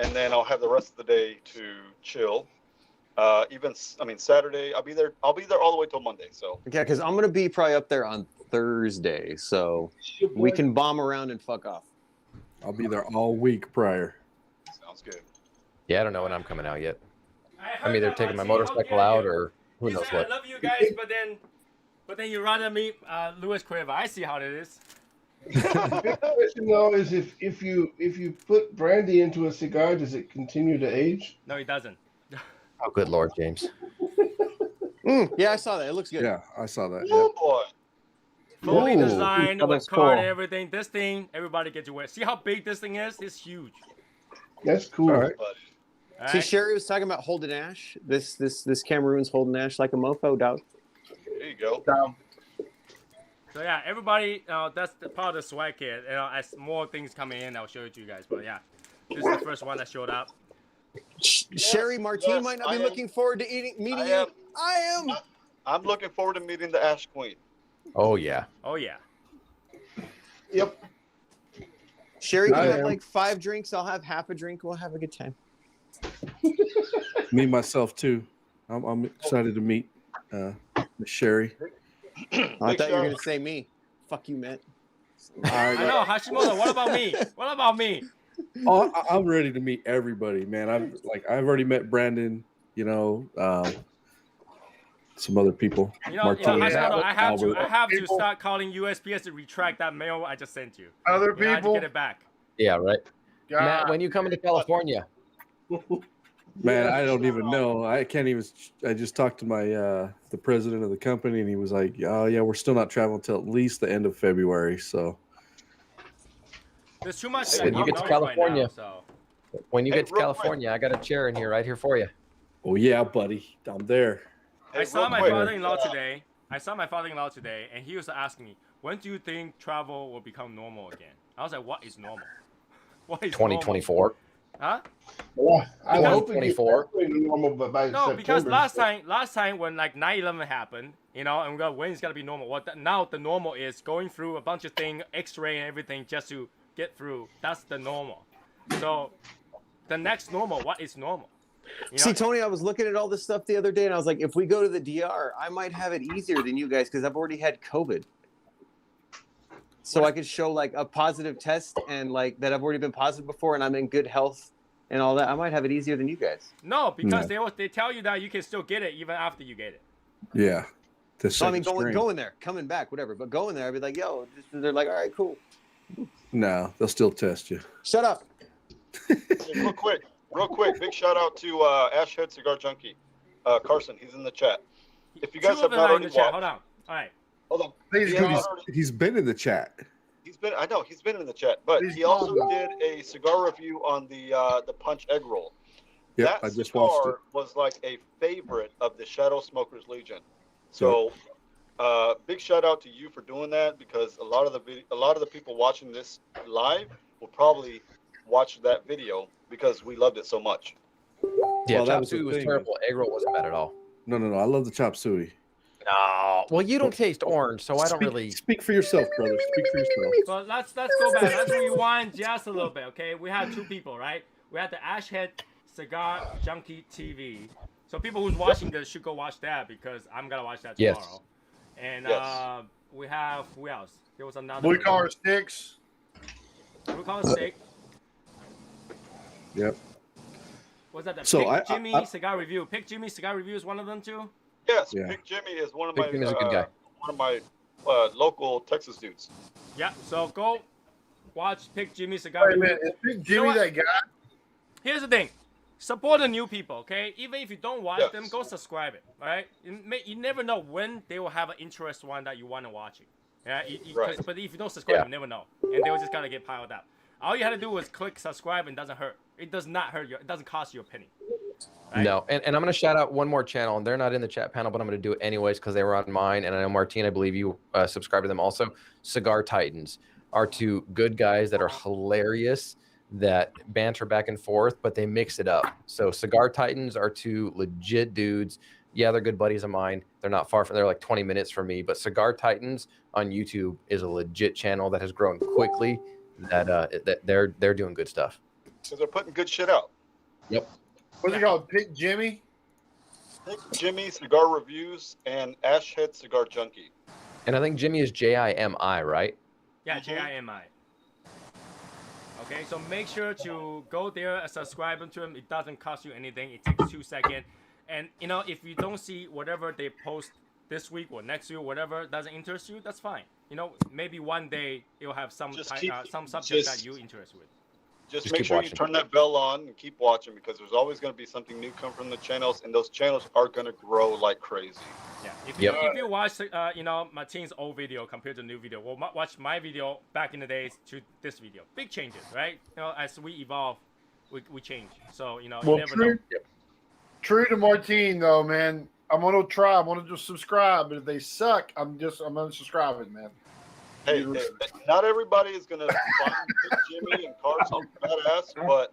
and then I'll have the rest of the day to chill. Saturday I'll be there. I'll be there all the way till Monday. So Yeah, because I'm gonna be probably up there on Thursday, so we can bomb around and fuck off. I'll be there all week prior. sounds good. Yeah, I don't know when I'm coming out yet. I I'm either heard taking my that, motorcycle okay, out or who you knows said, what. I love you guys, but then you rather meet Luis Cueva. I see how it is. The big question though is if you put brandy into a cigar, does it continue to age? No, he doesn't. Oh, good Lord, James. Yeah, I saw that. It looks good. Yeah, I saw that. Oh Yeah. boy. Fully Ooh. designed That with looks card cool. and everything. This thing, everybody gets to wear. See how big this thing is? It's huge. That's cool. All right. Buddy. All See, right? Sherry was talking about holding ash. This Cameroon's holding ash like a mofo, dog. There you go. So yeah, everybody, that's the part of the swag kit. As more things come in, I'll show it to you guys. But yeah, this is the first one that showed up. Sherry Martine yes, might not be I am. looking forward to meeting I you. am. I am. I'm looking forward to meeting the Ash Queen. Oh, yeah. Oh yeah. Yep. Sherry can I have am. like 5 drinks. I'll have half a drink. We'll have a good time. Me myself too. I'm excited to meet Miss Sherry. I thought you were gonna say me. Fuck you, Matt. I know Hashimoto. What about me? What about me? Oh, I'm ready to meet everybody, man. I've already met Brandon. You know, some other people. Martine, Hashimoto, I Albert. have to People- start calling USPS to retract that mail I just sent you. Other You have to people. get it back. Yeah, right. God. Matt, when you coming to California? Man, I don't even know. I can't even. I just talked to my the president of the company, and he was like, "Oh yeah, we're still not traveling until at least the end of February." So There's too much. When you get to California. Right now, so. When you Hey, get to real California, I got a chair in here right here for you. oh yeah, buddy, I'm there. I saw real my quick, father-in-law today. And he was asking me, "When do you think travel will become normal again?" I was like, "What is normal? What is 2024. normal? Huh? Yeah, I Because- hope it gets 24. back to normal by No, September. because last time when like 9/11 happened, you know, and we go, when it's gonna be normal? Now the normal is going through a bunch of things, X-ray and everything, just to get through. That's the normal. So the next normal, what is normal? You know? See, Tony, I was looking at all this stuff the other day, and I was like, if we go to the DR, I might have it easier than you guys because I've already had COVID. So I could show like a positive test and like that I've already been positive before, and I'm in good health and all that. I might have it easier than you guys. No, because they tell you that you can still get it even after you get it. Yeah. So I mean, going there, coming back, whatever. But going there, I'd be like, yo, they're like, all right, cool. No, they'll still test you. Shut up. Hey, real quick, big shout out to Ashhead Cigar Junkie, Carson. He's in the chat. If you guys Two have of them not are in already the chat. watched, Hold on. All right. hold on. Please He go. has already- He's been in the chat. He's been in the chat, but he also did a cigar review on the Punch Egg Roll. Yep, That I just cigar watched it. was like a favorite of the Shadow Smokers Legion. So, big shout out to you for doing that because a lot of the people watching this live will probably watch that video because we loved it so much. Yeah, Well, that chop was the suey was thing. terrible. Egg roll wasn't bad at all. No. I love the chop suey. No. Well, you don't taste orange, so I don't really. Speak for yourself, brother. Speak for yourself. So let's go back. Let's rewind just a little bit, okay? We had two people, right? We had the Ashhead Cigar Junkie TV. So people who's watching this should go watch that because I'm gonna watch that Yes. tomorrow. And Yes. we have who else? There was another. Blue collar sticks. Blue collar steak. Yep. Was that the So Pick I- Jimmy I- Cigar Review? Pick Jimmy Cigar Review is one of them too. Yes, Yeah. Big Jimmy is one of Big my Jimmy's a good guy. local Texas dudes. Yeah. So go watch Pick Jimmy Cigar Wait a Review. minute, is Big You Jimmy know that guy? Here's the thing. Support the new people, okay? Even if you don't watch Yes. them, go subscribe it, all right? You never know when they will have an interest one that you want to watch it. Yeah, Right. But if you don't subscribe, Yeah. you never know. And they will just kind of get piled up. All you had to do was click subscribe and it doesn't hurt. It does not hurt you. It doesn't cost you a penny. Right? No, and I'm going to shout out one more channel, and they're not in the chat panel, but I'm going to do it anyways because they were on mine, and I know Martine, I believe you subscribe to them also. Cigar Titans are two good guys that are hilarious, that banter back and forth, but they mix it up. So Cigar Titans are two legit dudes. Yeah, they're good buddies of mine. They're not far from, they're like 20 minutes from me, but Cigar Titans on YouTube is a legit channel that has grown quickly, that they're doing good stuff. Because they're putting good shit out. Yep. What's it called? Pick Jimmy? Pick Jimmy Cigar Reviews and Ashhead Cigar Junkie. And I think Jimmy is Jimi, right? Yeah, Jimi. Okay, so make sure to go there and subscribe to him. It doesn't cost you anything. It takes 2 seconds. And, you know, if you don't see whatever they post this week or next week, whatever doesn't interest you, that's fine. You know, maybe one day it'll have some subject that you're interested with. Just make sure you turn that bell on and keep watching, because there's always going to be something new come from the channels, and those channels are going to grow like crazy. Yeah, if you watch, you know, Martine's old video compared to new video, well, watch my video back in the days to this video. Big changes, right? You know, as we evolve, we change. So, you know, you never know. True to Martine, though, man. I'm going to try. I'm going to just subscribe, but if they suck, I'm unsubscribing, man. Hey, not everybody is going to find Jimmy and Carson badass, but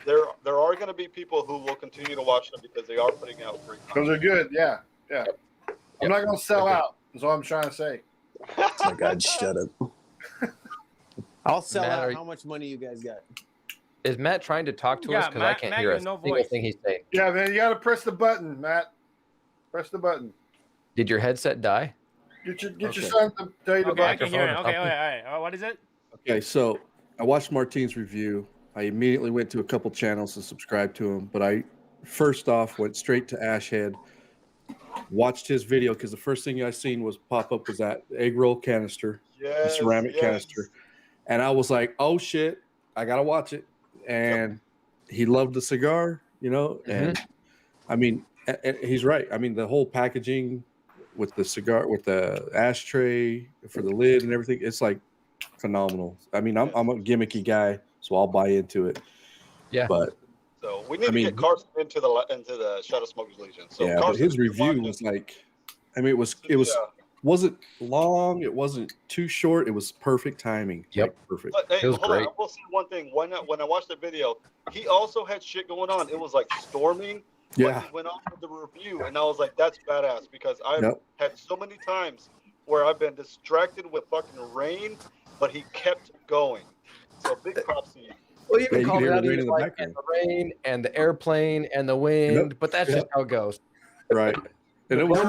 there are going to be people who will continue to watch them because they are putting out great content. Because they're good, yeah. I'm not going to sell out, is all I'm trying to say. Oh my God, shut up. I'll sell Matt, out how much money you guys got. Is Matt trying to talk to us? Because I can't hear a single thing he's saying. Yeah, man, you got to press the button, Matt. Press the button. Did your headset die? Get your son to tell you the I can hear it. Okay, all right. What is it? Okay, so I watched Martine's review. I immediately went to a couple channels to subscribe to him, but I first off went straight to Ashhead, watched his video because the first thing I seen was pop up was that egg roll canister, the ceramic canister, and I was like, oh shit, I gotta watch it. And he loved the cigar, you know, and I mean, he's right. I mean, the whole packaging with the cigar, with the ashtray for the lid and everything, it's like phenomenal. I mean, I'm a gimmicky guy, so I'll buy into it. Yeah, but so we need to get Carson into the Shadow Smokers Legion. So yeah, but his review was like, I mean, it wasn't long, it wasn't too short, it was perfect timing. Yep, like, perfect. But, hey, it was great. I will say one thing. When I watched the video, he also had shit going on. It was like storming. Yeah. He went on with the review, and I was like, that's badass, because I've had so many times where I've been distracted with fucking rain, but he kept going. So big props to you. Well, you even called it out, like, and the rain and the airplane and the wind, but that's just how it goes. Right. And it was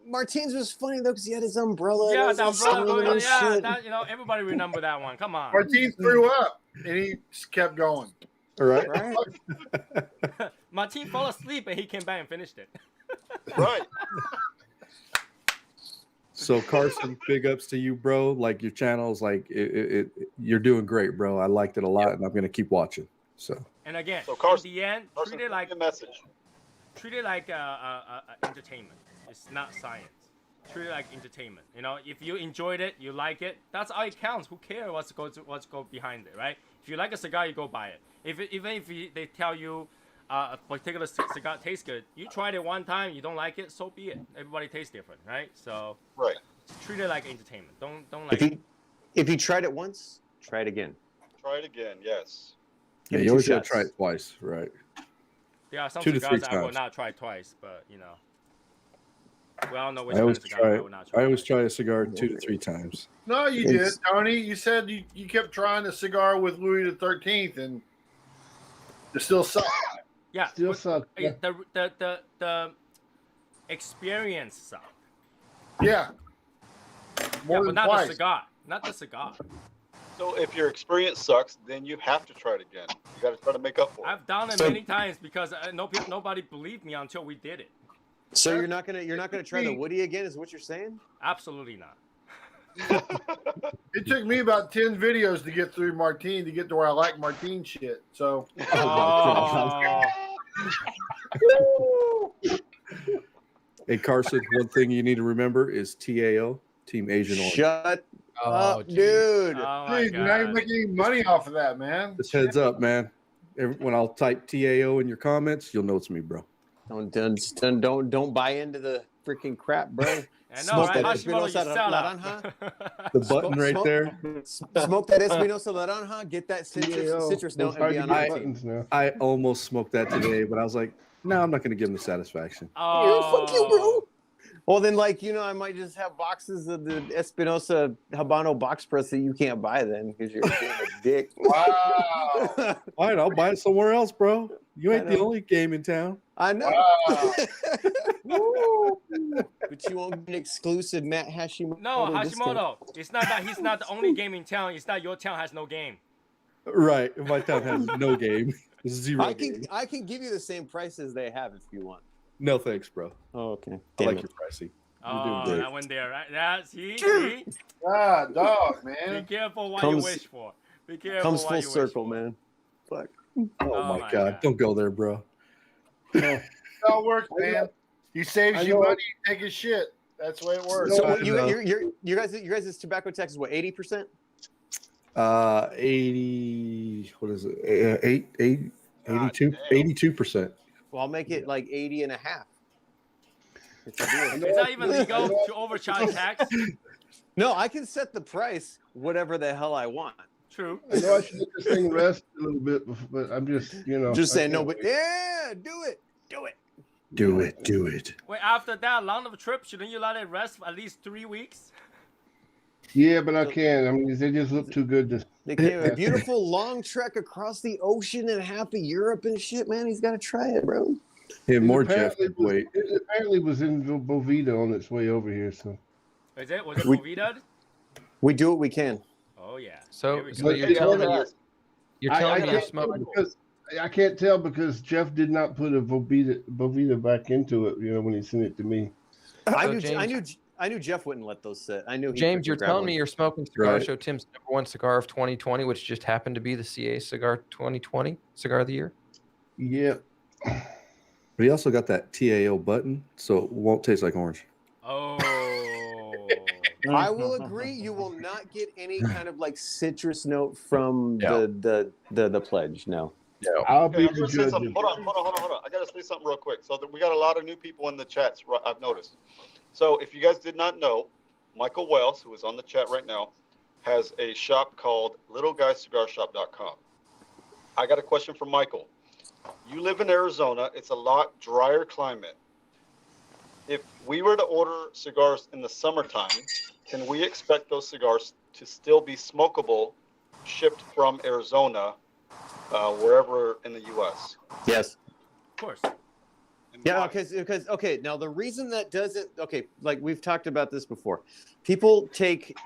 Martine's was funny though because he had his umbrella. Yeah, the umbrella. Yeah, that, you know, everybody remember that one. Come on. Martine threw up, and he just kept going. All right. Martine fell asleep, and he came back and finished it. Right. So Carson, big ups to you, bro. Like your channel's like you're doing great, bro. I liked it a lot, and I'm gonna keep watching. So. And again, Carson, in the end, Carson, treat it like a message. Treat it like entertainment. It's not science. Treat it like entertainment. You know, if you enjoyed it, you like it, that's all it counts. Who cares what's go behind it, right? If you like a cigar, you go buy it. Even if they tell you a particular cigar tastes good, you tried it one time, you don't like it, so be it. Everybody tastes different, right? So treat it like entertainment. Don't like. If you tried it once, try it again. Try it again. Yes. Yeah, you always gotta try it twice, right? There are some 2 to 3 cigars I will times. not try twice, but you know. We all know which I always cigar I will not try. I always try a cigar 2 to 3 times. No, you did, Tony. You said you kept trying a cigar with Louis XIII, and it still sucked. Yeah, Still sucked. Yeah. The experience sucked. Yeah. But not twice. the cigar. Not the cigar. So if your experience sucks, then you have to try it again. You got to try to make up for it. I've done it many times because nobody believed me until we did it. So you're not gonna try the Woody again? Is what you're saying? Absolutely not. It took me about 10 videos to get through Martine to get to where I like Martine shit. So. Hey Carson, one thing you need to remember is TAO, Team Asian Oil. Shut up, dude. Oh Dude, you're not even making any money off of that, man. Just heads up, man. When I'll type TAO in your comments, you'll know it's me, bro. Don't buy into the freaking crap, bro. I know, right? that Hashimoto, you Espinosa sell Naranja. The button right there. Smoke that Espinosa Naranja. Get that citrus note and be on our team. buttons now. I almost smoked that today, but I was like, no, I'm not going to give him the satisfaction. Fuck you, bro. Well, then, I might just have boxes of the Espinosa Habano box press that you can't buy then because you're being a dick. Wow. All right, I'll buy it somewhere else, bro. You ain't the only game in town. I know. Wow. But you won't get an exclusive Matt Hashimoto. No, discount. Hashimoto. It's not that he's not the only game in town. It's that your town has no game. Right. My town has no game. Zero game. I can give you the same price as they have if you want. No thanks, bro. Oh, okay. I like your pricey. Oh, doing great. that one there, right? Yeah, see? Ah, dog, Be man. careful what you wish for. Be careful Comes what full you wish circle, for. man. Fuck. Oh, my God. Don't go there, bro. It all works, man. He saves you money, you take his shit. That's the way it works. So you guys' tobacco tax is what, 80%? 80. What is it? 82%. Well, I'll make it like 80 and a half. Is that even legal to overcharge tax? No, I can set the price whatever the hell I want. True. I know I should let this thing rest a little bit, but I'm just, Just saying no, but yeah, do it. Do it. Wait, after that long of a trip, shouldn't you let it rest for at least 3 weeks? Yeah, but I can't. I mean, they just look too good to. They came a beautiful long trek across the ocean and half of Europe and shit, man. He's got to try it, bro. Yeah, more Jeff. Wait. It apparently was in Bovita on its way over here. So. Was it Movida? We do what we can. Oh yeah. So Here we go. you're telling me you're can't smoking. because I can't tell because Jeff did not put a Bovita back into it. When he sent it to me. I knew Jeff wouldn't let those sit. I knew. James, you're telling me you're smoking Cigar Right. Show Tim's #1 cigar of 2020, which just happened to be the CA Cigar 2020 Cigar of the Year. Yeah. But he also got that TAO button, so it won't taste like orange. Oh. I will agree. You will not get any kind of like citrus note from the pledge. No. I'll Okay, be I'm the gonna say judge. something. Hold on. I gotta say something real quick. So we got a lot of new people in the chats. I've noticed. So if you guys did not know, Michael Wells, who is on the chat right now, has a shop called LittleGuyCigarShop.com. I got a question for Michael. You live in Arizona. It's a lot drier climate. If we were to order cigars in the summertime, can we expect those cigars to still be smokable, shipped from Arizona, wherever in the U.S.? Yes. Of course. Yeah, because okay. Now the reason that doesn't like we've talked about this before, people take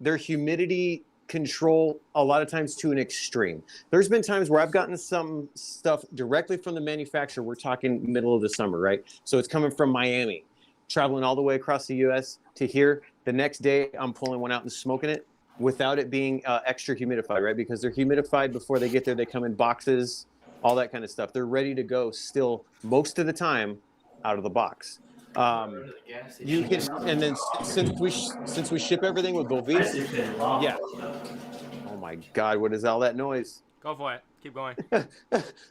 their humidity control a lot of times to an extreme. There's been times where I've gotten some stuff directly from the manufacturer. We're talking middle of the summer, right? So it's coming from Miami, traveling all the way across the U.S. to here. The next day, I'm pulling one out and smoking it without it being extra humidified, right? Because they're humidified before they get there. They come in boxes, all that kind of stuff. They're ready to go still most of the time out of the box. You can, and then since we ship everything with Bovita, yeah. Oh my God, what is all that noise? Go for it. Keep going.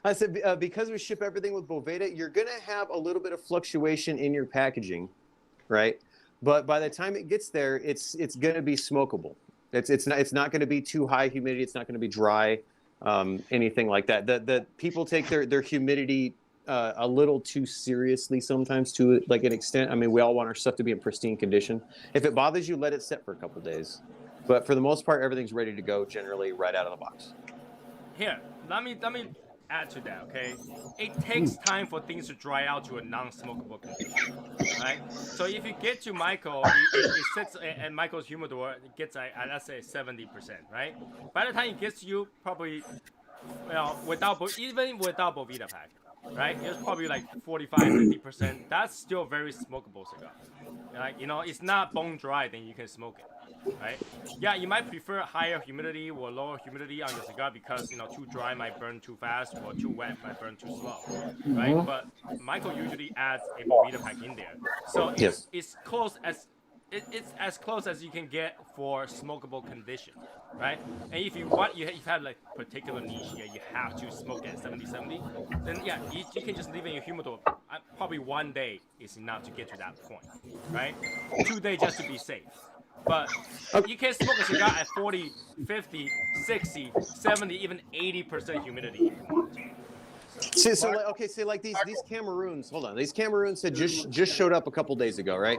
I said because we ship everything with Bovita, you're gonna have a little bit of fluctuation in your packaging, right? But by the time it gets there, it's gonna be smokable. It's not gonna be too high humidity. It's not gonna be dry, anything like that. The people take their humidity a little too seriously sometimes, to like an extent. I mean, we all want our stuff to be in pristine condition. If it bothers you, let it sit for a couple days. But for the most part, everything's ready to go generally right out of the box. Here, let me add to that, okay? It takes time for things to dry out to a non-smokable condition, right? So if you get to Michael, it sits at Michael's humidor, it gets at let's say 70%, right? By the time it gets to you, probably, even without Bovita pack, right? It's probably like 45-50%. That's still very smokable cigar. Like, it's not bone dry, then you can smoke it. Right? Yeah, you might prefer higher humidity or lower humidity on your cigar because too dry might burn too fast or too wet might burn too slow, right? But Michael usually adds a Bovita pack in there, so it's close as it's as close as you can get for smokable condition, right? And if you want, you have like particular niche, yeah, you have to smoke at 70-70, then yeah, you can just leave it in your humidor. Probably 1 day is enough to get to that point, right? 2 days just to be safe. But you can smoke a cigar at 40, 50, 60, 70, even 80% humidity if you want to. So like, okay, so like these Cameroons, hold on, these Cameroons had just showed up a couple days ago, right?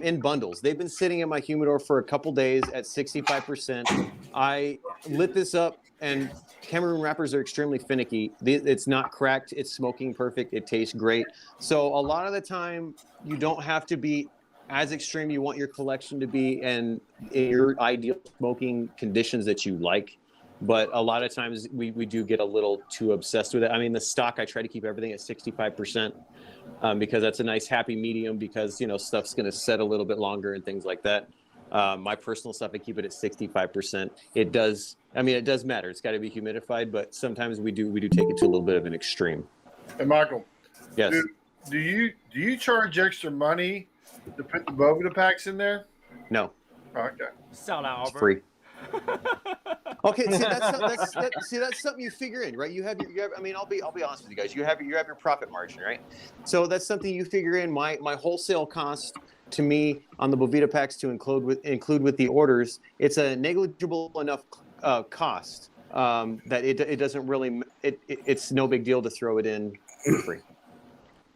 In bundles. They've been sitting in my humidor for a couple days at 65%. I lit this up, and Cameroon wrappers are extremely finicky. It's not cracked. It's smoking perfect. It tastes great. So a lot of the time, you don't have to be as extreme you want your collection to be, and in your ideal smoking conditions that you like. But a lot of times we do get a little too obsessed with it. I mean, the stock, I try to keep everything at 65% because that's a nice happy medium, because, you know, stuff's going to set a little bit longer and things like that. My personal stuff, I keep it at 65%. It does matter. It's got to be humidified, but sometimes we do take it to a little bit of an extreme. Hey, Michael. Yes. Do you charge extra money to put the Bovida packs in there? No. Okay. Sell out, Albert. Free. Okay, see that's something you figure in, right? You have I mean, I'll be honest with you guys. You have your profit margin, right? So that's something you figure in. My wholesale cost to me on the Bovida packs to include with the orders, it's a negligible enough cost that it doesn't really it's no big deal to throw it in for free.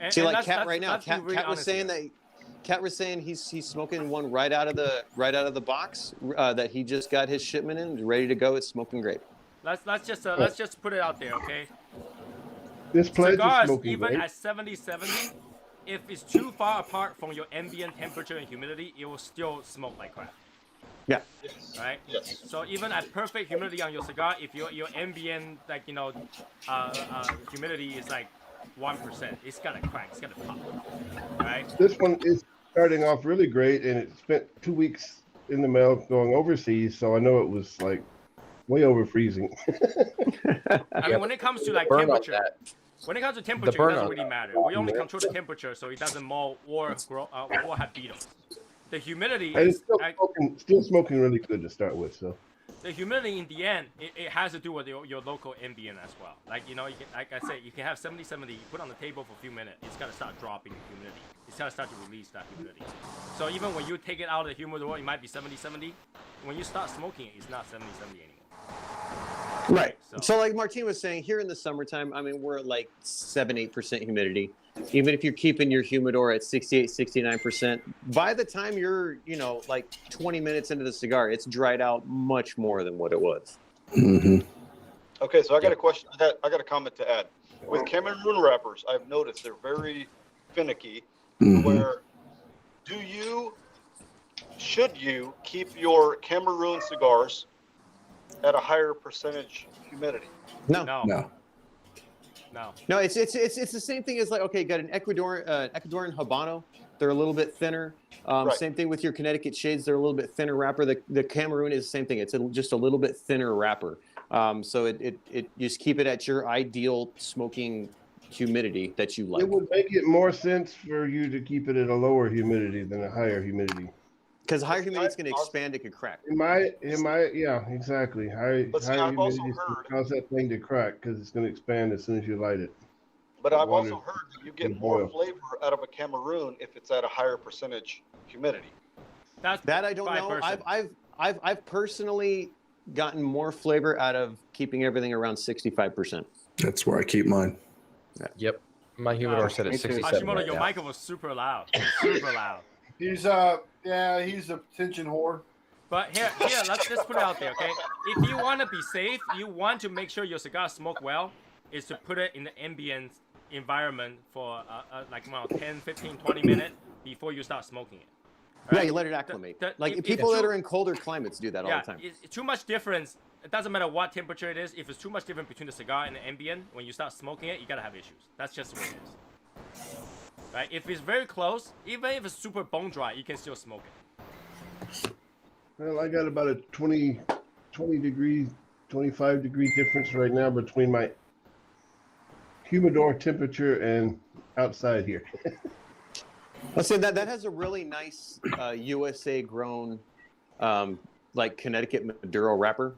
See, like Cat right now, Cat was saying that. Cat was saying he's smoking one right out of the box that he just got his shipment in, ready to go. It's smoking great. Let's just put it out there, okay? This pledge Cigars, is smoking even great. at 70-70, if it's too far apart from your ambient temperature and humidity, it will still smoke like crap. Yeah. Right. Yes. So even at perfect humidity on your cigar, if your ambient humidity is like 1%, it's gonna crack. It's gonna pop. Right. This one is starting off really great, and it spent 2 weeks in the mail going overseas, so I know it was like way over freezing. I mean, when it comes to like temperature, it doesn't really matter. We only control the temperature, so it doesn't mold or grow or have beetles. The humidity And is it's still smoking really good to start with. So the humidity in the end, it has to do with your local ambient as well. Like, you know, you can, like I said, you can have 70-70, you put on the table for a few minutes, it's gotta start dropping the humidity. It's gotta start to release that humidity. So even when you take it out of the humidor, it might be 70-70. When you start smoking it, it's not 70-70 anymore. Right. So like Martin was saying, here in the summertime, I mean, we're at like 7-8% humidity. Even if you're keeping your humidor at 68-69%, by the time you're, you know, like 20 minutes into the cigar, it's dried out much more than what it was. Mm-hmm. Okay, so I got a question. I got a comment to add. With Cameroon wrappers, I've noticed they're very finicky. Mm-hmm. Where should you keep your Cameroon cigars at a higher percentage humidity? No. It's the same thing as like, okay, got an Ecuadorian Habano. They're a little bit thinner. Right. Same thing with your Connecticut Shades. They're a little bit thinner wrapper. The Cameroon is the same thing. It's just a little bit thinner wrapper. So it you just keep it at your ideal smoking humidity that you like. it would make it more sense for you to keep it at a lower humidity than a higher humidity. Because higher humidity is going to expand, it could crack. Yeah, exactly. Higher I've also humidity is going heard- to cause that thing to crack because it's going to expand as soon as you light it. But I've Water also heard that you get and more boil. flavor out of a Cameroon if it's at a higher percentage humidity. That I don't know. I've personally gotten more flavor out of keeping everything around 65%. That's where I keep mine. Yep. My humidor set at me too. 67. Hashimoto, right your now. mic was super loud. Super loud. He's a attention whore. But here, let's just put it out there, okay? If you want to be safe, you want to make sure your cigar smoke well, is to put it in the ambient environment for like 10, 15, 20 minutes before you start smoking it. Yeah, you let it acclimate. People that are in colder climates do that all the time. It's too much difference. It doesn't matter what temperature it is. If it's too much difference between the cigar and the ambient, when you start smoking it, you gotta have issues. That's just what it is. Right? If it's very close, even if it's super bone dry, you can still smoke it. Well, I got about a 20 degree, 25 degree difference right now between my humidor temperature and outside here. I'll say that has a really nice USA grown, like Connecticut Maduro wrapper,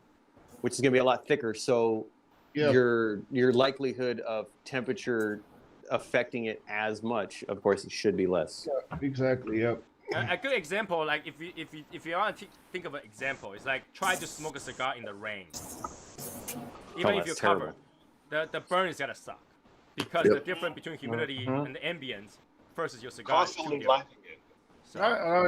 which is going to be a lot thicker. So your likelihood of temperature affecting it as much, of course, it should be less. Yeah, exactly. Yep. A good example, like if you want to think of an example, it's like try to smoke a cigar in the rain. Even if you're covered, the burn is gonna suck because the difference between humidity and the ambience versus your cigar is too different. So,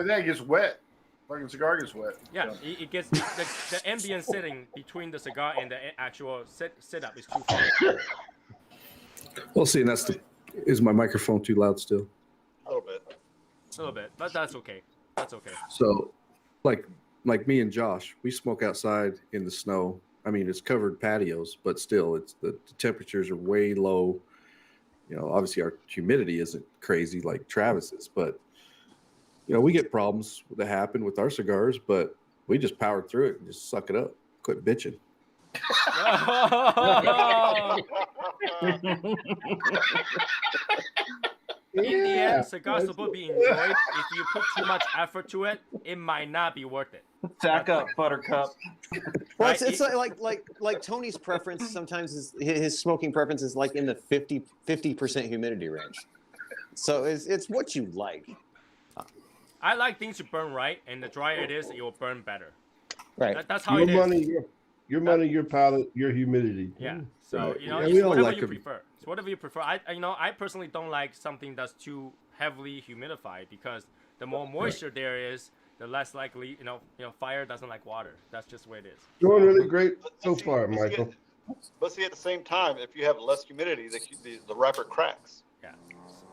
that gets wet. Fucking cigar gets wet. Yeah, it gets the ambient setting between the cigar and the actual setup is too far. Well, see, and is my microphone too loud still? A little bit. A little bit, but that's okay. That's okay. So, like me and Josh, we smoke outside in the snow. I mean, it's covered patios, but still, it's the temperatures are way low. You know, obviously our humidity isn't crazy like Travis's, but you know, we get problems that happen with our cigars, but we just power through it and just suck it up. Quit bitching. In the end, cigars supposed to be enjoyed. If you put too much effort to it, it might not be worth it. Sack up, Buttercup. Well, it's like Tony's preference. Sometimes his smoking preference is like in the 50% humidity range. So it's what you like. I like things to burn right, and the drier it is, it will burn better. Right. That's how it is. Your money, your palate, your humidity. Yeah. So you know, Yeah, it's we all whatever like you 'em. prefer. It's whatever you prefer. I personally don't like something that's too heavily humidified because the more moisture there is, the less likely fire doesn't like water. That's just the way it is. Doing really great so far, Michael. But see, at the same time, if you have less humidity, the wrapper cracks. Yeah.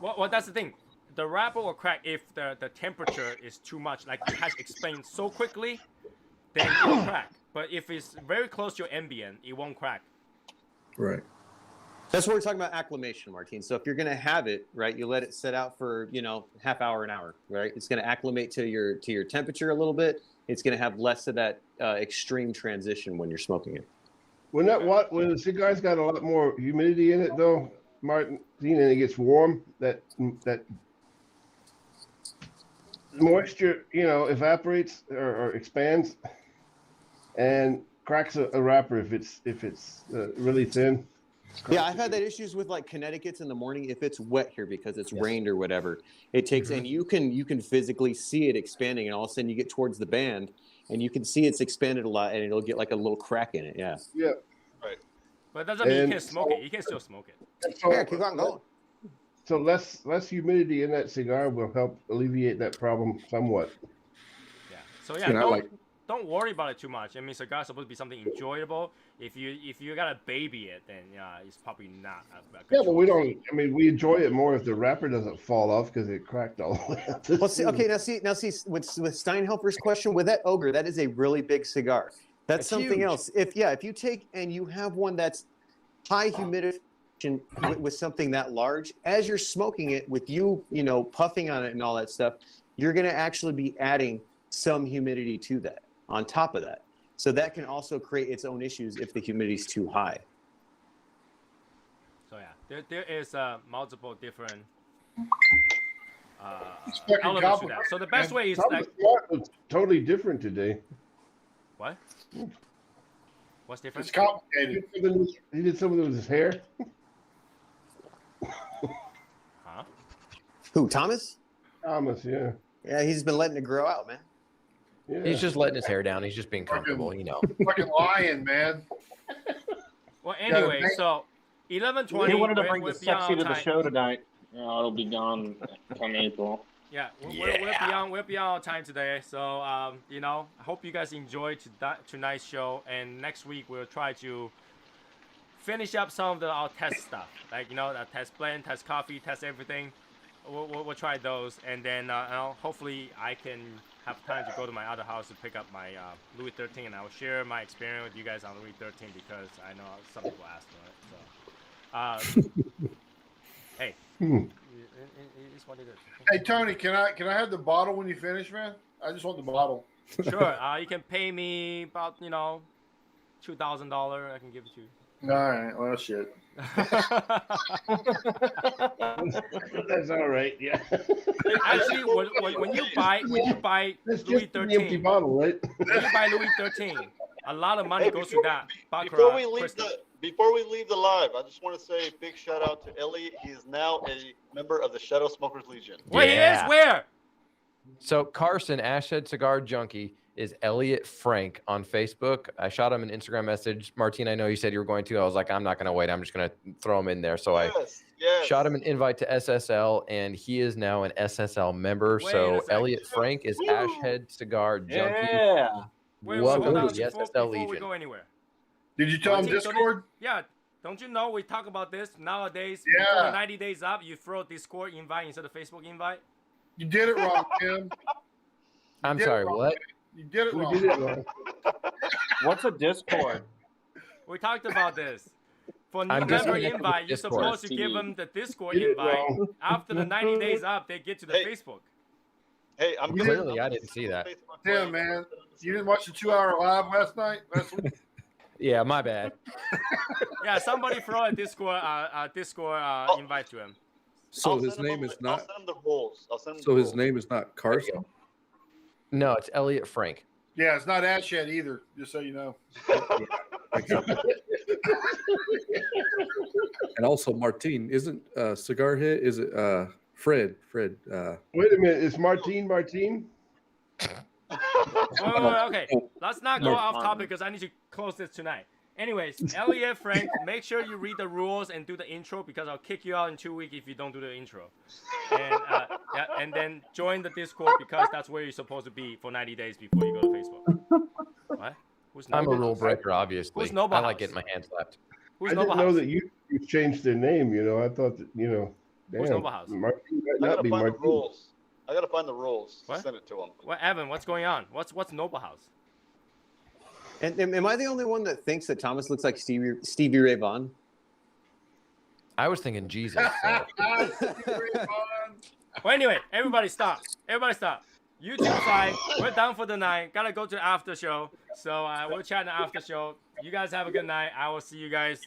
Well, that's the thing. The wrapper will crack if the temperature is too much. Like it has expanded so quickly, then it will crack. But if it's very close to your ambient, it won't crack. Right. That's what we're talking about acclimation, Martin. So if you're going to have it, right, you let it sit out for, half hour, an hour, right? It's going to acclimate to your temperature a little bit. It's going to have less of that extreme transition when you're smoking it. When the cigar's got a lot more humidity in it, though, Martin, and it gets warm, that moisture, evaporates or expands and cracks a wrapper if it's really thin. Yeah, I've had that issues with like Connecticut's in the morning if it's wet here because it's rained or whatever. It takes and you can physically see it expanding, and all of a sudden you get towards the band and you can see it's expanded a lot, and it'll get like a little crack in it. Yeah. Yeah. Right. But it doesn't mean you can't smoke it. You can still smoke it. So, Yeah, keep on going. So less humidity in that cigar will help alleviate that problem somewhat. Yeah. So yeah, don't worry about it too much. I mean, cigar is supposed to be something enjoyable. If you gotta baby it, then it's probably not a good Yeah, but we choice. don't. I mean, we enjoy it more if the wrapper doesn't fall off because it cracked all the way up. Well, see, okay, now see, with Steinhelfer's question, with that Ogre, that is a really big cigar. That's something huge. else. If you take and you have one that's high humidity with something that large, as you're smoking it, with you puffing on it and all that stuff, you're going to actually be adding some humidity to that on top of that. So that can also create its own issues if the humidity is too high. So yeah, there is multiple different fucking elements to that. So the best way is Thomas like Smart was totally different today. what? What's different? It's complicated. He did something with his hair. Huh? Who, Thomas? Thomas, yeah. Yeah, he's been letting it grow out, man. Yeah. He's just letting his hair down. He's just being comfortable, Fucking lying, man. Well, anyway, so He 11:20. wanted to bring the we're beyond sexy to the time. show tonight. No, it'll be gone come April. Yeah, we're beyond our time today. So I hope you guys enjoyed tonight's show, and next week we'll try to finish up some of our test stuff, like the test blend, test coffee, test everything. We'll try those, and then hopefully I can have time to go to my other house to pick up my Louis 13, and I'll share my experience with you guys on Louis 13 because I know some people asked for it. So, hey, it's what it is. Hey Tony, can I have the bottle when you finish, man? I just want the bottle. Sure. You can pay me about $2,000. I can give it to you. All right. Well, shit. That's all right. Yeah. Actually, when you buy That's Louis just the empty 13, bottle, right? when you buy Louis 13, a lot of money Hey, goes to that. before we leave crystal. before we leave the live, I just want to say a big shout out to Elliot. He is now a member of the Shadow Smokers Legion. Where he is? Where? So Carson, Ashhead Cigar Junkie, is Elliot Frank on Facebook. I shot him an Instagram message. Martine, I know you said you were going to. I was like, I'm not going to wait. I'm just going to throw him in there. So I shot him an invite to SSL, and he is now an SSL member. So Elliot Frank is Ashhead Cigar Junkie. Yeah. Welcome to the before SSL we Legion. go anywhere. Did you tell him Discord? Yeah. Don't you know we talk about this nowadays? Yeah. Before the 90 days up, you throw Discord invite instead of Facebook invite. You did it wrong, Tim. I'm sorry, what? You did it wrong. We did it wrong. What's a Discord? We talked about this. For new I'm member disconnected invite, with you're Discord. supposed to give them the Discord Did it invite. wrong. After the 90 days up, they get to the Facebook. Hey, I'm Clearly, I didn't see that. Tim, man, you didn't watch the 2-hour live last week? Yeah, my bad. Yeah, somebody throw a Discord invite to him. So his name is not. I'll send him the rules. So his name is not Carson. No, it's Elliot Frank. Yeah, it's not Ash yet either, just so you know. And also Martine, isn't Cigar Head? Is it Fred? Fred. Wait a minute. Is Martine? Wait, okay. Let's not go off topic because I need to close this tonight. Anyways, Elliot Frank, make sure you read the rules and do the intro because I'll kick you out in 2 weeks if you don't do the intro. And then join the Discord because that's where you're supposed to be for 90 days before you go to Facebook. What? Who's I'm a Noble rule House? breaker, obviously. Who's Noble I like House? getting my hand slapped. Who's I Noble didn't know House? that you changed their name. You know, I thought that Who's Damn, Noble House? Martine might I not gotta be find the Martine. rules. I gotta find the rules. What? Send it to him. What, Evan? What's going on? What's Noble House? And am I the only one that thinks that Thomas looks like Stevie Ray Vaughan? I was thinking Jesus. So. Well, anyway, everybody stop. Everybody stop. YouTube side, we're done for the night. Gotta go to the after show. So we'll chat in the after show. You guys have a good night. I will see you guys